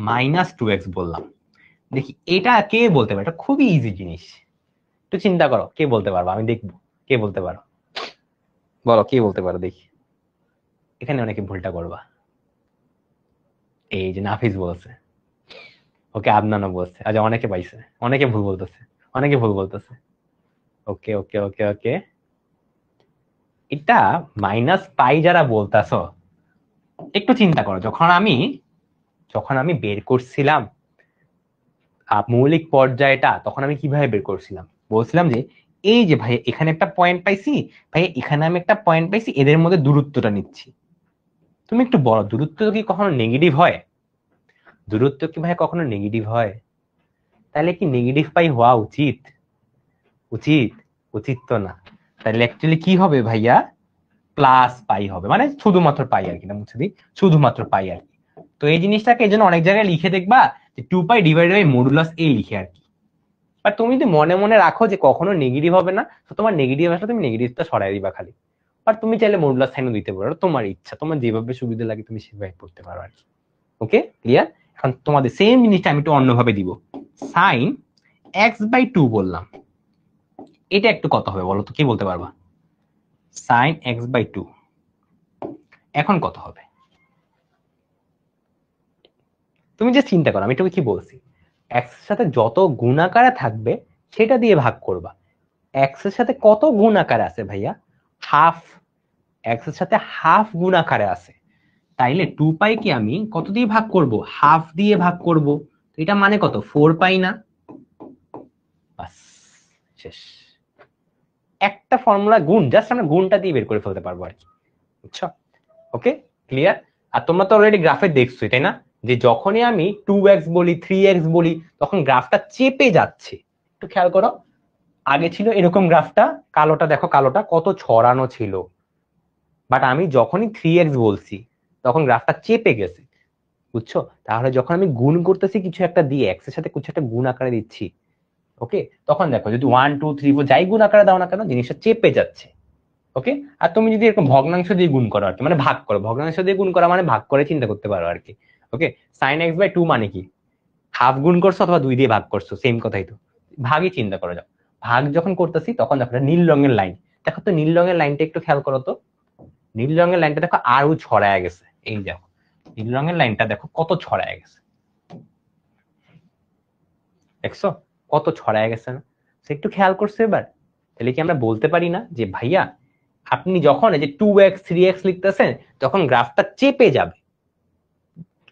-2x বললাম, দেখি এটা কে বলতে পারে, এটা খুবই ইজি জিনিস। একটু চিন্তা করো কে বলতে পারবো, আমি দেখবো কে বলতে পারো, বলো কে বলতে পারো দেখি। এখানে অনেকে ভুলটা করবা, এই যে নাফিস বলছে, ওকে আদনানও বলছে, আচ্ছা অনেকে পাইছে, অনেকে ভুল বলতেছে। ওকে ওকে ওকে ওকে, এটা -পাই যারা বলতাছো, একটু চিন্তা করো, যখন আমি বের করছিলাম মৌলিক পর্যায়টা, তখন আমি কিভাবে বের করছিলাম, বলছিলাম যে এই যে ভাই এখানে একটা পয়েন্ট পাইছি, ভাই এখানে আমি একটা পয়েন্ট পাইছি, এদের মধ্যে দূরত্বটা নিচ্ছি। তুমি একটু বলো, দূরত্ব কি কখনো নেগেটিভ হয়, দূরত্ব কি ভাই কখনো নেগেটিভ হয়? তাহলে কি নেগেটিভ পাই হওয়া উচিত, উচিত উচিত তো না। তাহলে অ্যাকচুয়ালি কি হবে ভাইয়া, প্লাস পাই হবে, মানে শুধুমাত্র পাই আর কি, না মুছে দিই, শুধুমাত্র পাই আর কি। তো এই জিনিসটাকে এই জন্য অনেক জায়গায় লিখে দেখবা যে 2π/√a লিখে আর কি। বাট তুমি যদি মনে মনে রাখো যে কখনো নেগেটিভ হবে না, তো তোমার নেগেটিভ আসলে তুমি নেগেটিভটা সরাই দিবা খালি। আর তুমি চাইলে মডুলাস সাইনও দিতে পারো, তোমার ইচ্ছা, তোমার যেভাবে সুবিধা লাগে তুমি সেভাবে পড়তে পারো আর কি। Okay clear. এখন তোমাদের সেম জিনিসটা আমি একটু অন্যভাবে দিব, সাইন x/2 বললাম, এটা একটু কত হবে বলো তো, কি বলতে পারবা, সাইন x/2 এখন কত হবে? তুমি যে চিন্তা করো, আমি তোকে কি বলছি, এক্স এর সাথে যত গুণ আকারে থাকবে সেটা দিয়ে ভাগ করবা। এক্স এর সাথে কত গুণ আকারে আছে ভাইয়া, হাফ। এক্স এর সাথে হাফ গুণ আকারে আছে, তাইলে 2π কে আমি কত দিয়ে ভাগ করব, হাফ দিয়ে ভাগ করব। এটা মানে কত, 4π না? বাস, শেষ। একটা ফর্মুলা গুণ, জাস্ট আমরা গুণটা দিয়ে বের করে ফেলতে পারবো আর কি, বুঝছো। Okay clear. আর তোমরা তো অলরেডি গ্রাফে দেখছোই তাই না, যে যখনই আমি 2x বলি 3x বলি তখন গ্রাফটা চেপে যাচ্ছে। একটু খেয়াল করো, আগে ছিল এরকম গ্রাফটা, কালোটা দেখো, কালোটা কত ছড়ানো ছিল, বাট আমি যখনই 3x বলছি তখন গ্রাফটা চেপে গেছে, বুঝছো। তাহলে যখন আমি গুণ করতেছি কিছু একটা দিয়ে, এক্স এর সাথে কিছু একটা গুণ আকারে দিচ্ছি, ওকে, তখন দেখো যদি 1 2 3 4 যাই গুণ আকারে দাও না কেন জিনিসটা চেপে যাচ্ছে। ওকে, আর তুমি যদি এরকম ভগ্নাংশ দিয়ে গুণ করো আর কি, মানে ভাগ করো, ভগ্নাংশ দিয়ে গুণ করা মানে ভাগ করে চিন্তা করতে পারো আর কি। ওকে, সাইন x/2 মানে কি, হাফ গুণ করছো অথবা 2 দিয়ে ভাগ করছো, সেম কথাই তো। ভাগই চিন্তা করে যাও, ভাগ যখন করতেছি তখন দেখো নীল রঙের লাইন, দেখো তো নীল রঙের লাইনটা একটু খেয়াল করো তো, নীল রঙের লাইনটা দেখো আরো ছড়ায় গেছে, এই দেখো নীল রঙের লাইনটা দেখো কত ছড়ায় গেছে, দেখছো কত ছড়ায় গেছে না? একটু খেয়াল করছো এবার। তাহলে কি আমরা বলতে পারি না যে ভাইয়া আপনি যখন এই যে 2x 3x লিখতেছেন তখন গ্রাফটা চেপে যাবে।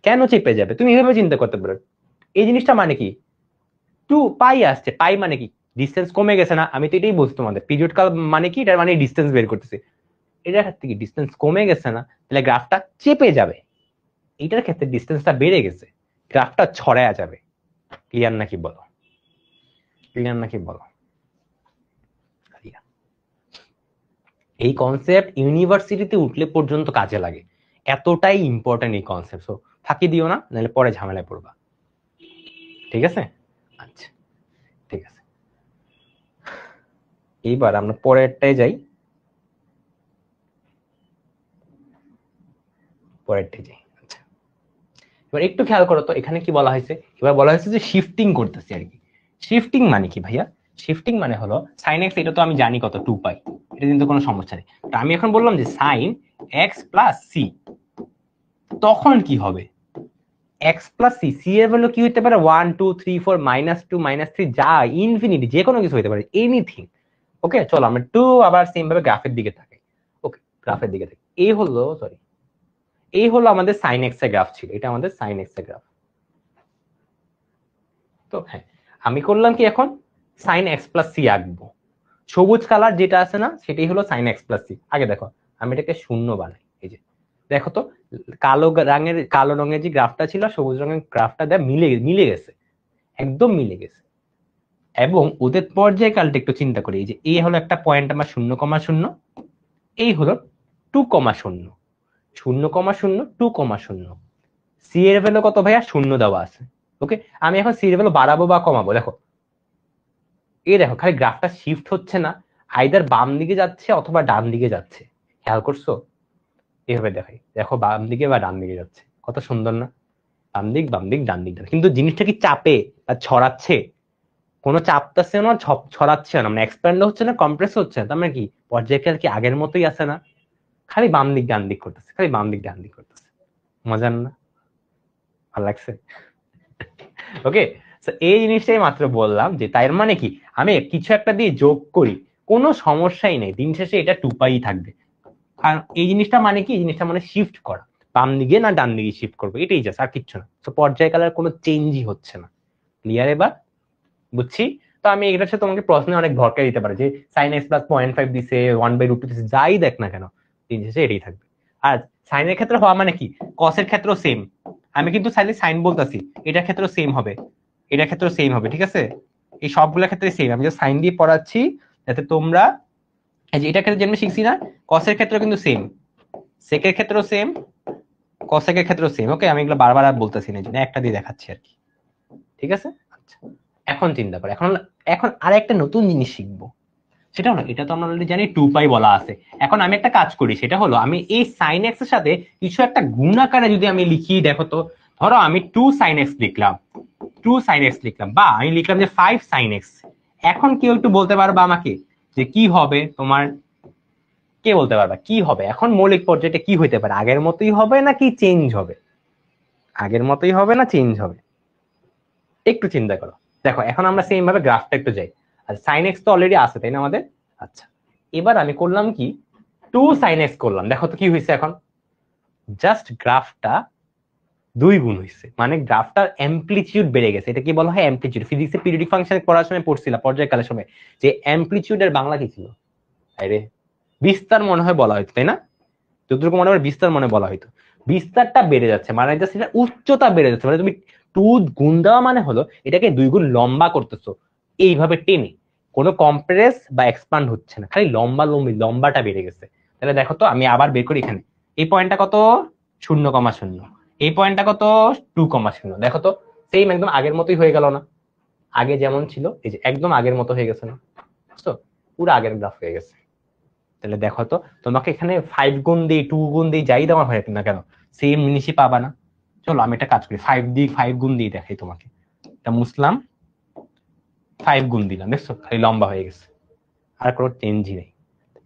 কেন চেপে যাবে তুমি এভাবে চিন্তা করতে পারো, এই জিনিসটা মানে কি, 2π আসছে, পাই মানে কি ডিসটেন্স কমে গেছে না, আমি তো এটাই বলছি তোমাদের, পিরিয়ড কাল মানে কি, এটার মানে ডিসটেন্স বের করতেছি, এটার ক্ষেত্রে কি ডিসটেন্স কমে গেছে না, তাহলে গ্রাফটা চেপে যাবে। এটার ক্ষেত্রে ডিসটেন্সটা বেড়ে গেছে, গ্রাফটা ছড়ায়া যাবে। ক্লিয়ার নাকি বলো, ক্লিয়ার নাকি বলো। এই কনসেপ্ট ইউনিভার্সিটিতে উঠলে পর্যন্ত কাজে লাগে, এতটাই ইম্পর্টেন্ট এই কনসেপ্ট। সো ফাঁকি দিও না, নাহলে পরে ঝামেলায় পড়বা, ঠিক আছে। আচ্ছা ঠিক আছে। এইবার আমরা পরেরটায় যাই, পরেরটায় যাই। আচ্ছা, এবার একটু খেয়াল করো তো এখানে কি বলা হয়েছে, এবার বলা হয়েছে যে শিফটিং করতেছি আর কি। শিফটিং মানে কি ভাইয়া? শিফটিং মানে হলো সাইন এক্স, এটা তো আমি জানি কত 2 পাই, এটা কিন্তু কোনো সমস্যা নেই। তো আমি এখন বললাম যে সাইন এক্স প্লাস সি, তখন কি হবে? এক্স প্লাস সি, সি এর ভ্যালু কি হতে পারে? 1 2 3 4 -2 -3, যা ইনফিনিটি, যে কোনো কিছু হতে পারে, এনিথিং। ওকে, চলো আমরা টু আবার সেম ভাবে গ্রাফের দিকে থাকি। ওকে, গ্রাফের দিকে থাকি। এই হলো, সরি, এই হলো আমাদের সাইন এক্স এর গ্রাফ ছিল, এটা আমাদের সাইন এক্স এর গ্রাফ। তো হ্যাঁ, আমি করলাম কি, এখন সাইন এক্স প্লাস সি আঁকবো। সবুজ কালার যেটা আছে না, সেটাই হলো সাইন এক্স প্লাস সি। আগে দেখো আমি এটাকে শূন্য বানাই, এই যে দেখো তো, কালো রঙের যে গ্রাফটা ছিল সবুজ রঙের গ্রাফটা দেয় মিলে মিলে গেছে, একদম মিলে গেছে। এবং ওদের পর্যায়কালটা একটু চিন্তা করি, এই যে এই হলো একটা পয়েন্ট আমার 0,0, এই হলো 2,0, 0,0 2,0। সি এর ভ্যালু কত ভাইয়া? শূন্য দেওয়া আছে। ওকে, আমি এখন সি এর ভ্যালু বাড়াবো বা কমাবো, দেখো এই দেখো খালি গ্রাফটা শিফট হচ্ছে না, আইদার বাম দিকে যাচ্ছে অথবা ডান দিকে যাচ্ছে। খেয়াল করছো? এইভাবে দেখাই, দেখো বাম দিকে বা ডান দিকে যাচ্ছে, কত সুন্দর না? বাম দিক বাম দিক ডান দিক ডান। কিন্তু জিনিসটা কি চাপে বা ছড়াচ্ছে? কোনো চাপতাছে না, ছড়াচ্ছে না, মানে এক্সপ্যান্ড হচ্ছে না, কম্প্রেস হচ্ছে না। তার মানে কি পর্যায়কাল কি আগের মতোই আছে না? খালি বাম দিক ডান দিক করতেছে, খালি বাম দিক ডান দিক করতেছে। মজার না? ভালো লাগছে? ওকে, এই জিনিসটাই মাত্র বললাম যে তার মানে কি, আমি কিছু একটা দিয়ে যোগ করি, কোনো সমস্যাই নেই, দিন শেষে এটা 2 পাই থাকবে। আর এই জিনিসটা মানে কি, এই জিনিসটা মানে শিফট করা, বাম দিকে না ডান দিকে শিফট করবো, এটাই জাস্ট, আর কিচ্ছু না। তো পর্যায়কালের কোনো চেঞ্জই হচ্ছে না। ক্লিয়ার এবার? বুঝছি। তো আমি এটার সাথে তোমাকে প্রশ্নে অনেক ভরকা দিতে পারি যে সাইন এক্স প্লাস 0.5 দিছে, 1/√2 দিছে, যাই দেখ না কেন দিন শেষে এটাই থাকবে। আর সাইনের ক্ষেত্রে হওয়া মানে কি, কসের ক্ষেত্রেও সেম। আমি কিন্তু সাইনে সাইন বলতেছি, এটার ক্ষেত্রেও সেম হবে, এটার ক্ষেত্রেও সেম হবে, ঠিক আছে? এই সবগুলোর ক্ষেত্রে সেম, আমি যে সাইন দিয়ে পড়াচ্ছি যাতে তোমরা, এই যে এটার ক্ষেত্রে যেমন শিখছি না, কসের ক্ষেত্রেও কিন্তু সেম, সেকের ক্ষেত্রেও সেম, কসেকের ক্ষেত্রেও সেম। ওকে, আমি এগুলো বারবার আর বলতেছি না, জন্য একটা দিয়ে দেখাচ্ছি আর কি। ঠিক আছে? আচ্ছা, এখন চিন্তা করো, এখন এখন আর একটা নতুন জিনিস শিখবো। সেটা হলো, এটা তো আমরা অলরেডি জানি 2 পাই বলা আছে। এখন আমি একটা কাজ করি, সেটা হলো আমি এই সাইন এক্স এর সাথে কিছু একটা গুণ আকারে যদি আমি লিখি, দেখো তো, ধরো আমি 2 sin x লিখলাম, 2 sin x লিখলাম, বা আমি লিখলাম যে 5 sin x। এখন কেউ একটু বলতে পারবা আমাকে যে কি হবে তোমার? কে বলতে পারবা কি হবে এখন? মৌলিক পর্যায়টা কি হইতে পারে? আগের মতোই হবে নাকি চেঞ্জ হবে? আগের মতোই হবে না চেঞ্জ হবে? একটু চিন্তা করো। দেখো এখন আমরা সেম ভাবে গ্রাফটা একটু যাই। আর সাইন এক্স তো অলরেডি আছে তাই না আমাদের? আচ্ছা, এবার আমি করলাম কি, 2 sin x করলাম, দেখো তো কি হয়েছে এখন? জাস্ট গ্রাফটা 2 গুণ হয়েছে, মানে গ্রাফটার অ্যাম্পলিটিউড বেড়ে গেছে। এটা কি বলা হয়? অ্যাম্পলিটিউড। ফিজিক্সে পিরিয়ডিক ফাংশন পড়ার সময় পড়ছিলাম পর্যায়কালের সময়, যে অ্যাম্পলিটিউডের বাংলা কি ছিল? আরে বিস্তার মনে হয় বলা হয়তো, তাই না? যতটুকু মনে হয় বিস্তার মনে বলা হয়তো। বিস্তারটা বেড়ে যাচ্ছে, মানে জাস্ট এটা উচ্চতা বেড়ে যাচ্ছে, মানে তুমি 2 গুণ দেওয়া মানে হলো এটাকে 2 গুণ লম্বা করতেছো এইভাবে টেনে। কোনো কম্প্রেস বা এক্সপান্ড হচ্ছে না, খালি লম্বাটা বেড়ে গেছে। তাহলে দেখো তো, আমি আবার বের করি এখানে, এই পয়েন্টটা কত? 0,0। এই পয়েন্টটা কত? 2,0। দেখো তো, সেম একদম আগের মতোই হয়ে গেল না? আগে যেমন ছিল, এই যে একদম আগের মতো হয়ে গেছে না? বুঝছো? পুরো আগের গ্রাফ হয়ে গেছে। তাহলে দেখো তো, তোমাকে এখানে 5 গুণ দিই 2 গুণ দিই যাই দেওয়া হয় না কেন, সেম জিনিসই পাবা না? চলো আমি একটা কাজ করি, 5 গুণ দিয়ে দেখাই তোমাকে। এটা মুছলাম, 5 গুণ দিলাম, দেখছো খালি লম্বা হয়ে গেছে, আর কোনো চেঞ্জই নেই।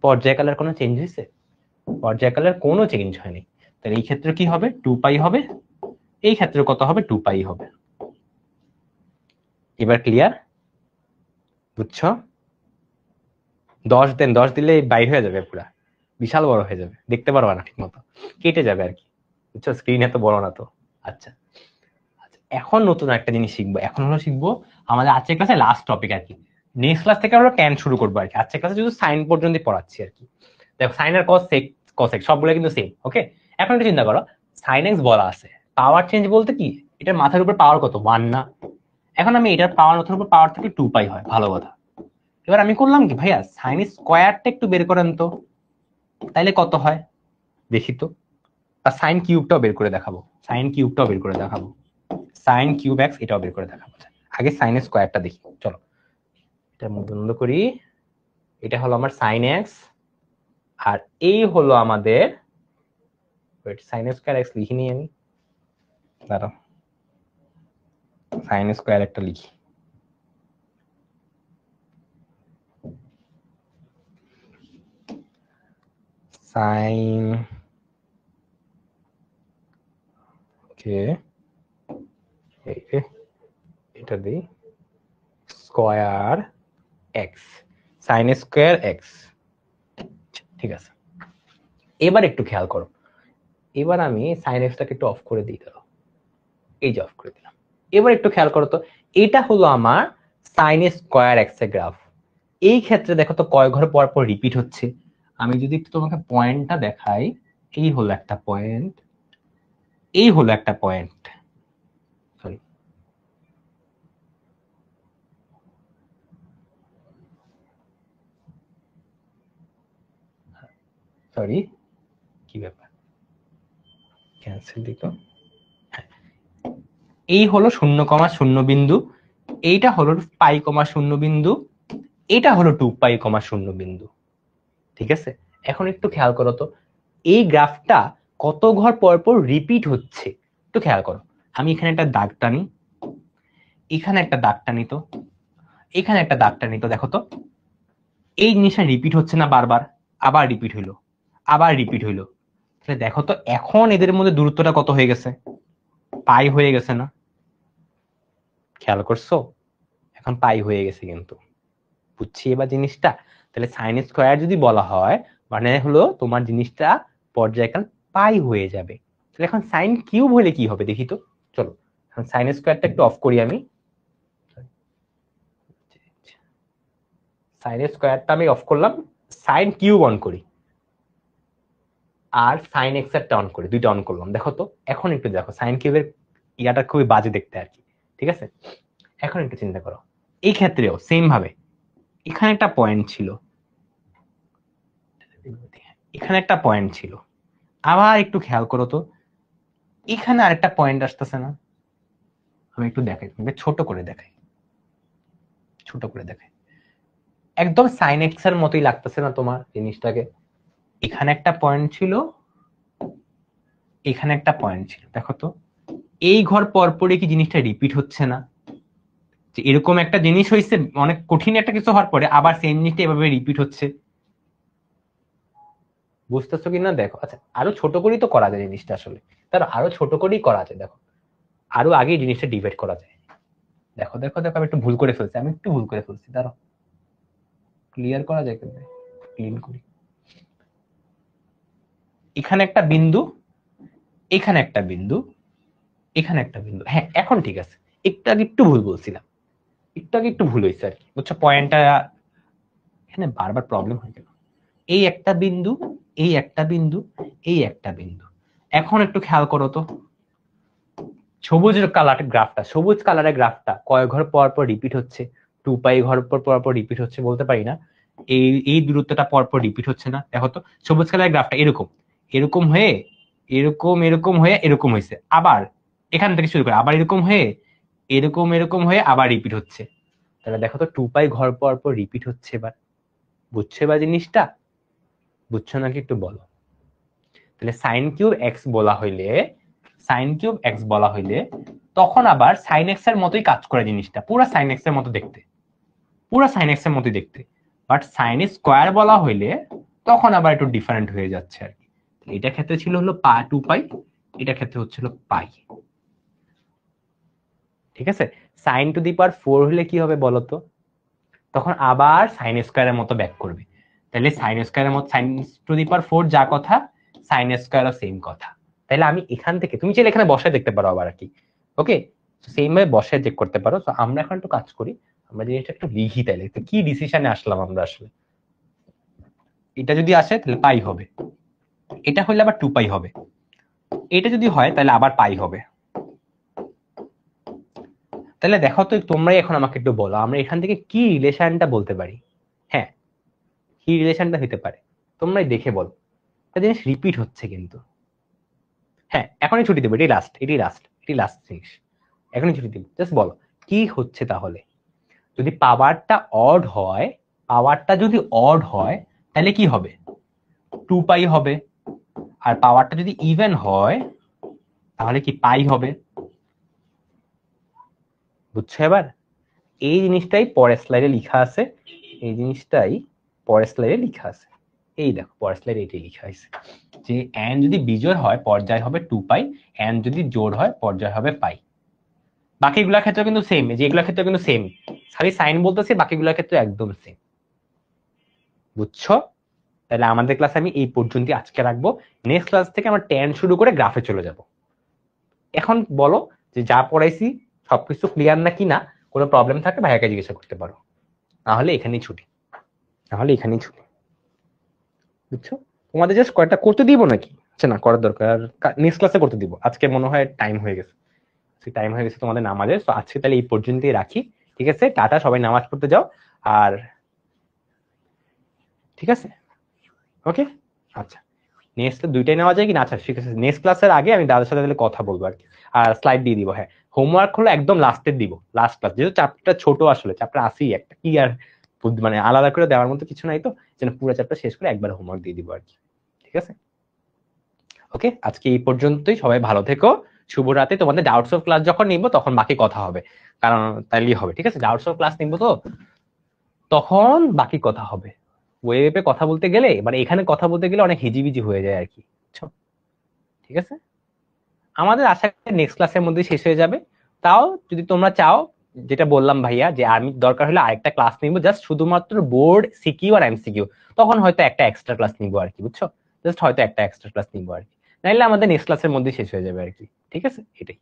পর্যায়কালের কোনো চেঞ্জ হয়েছে? পর্যায়কালের কোনো চেঞ্জ হয়নি। তাহলে এই ক্ষেত্রে কি হবে? 2 পাই হবে। এই ক্ষেত্রে কত হবে? 2 পাই হবে। এবার ক্লিয়ার? বুঝছো? 10 দেন, 10 দিলে বাইর হয়ে যাবে, পুরা বিশাল বড় হয়ে যাবে, দেখতে পারবা না ঠিক মতো, কেটে যাবে আর কি। বুঝছো? স্ক্রিন এত বড় না তো। আচ্ছা, এখন নতুন একটা জিনিস শিখবো, এখন হলো শিখবো আমাদের আজকের ক্লাসে লাস্ট টপিক আর কি। নেক্সট ক্লাস থেকে আমরা ট্যান শুরু করবো আর কি। আজকের ক্লাসে শুধু সাইন পর্যন্ত পড়াচ্ছি আর কি। দেখো সাইন আর কস, সেক কসেক সবগুলো কিন্তু সেম। ওকে, এখন একটু চিন্তা করো, সাইন এক্স বলা আছে, পাওয়ার চেঞ্জ বলতে কি, এটার মাথার উপর পাওয়ার কত? 1 না? এখন আমি এটার পাওয়ার মাথার উপর পাওয়ার থেকে 2 পাই হয়, ভালো কথা। এবার আমি করলাম কি, ভাইয়া সাইন স্কোয়ারটা একটু বের করেন তো, তাইলে কত হয় দেখি তো। আর সাইন কিউবটাও বের করে দেখাবো, সাইন কিউবটাও বের করে দেখাবো, সাইন কিউব এক্স এটাও বের করে দেখাবো। আগে সাইন স্কোয়ারটা দেখি, চলো এটা বন্ধ করি। এটা হলো আমার সাইন এক্স, আর এই হলো আমাদের সাইন স্কয়ার এক্স লিখিনি আমি, দাঁড়াও সাইন স্কয়ার একটা লিখি। সাইন ওকে এটা দিই square x, sine square x. ঠিক আছে, এবার একটু খেয়াল করো, এবার আমি সাইন এক্সটাকে একটু অফ করে দিই, ধরো এই যে অফ করে দিলাম। এবার একটু খেয়াল করো তো, এটা হলো আমার সাইন স্কয়ার এক্স এর গ্রাফ। এই ক্ষেত্রে দেখো তো কয় ঘর পর পর রিপিট হচ্ছে। আমি যদি একটু তোমাকে পয়েন্টটা দেখাই, এই হলো একটা পয়েন্ট, এই হলো একটা পয়েন্ট, সরি সরি কি ব্যাপার, ক্যান্সেল দিত। এই হলো 0,0 বিন্দু, এইটা হলো পাই কমা 0 বিন্দু, এটা হলো 2 পাই কমা 0 বিন্দু। ঠিক আছে, এখন একটু খেয়াল করো তো এই গ্রাফটা কত ঘর পর পর রিপিট হচ্ছে, একটু খেয়াল করো। আমি এখানে একটা দাগ টানি, এখানে একটা দাগ টানি, তো এখানে একটা দাগ টানি, তো দেখো তো এই জিনিসটা রিপিট হচ্ছে না বারবার, আবার রিপিট হইলো, আবার রিপিট হইলো। তাহলে দেখো তো এখন এদের মধ্যে দূরত্বটা কত হয়ে গেছে, পাই হয়ে গেছে না? খেয়াল করছো, এখন পাই হয়ে গেছে কিন্তু, বুঝছি এবার জিনিসটা। তাহলে সাইন স্কোয়ার যদি বলা হয় মানে হলো তোমার জিনিসটা পর্যায়কাল পাই হয়ে যাবে। তাহলে এখন সাইন কিউব হলে কি হবে দেখি তো, চলো এখন সাইন স্কোয়ারটা একটু অফ করি আমি, সাইন স্কোয়ারটা আমি অফ করলাম, সাইন কিউব অন করি, আর সাইন এক্স এরটা অন করি, দুইটা অন করলাম। দেখো তো এখন একটু দেখো সাইন কিউবের ইয়াটা খুবই বাজে দেখতে আর কি। ঠিক আছে, এখন একটু চিন্তা করো, এই ক্ষেত্রেও সেম ভাবে এখানে একটা পয়েন্ট ছিল, এখানে একটা পয়েন্ট ছিল, আবার একটু খেয়াল করো তো এখানে আরেকটা পয়েন্ট আসতেছে না? আমি একটু দেখাই, তোমাকে ছোট করে দেখাই, ছোট করে দেখাই, একদম সাইন এক্স এর মতোই লাগতেছে না তোমার জিনিসটাকে? এখানে একটা পয়েন্ট ছিল, এখানে একটা পয়েন্ট ছিল, দেখো তো এই ঘর পরপরই কি জিনিসটা রিপিট হচ্ছে না? যে এরকম একটা জিনিস হয়েছে, অনেক কঠিন একটা কিছু হওয়ার পরে আবার সেম জিনিসটা এভাবে রিপিট হচ্ছে, বুঝতেছো কিনা দেখো। আচ্ছা আরো ছোট করেই তো করা যায় জিনিসটা, আসলে তার আরো ছোট করেই করা যায়, দেখো আরো আগে জিনিসটা ডিভাইড করা যায়। দেখো দেখো দেখো, আমি একটু ভুল করে ফেলছি, আমি একটু ভুল করে ফেলছি, দাঁড়াও ক্লিয়ার করা যায় কিন্তু, ক্লিন করি। এখানে একটা বিন্দু, এখানে একটা বিন্দু, এখানে একটা বিন্দু, হ্যাঁ এখন ঠিক আছে। একটু আগে একটু ভুল বলছিলাম, একটু আগে একটু ভুল হয়েছে আর কি, বুঝছো পয়েন্টটা এখানে বারবার প্রবলেম হয়ে গেল। এই একটা বিন্দু, এই একটা বিন্দু, এই একটা বিন্দু। এখন একটু খেয়াল করো তো সবুজ কালার গ্রাফটা, সবুজ কালারের গ্রাফটা কয় ঘর পর পর রিপিট হচ্ছে? 2 পাই ঘর পর পর রিপিট হচ্ছে বলতে পারি না, এই এই দূরত্বটা পর পর রিপিট হচ্ছে না? দেখো তো সবুজ কালারের গ্রাফটা এরকম, এরকম হয়ে এরকম, এরকম হয়ে এরকম হয়েছে, আবার এখান থেকে শুরু করে আবার এরকম হয়ে এরকম, এরকম হয়ে আবার রিপিট হচ্ছে। তাহলে দেখো তো 2 পাই ঘর পর পর রিপিট হচ্ছে এবার, বুঝছো এবার জিনিসটা? বুঝছো নাকি একটু বলো। তাহলে সাইন কিউব এক্স বলা হইলে, সাইন কিউব এক্স বলা হইলে তখন আবার সাইন এক্স এর মতোই কাজ করে জিনিসটা, পুরো সাইন এক্স এর মতো দেখতে, পুরো সাইন এক্স এর মতোই দেখতে। বাট সাইন স্কোয়ার বলা হইলে তখন আবার একটু ডিফারেন্ট হয়ে যাচ্ছে আর কি। এটা ক্ষেত্রে ছিল হলো 2 পাই, এটা ক্ষেত্রে হচ্ছিল পাই। ঠিক আছে, সাইন টু দি পাওয়ার 4 হলে কি হবে বলতো, তখন আবার সাইন স্কোয়ারের মতো ব্যাক করবে। তাহলে সাইন স্কোয়ারের মতো, সাইন টু দি পাওয়ার 4 যা কথা, সাইন স্কোয়ারও সেম কথা। তাহলে আমি এখান থেকে তুমি চাইলে এখানে বসায় দেখতে পারো আবার আর কি, ওকে সেম ভাবে বসায় চেক করতে পারো। তো আমরা এখন একটু কাজ করি, আমরা জিনিসটা একটু লিখি, তাইলে তো কি ডিসিশনে আসলাম আমরা আসলে। এটা যদি আসে তাহলে পাই হবে, এটা হলে আবার 2 পাই হবে, এটা যদি হয় তাহলে আবার পাই হবে। তাহলে দেখো তো তোমরাই এখন আমাকে একটু বলো, আমরা এখান থেকে কি রিলেশনটা বলতে পারি? হ্যাঁ কি রিলেশনটা হতে পারে তোমরাই দেখে বলো, একটা জিনিস রিপিট হচ্ছে কিন্তু। হ্যাঁ এখনই ছুটি দেবো, এটি লাস্ট, এটি লাস্ট, এটি লাস্ট জিনিস, এখনই ছুটি দিব, জাস্ট বলো কি হচ্ছে তাহলে। যদি পাওয়ারটা অড হয় পাওয়ারটা যদি অড হয় তাহলে কি হবে, 2 পাই হবে। আর পাওয়ারটা যদি ইভেন হয় তাহলে কি পাই হবে। বুঝছো এবার? এই জিনিসটাই পরের স্লাইডে লেখা আছে, এই জিনিসটাই পরের স্লাইডে লেখা আছে। এই দেখো পরের স্লাইডে এটাই লেখা আছে যে এন যদি বিজোড় হয় পর্যায় হবে 2 পাই, এন যদি জোড় হয় পর্যায় হবে পাই। বাকিগুলোর ক্ষেত্রে কিন্তু সেম, যেগুলোর ক্ষেত্রে কিন্তু সেম, খালি সাইন বলতেছি, বাকিগুলোর ক্ষেত্রে একদম সেম। বুঝছো? তাহলে আমাদের ক্লাস আমি এই পর্যন্তই আজকে রাখবো। নেক্সট ক্লাস থেকে আমরা ট্যান শুরু করে গ্রাফে চলে যাব। এখন বলো যে যা পড়াইছি সবকিছু ক্লিয়ার নাকি না, কোনো প্রবলেম থাকলে ভাইয়াকে জিজ্ঞাসা করতে পারো, নাহলে এখানেই ছুটি, নাহলে এখানেই ছুটি। বুঝছো? তোমাদের জাস্ট কয়েকটা করতে দিব নাকি? আচ্ছা না করার দরকার, নেক্সট ক্লাসে করতে দিব, আজকে মনে হয় টাইম হয়ে গেছে, টাইম হয়ে গেছে তোমাদের নামাজের। তো আজকে তাহলে এই পর্যন্তই রাখি, ঠিক আছে? টাটা, সবাই নামাজ পড়তে যাও। আর ঠিক আছে, ওকে, আচ্ছা নেক্সট দুইটাই নেওয়া যায় কি না? আচ্ছা ঠিক আছে, নেক্সট ক্লাসের আগে আমি দাদার সাথে তাহলে কথা বলবো আর কি, আর স্লাইড দিয়ে দিব। হ্যাঁ, হোমওয়ার্ক হলো একদম লাস্টের দিব, লাস্ট ক্লাস, যেহেতু চ্যাপ্টার ছোট, আসলে চ্যাপ্টার আসেই একটা, কি আর মানে আলাদা করে দেওয়ার মতো কিছু নাই, তো যেন পুরো চ্যাপ্টার শেষ করে একবার হোমওয়ার্ক দিয়ে দিব আর কি, ঠিক আছে? ওকে, আজকে এই পর্যন্তই, সবাই ভালো থেকো, শুভরাতে। তোমাদের ডাউটস অফ ক্লাস যখন নিব তখন বাকি কথা হবে, কারণ তাইলেই হবে, ঠিক আছে? ডাউটস অফ ক্লাস নিব তো তখন বাকি কথা হবে। ওয়েবে কথা বলতে গেলে, মানে এখানে কথা বলতে গেলে অনেক হিজিবিজি হয়ে যায় আর কি, বুঝছো? ঠিক আছে, আমাদের আশা করি নেক্সট ক্লাসের মধ্যে শেষ হয়ে যাবে। তাও যদি তোমরা চাও, যেটা বললাম ভাইয়া, যে আমি দরকার হলে আরেকটা ক্লাস নিব জাস্ট শুধুমাত্র বোর্ড সিকিউ আর এমসিকিউ, তখন হয়তো একটা এক্সট্রা ক্লাস নিবো আর কি, বুঝছো? জাস্ট হয়তো একটা এক্সট্রা ক্লাস নিবো আর কি, নাইলে আমাদের নেক্সট ক্লাসের মধ্যে শেষ হয়ে যাবে আর কি, ঠিক আছে? এটাই,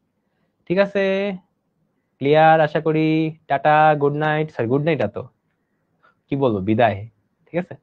ঠিক আছে, ক্লিয়ার আশা করি। Tata, good night, sorry good night, তো কি বলবো, বিদায়, ঠিক আছে?